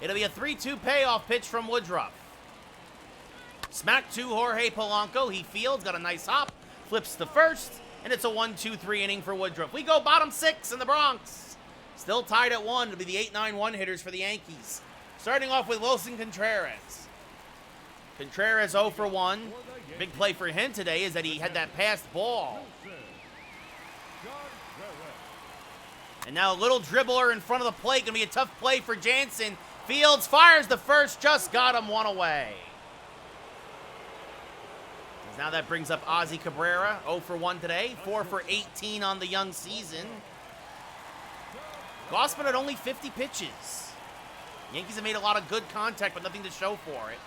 It'll be a 3-2 payoff pitch from Woodruff. Smack to Jorge Polanco. He fields, got a nice hop, flips to first, and it's a 1-2-3 inning for Woodruff. We go bottom 6 in the Bronx. Still tied at 1. It'll be the 8-9-1 hitters for the Yankees. Starting off with Wilson Contreras. Contreras 0 for 1. Big play for him today is that he had that passed ball. And now a little dribbler in front of the plate. Going to be a tough play for Jansen. Fields fires the first, just got him one away. Now that brings up Ozzy Cabrera, 0 for 1 today, 4 for 18 on the young season. Gossman had only 50 pitches. Yankees have made a lot of good contact, but nothing to show for it,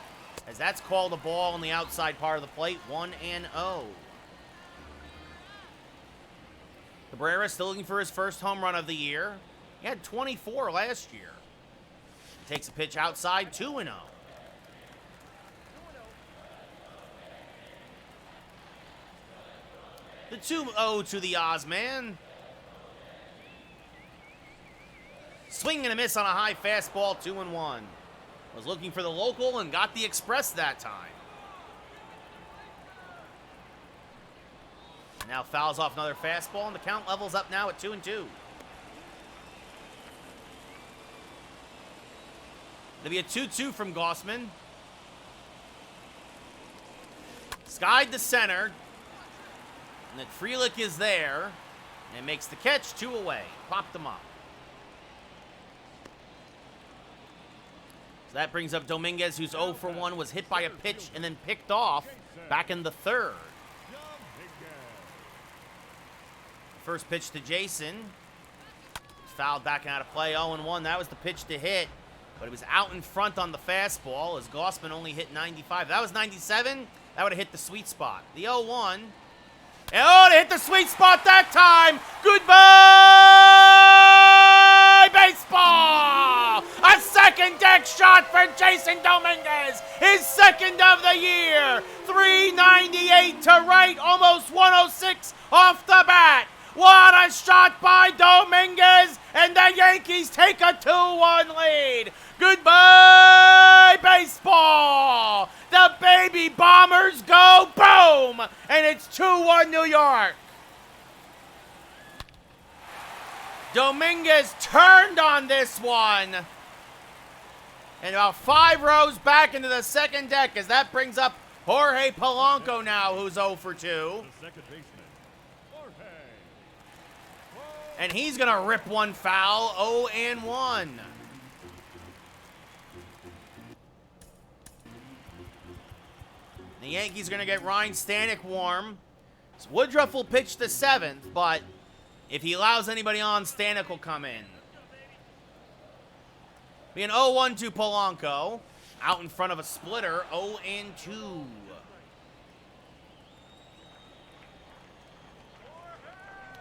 as that's called a ball on the outside part of the plate, 1-0. Cabrera still looking for his first home run of the year. He had 24 last year. Takes a pitch outside, 2-0. The 2-0 to the Ozman. Swing and a miss on a high fastball, 2-1. Was looking for the local and got the express that time. Now fouls off another fastball, and the count levels up now at 2-2. There'll be a 2-2 from Gossman. Skied to center. And then Frelick is there and makes the catch, 2 away. Popped them up. So that brings up Dominguez, who's 0 for 1, was hit by a pitch and then picked off back in the third. First pitch to Jason. Fouled back out of play, 0-1. That was the pitch to hit, but it was out in front on the fastball as Gossman only hit 95. If that was 97, that would have hit the sweet spot. The 0-1. Oh, they hit the sweet spot that time. Goodbye, baseball. A second deck shot for Jason Dominguez. His second of the year. 398 to right, almost 106 off the bat. What a shot by Dominguez, and the Yankees take a 2-1 lead. Goodbye, baseball. The baby Bombers go boom, and it's 2-1 New York. Dominguez turned on this one. And about 5 rows back into the second deck, as that brings up Jorge Polanco now, who's 0 for 2. The second baseman, Jorge. And he's going to rip one foul, 0-1. The Yankees are going to get Ryan Stanek warm. So Woodruff will pitch the 7th, but if he allows anybody on, Stanek will come in. Be an 0-1 to Polanco. Out in front of a splitter, 0-2.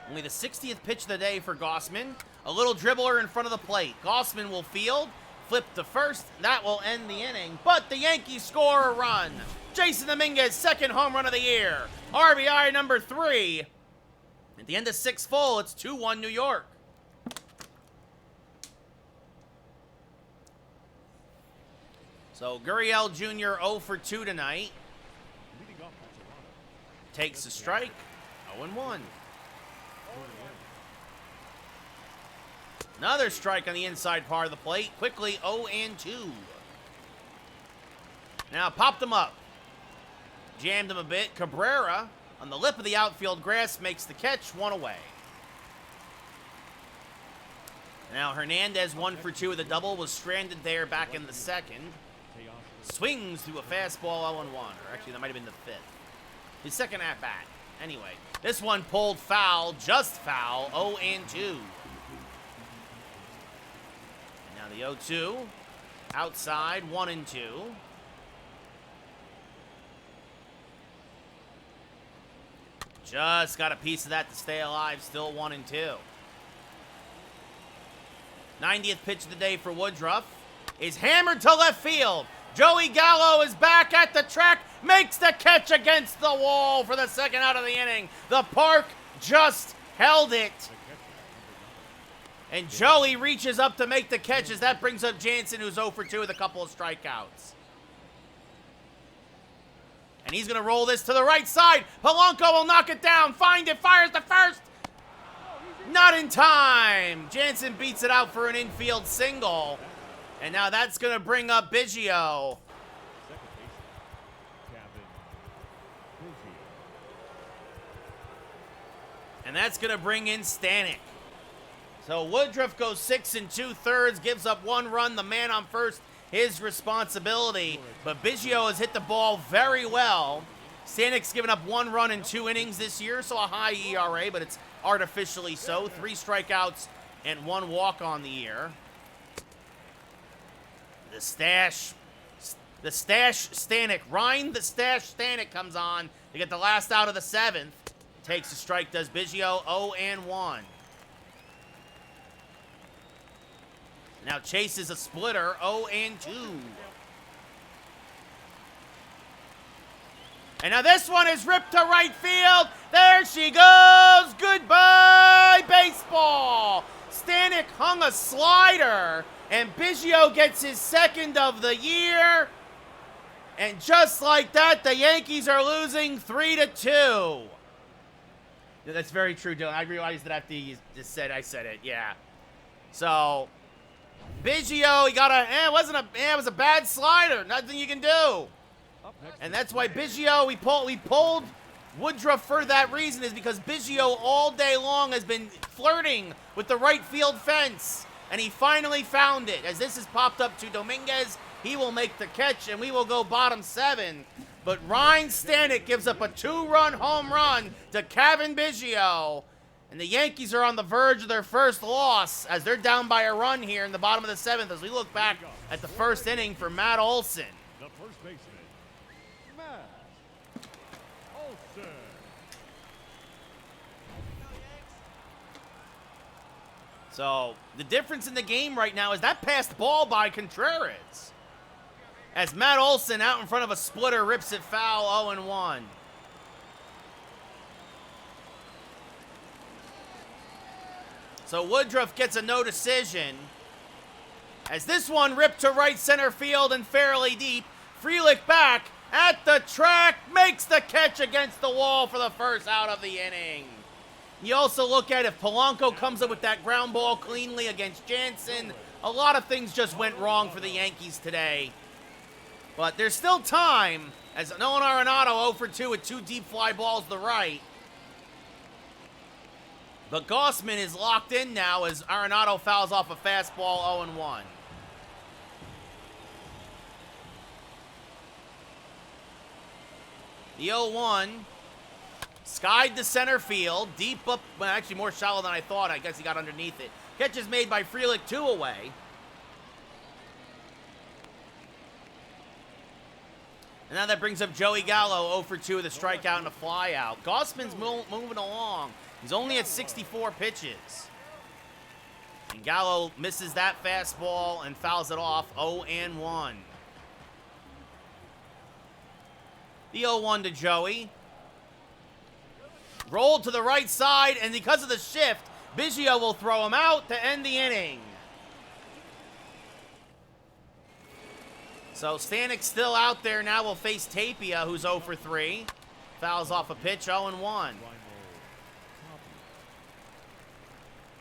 Only the 60th pitch of the day for Gossman. A little dribbler in front of the plate. Gossman will field, flip to first. That will end the inning, but the Yankees score a run. Jason Dominguez, second home run of the year. RBI number 3. At the end of 6 full, it's 2-1 New York. So Gurriel Jr. 0 for 2 tonight. Leading off for Toronto. Takes a strike, 0-1. Another strike on the inside part of the plate. Quickly 0-2. Now popped him up. Jammed him a bit. Cabrera on the lip of the outfield grass makes the catch, 1 away. Now Hernandez 1 for 2 with a double, was stranded there back in the second. Swings through a fastball, 0-1. Or actually, that might have been the 5th. His second at bat. Anyway, this one pulled foul, just foul, 0-2. Now the 0-2. Outside, 1-2. Just got a piece of that to stay alive, still 1-2. 90th pitch of the day for Woodruff is hammered to left field. Joey Gallo is back at the track, makes the catch against the wall for the second out of the inning. The park just held it. And Joey reaches up to make the catch as that brings up Jansen, who's 0 for 2 with a couple of strikeouts. And he's going to roll this to the right side. Polanco will knock it down, find it, fires the first. Not in time. Jansen beats it out for an infield single. And now that's going to bring up Biggio. And that's going to bring in Stanek. So Woodruff goes 6 2/3, gives up 1 run. The man on first, his responsibility. But Biggio has hit the ball very well. Stanek's given up 1 run in 2 innings this year, so a high ERA, but it's artificially so. 3 strikeouts and 1 walk on the year. The stash Stanek, Ryan the stash Stanek comes on to get the last out of the 7th. Takes a strike, does Biggio, 0-1. Now chases a splitter, 0-2. And now this one is ripped to right field. There she goes. Goodbye, baseball. Stanek hung a slider, and Biggio gets his 2nd of the year. And just like that, the Yankees are losing 3-2. Yeah, that's very true, Dylan. I realized that after you just said I said it. Yeah. So Biggio, he got it was a bad slider. Nothing you can do. And that's why Biggio, we pulled Woodruff for that reason, is because Biggio all day long has been flirting with the right field fence. And he finally found it. As this is popped up to Dominguez, he will make the catch, and we will go bottom 7. But Ryan Stanek gives up a 2-run home run to Kevin Biggio. And the Yankees are on the verge of their first loss as they're down by a run here in the bottom of the 7th as we look back at the first inning for Matt Olson. The first baseman, Matt Olson. So the difference in the game right now is that passed ball by Contreras, as Matt Olson out in front of a splitter rips it foul, 0-1. So Woodruff gets a no decision as this one ripped to right center field and fairly deep. Frelick back at the track, makes the catch against the wall for the first out of the inning. You also look at if Polanco comes up with that ground ball cleanly against Jansen. A lot of things just went wrong for the Yankees today. But there's still time as Nolan Arenado 0 for 2 with 2 deep fly balls to the right. But Gossman is locked in now as Arenado fouls off a fastball, 0-1. The 0-1 skied to center field, deep up, well, actually more shallow than I thought. I guess he got underneath it. Catch is made by Frelick, 2 away. And now that brings up Joey Gallo, 0 for 2 with a strikeout and a flyout. Gossman's moving along. He's only at 64 pitches. And Gallo misses that fastball and fouls it off, 0-1. The 0-1 to Joey. Rolled to the right side, and because of the shift, Biggio will throw him out to end the inning. So Stanek still out there now will face Tapia, who's 0 for 3. Fouls off a pitch, 0-1.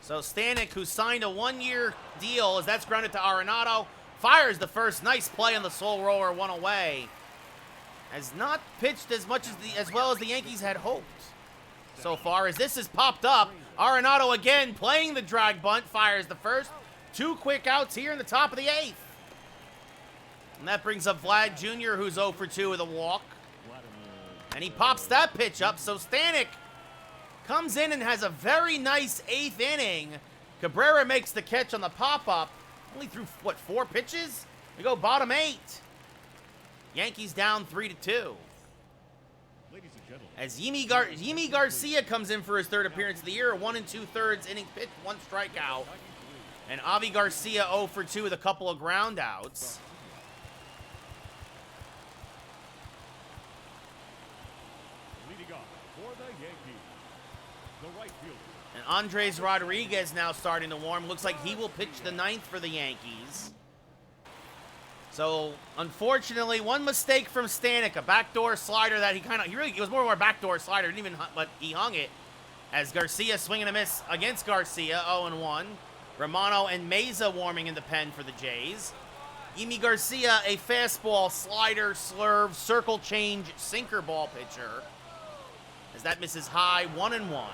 So Stanek, who signed a 1-year deal, as that's grounded to Arenado, fires the first. Nice play on the soul roller, 1 away. Has not pitched as well as the Yankees had hoped so far, as this has popped up. Arenado again playing the drag bunt, fires the first. 2 quick outs here in the top of the 8th. And that brings up Vlad Jr., who's 0 for 2 with a walk. And he pops that pitch up, so Stanek comes in and has a very nice 8th inning. Cabrera makes the catch on the pop-up. Only threw, what, 4 pitches? We go bottom 8. Yankees down 3-2. Ladies and gentlemen, As Yimi Garcia comes in for his 3rd appearance of the year, 1 2/3 inning pitch, 1 strikeout. And Avi Garcia 0 for 2 with a couple of ground outs. Leading off for the Yankees, the right fielder. And Andres Rodriguez now starting to warm. Looks like he will pitch the 9th for the Yankees. So, unfortunately, one mistake from Stanek, a backdoor slider that it was more a backdoor slider, didn't even, but he hung it. As Garcia swinging a miss against Garcia, 0-1. Romano and Meza warming in the pen for the Jays. Yimi Garcia, a fastball, slider, slurve, circle change, sinker ball pitcher. As that misses high, 1-1.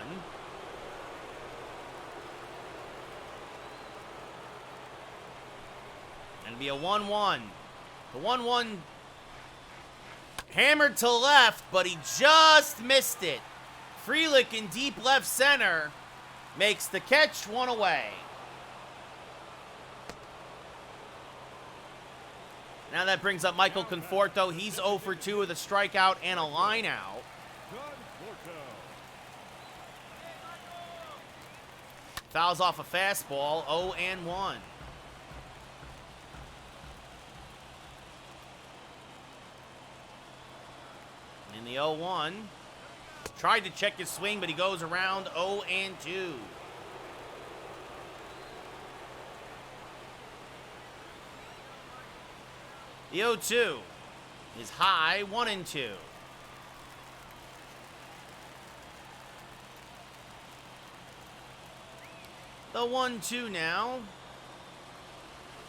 And be a 1-1. The 1-1 hammered to left, but he just missed it. Frelick in deep left center makes the catch, 1 away. Now that brings up Michael Conforto. He's 0 for 2 with a strikeout and a line out. Fouls off a fastball, 0-1. In the 0-1, tried to check his swing, but he goes around 0-2. The 0-2 is high, 1-2. The 1-2 now.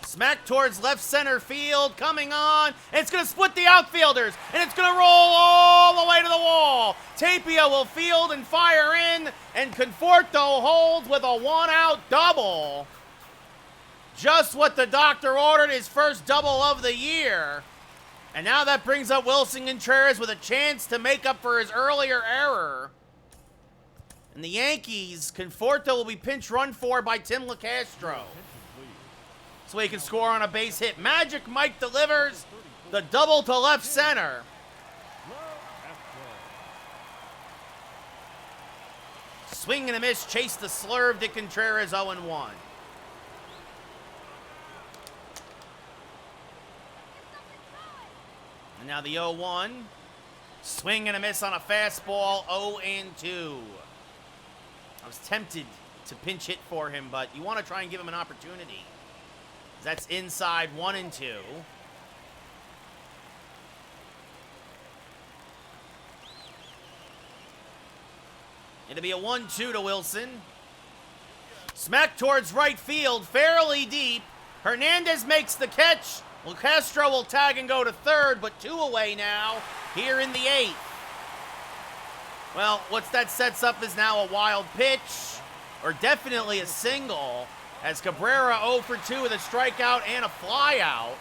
Smack towards left center field, coming on. And it's going to split the outfielders, and it's going to roll all the way to the wall. Tapia will field and fire in, and Conforto holds with a one-out double. Just what the doctor ordered, his first double of the year. And now that brings up Wilson Contreras with a chance to make up for his earlier error. And the Yankees, Conforto will be pinch run for by Tim LeCastro. So he can score on a base hit. Magic Mike delivers the double to left center. Swing and a miss, chase the slurve to Contreras, 0-1. And now the 0-1. Swing and a miss on a fastball, 0-2. I was tempted to pinch hit for him, but you want to try and give him an opportunity. That's inside, 1-2. It'll be a 1-2 to Wilson. Smack towards right field, fairly deep. Hernandez makes the catch. Well, Castro will tag and go to third, but 2 away now here in the 8th. Well, what that sets up is now a wild pitch, or definitely a single, as Cabrera 0 for 2 with a strikeout and a flyout.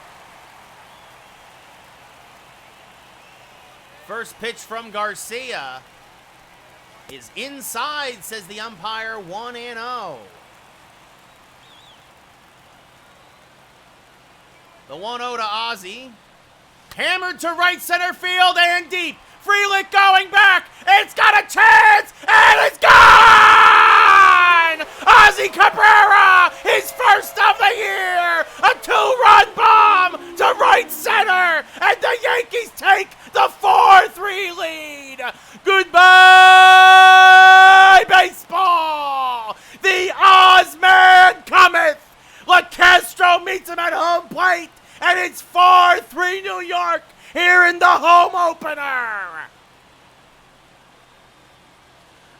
First pitch from Garcia is inside, says the umpire, 1-0. The 1-0 to Ozzie. Hammered to right center field and deep. Frelick going back. It's got a chance, and it's gone! Ozzie Cabrera, his first of the year. A 2-run bomb to right center, and the Yankees take the 4-3 lead. Goodbye, baseball. The Ozman cometh. LeCastro meets him at home plate, and it's 4-3 New York here in the home opener.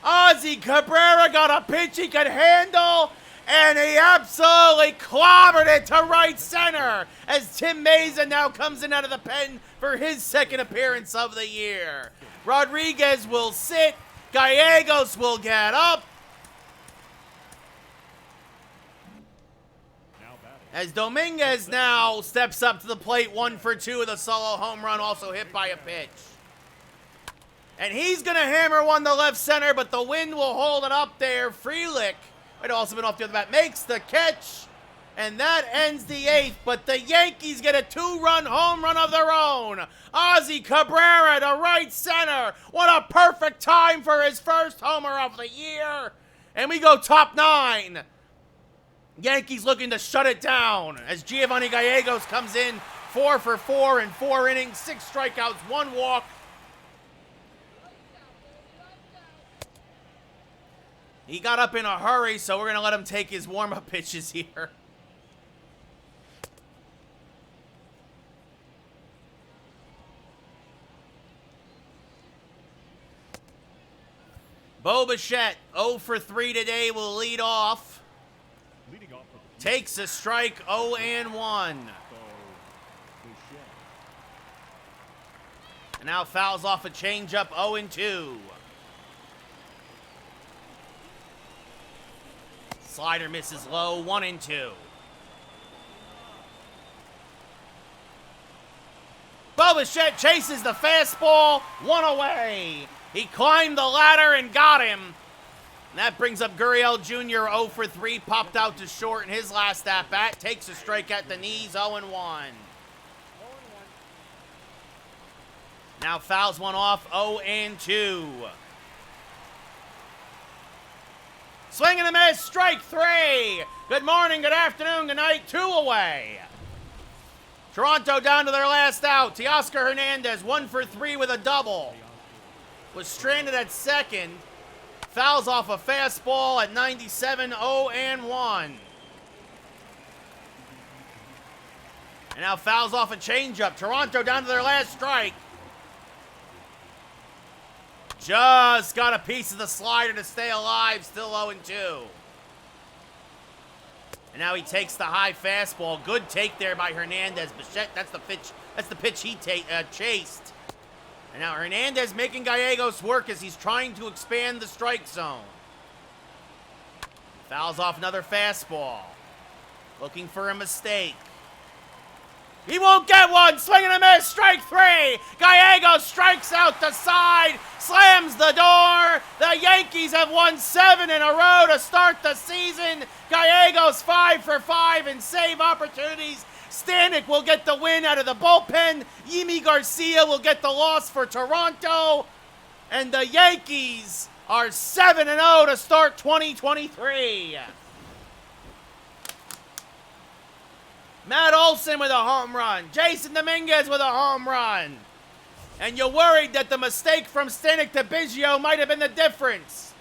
Ozzie Cabrera got a pitch he could handle, and he absolutely clobbered it to right center as Tim Meza now comes in out of the pen for his second appearance of the year. Rodriguez will sit. Gallegos will get up. As Dominguez now steps up to the plate, 1 for 2 with a solo home run, also hit by a pitch. And he's going to hammer one to left center, but the wind will hold it up there. Frelick, might have also been off the other bat, makes the catch, and that ends the 8th. But the Yankees get a 2-run home run of their own. Ozzie Cabrera to right center. What a perfect time for his first homer of the year. And we go top 9. Yankees looking to shut it down as Giovanni Gallegos comes in 4 for 4 in 4 innings, 6 strikeouts, 1 walk. He got up in a hurry, so we're going to let him take his warm-up pitches here. Bo Bichette, 0 for 3 today, will lead off. Leading off for the Takes a strike, 0 and 1. Bichette. And now fouls off a changeup, 0 and 2. Slider misses low, 1 and 2. Bo Bichette chases the fastball, 1 away. He climbed the ladder and got him. And that brings up Gurriel Jr. 0 for 3, popped out to short in his last at-bat. Takes a strike at the knees, 0 and 1. Now fouls one off, 0 and 2. Swing and a miss, strike 3. Good morning, good afternoon, good night, 2 away. Toronto down to their last out. Teoscar Hernandez, 1 for 3 with a double. Was stranded at second. Fouls off a fastball at 97, 0 and 1. And now fouls off a changeup. Toronto down to their last strike. Just got a piece of the slider to stay alive, still 0 and 2. And now he takes the high fastball. Good take there by Hernandez. Bichette, that's the pitch he chased. And now Hernandez making Gallegos work as he's trying to expand the strike zone. Fouls off another fastball. Looking for a mistake. He won't get one. Swing and a miss. Strike 3. Gallegos strikes out the side. Slams the door. The Yankees have won 7 in a row to start the season. Gallegos 5 for 5 in save opportunities. Stanek will get the win out of the bullpen. Yimi Garcia will get the loss for Toronto. And the Yankees are 7-0 to start 2023. Matt Olson with a home run. Jason Dominguez with a home run. And you're worried that the mistake from Stanek to Biggio might have been the difference.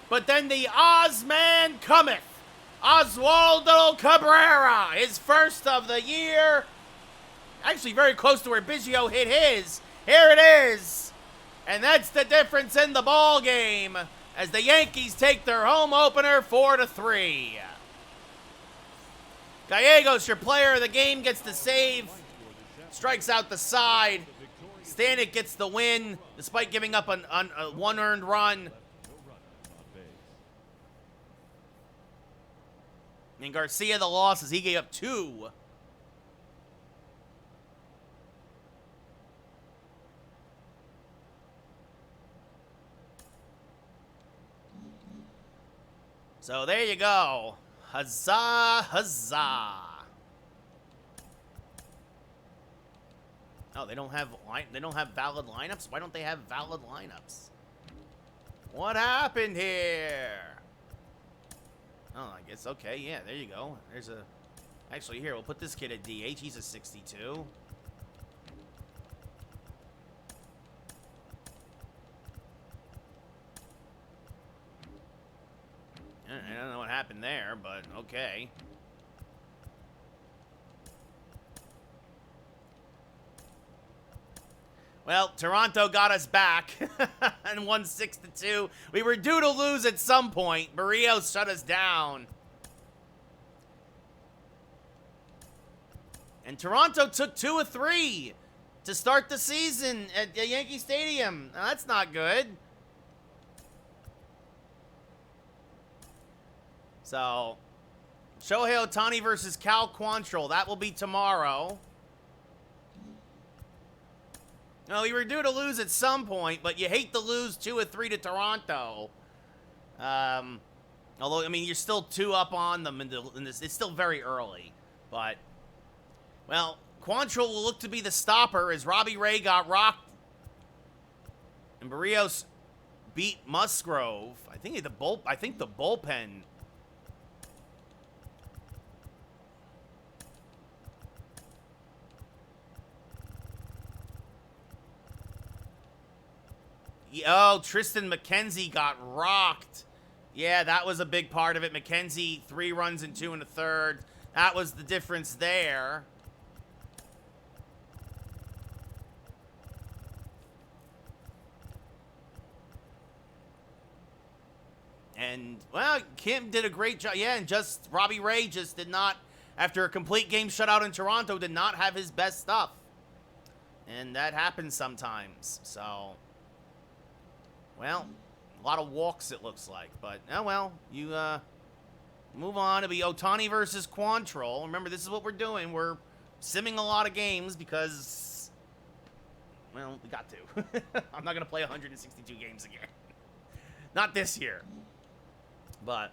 But then the Ozman cometh. Oswaldo Cabrera, his first of the year. Actually very close to where Biggio hit his. Here it is. And that's the difference in the ball game as the Yankees take their home opener 4-3. Gallegos, your player of the game, gets the save. Strikes out the side. Stanek gets the win despite giving up a one earned run. And Garcia the loss as he gave up 2. So there you go. Huzzah, huzzah. Oh, they don't have valid lineups? Why don't they have valid lineups? What happened here? Oh, I guess, okay, yeah, there you go. There's a... Actually, here, we'll put this kid at DH. He's a 62. I don't know what happened there, but okay. Well, Toronto got us back and won 6-2. We were due to lose at some point. Barrios shut us down. And Toronto took 2 of 3 to start the season at Yankee Stadium. Now, that's not good. So, Shohei Ohtani versus Cal Quantrill. That will be tomorrow. No, we were due to lose at some point, but you hate to lose 2 of 3 to Toronto. Although, I mean, you're still 2 up on them in this. It's still very early. But, well, Quantrill will look to be the stopper as Robbie Ray got rocked. And Barrios beat Musgrove. I think the bullpen Oh, Tristan McKenzie got rocked. Yeah, that was a big part of it. McKenzie, 3 runs and 2 1/3. That was the difference there. And, well, Kim did a great job. Yeah, and just Robbie Ray just did not, after a complete game shutout in Toronto, did not have his best stuff. And that happens sometimes. So, well, a lot of walks it looks like. But, oh well, you move on. It'll be Ohtani versus Quantrill. Remember, this is what we're doing. We're simming a lot of games because, well, we got to. I'm not going to play 162 games again. Not this year. But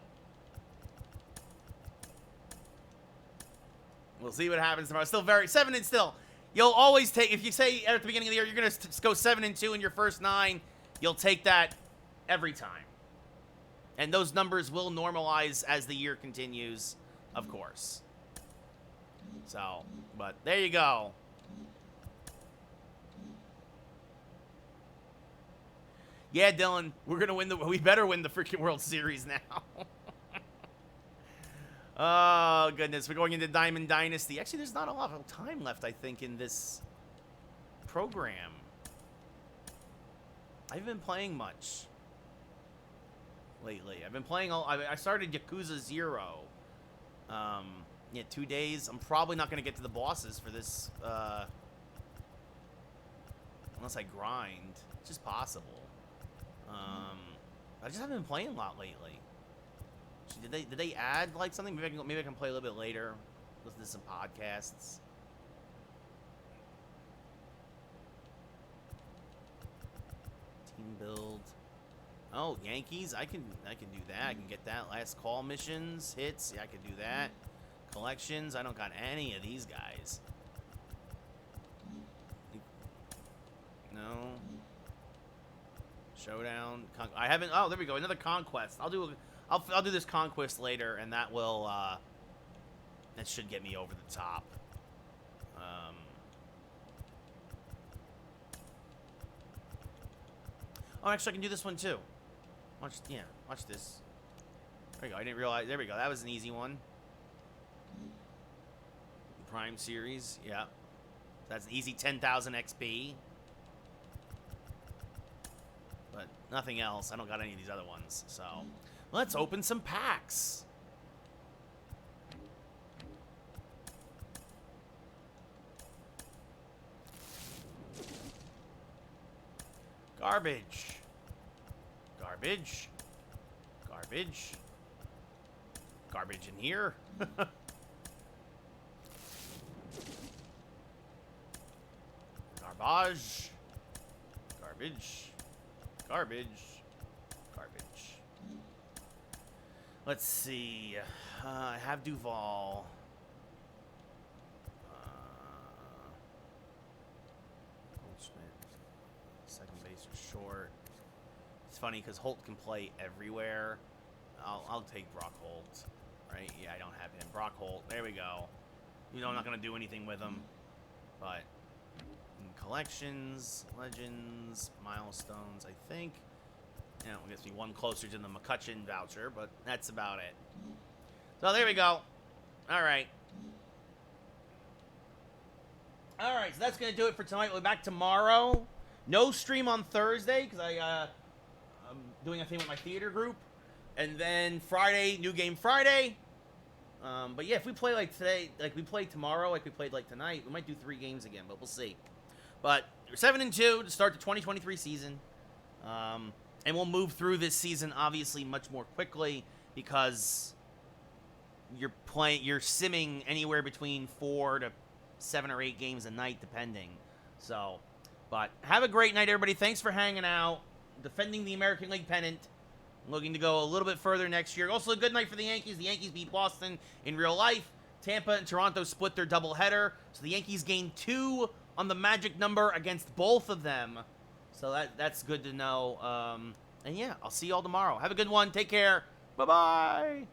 we'll see what happens tomorrow. Still very 7 and still. You'll always take, if you say at the beginning of the year you're going to go 7 and 2 in your first 9, you'll take that every time. And those numbers will normalize as the year continues, of course. So, but there you go. Yeah, Dylan, we're gonna win we better win the freaking World Series now. Oh, goodness. We're going into Diamond Dynasty. Actually, there's not a lot of time left, I think, in this program. I haven't been playing much lately. I've been playing I started Yakuza 0. Yeah, 2 days. I'm probably not going to get to the bosses for this, unless I grind. It's just possible. I just haven't been playing a lot lately. Did they add like something? Maybe I can play a little bit later. Listen to some podcasts. Team build. Oh, Yankees. I can do that. I can get that. Last call missions, hits. Yeah, I can do that. Collections. I don't got any of these guys. No. Showdown. I haven't. Oh, there we go. Another conquest. I'll do this conquest later, and that will that should get me over the top. Oh, actually, I can do this one too. Watch this. There we go. I didn't realize. There we go. That was an easy one. Prime series. Yeah. That's an easy 10,000 XP. But nothing else. I don't got any of these other ones. So let's open some packs. Garbage. Garbage. Garbage. Garbage in here. Garbage. Garbage. Garbage. Garbage. Let's see. I have Duval. Second base or short. It's funny because Holt can play everywhere. I'll take Brock Holt. Right? Yeah, I don't have him. Brock Holt. There we go. You know I'm not going to do anything with him. But collections, legends, milestones, I think. You know, it gets me one closer to the McCutcheon voucher, but that's about it. So there we go. All right. All right, so that's going to do it for tonight. We'll be back tomorrow. No stream on Thursday because I'm doing a thing with my theater group. And then Friday, new game Friday. But yeah, if we play like today, like we played tomorrow, like we played like tonight, we might do 3 games again, but we'll see. But we're 7 and 2 to start the 2023 season. And we'll move through this season obviously much more quickly because you're simming anywhere between 4 to 7 or 8 games a night, depending. So, but have a great night, everybody. Thanks for hanging out, defending the American League pennant. Looking to go a little bit further next year. Also, a good night for the Yankees. The Yankees beat Boston in real life. Tampa and Toronto split their doubleheader. So the Yankees gained 2 on the magic number against both of them. So that's good to know. And yeah, I'll see you all tomorrow. Have a good one. Take care. Bye-bye.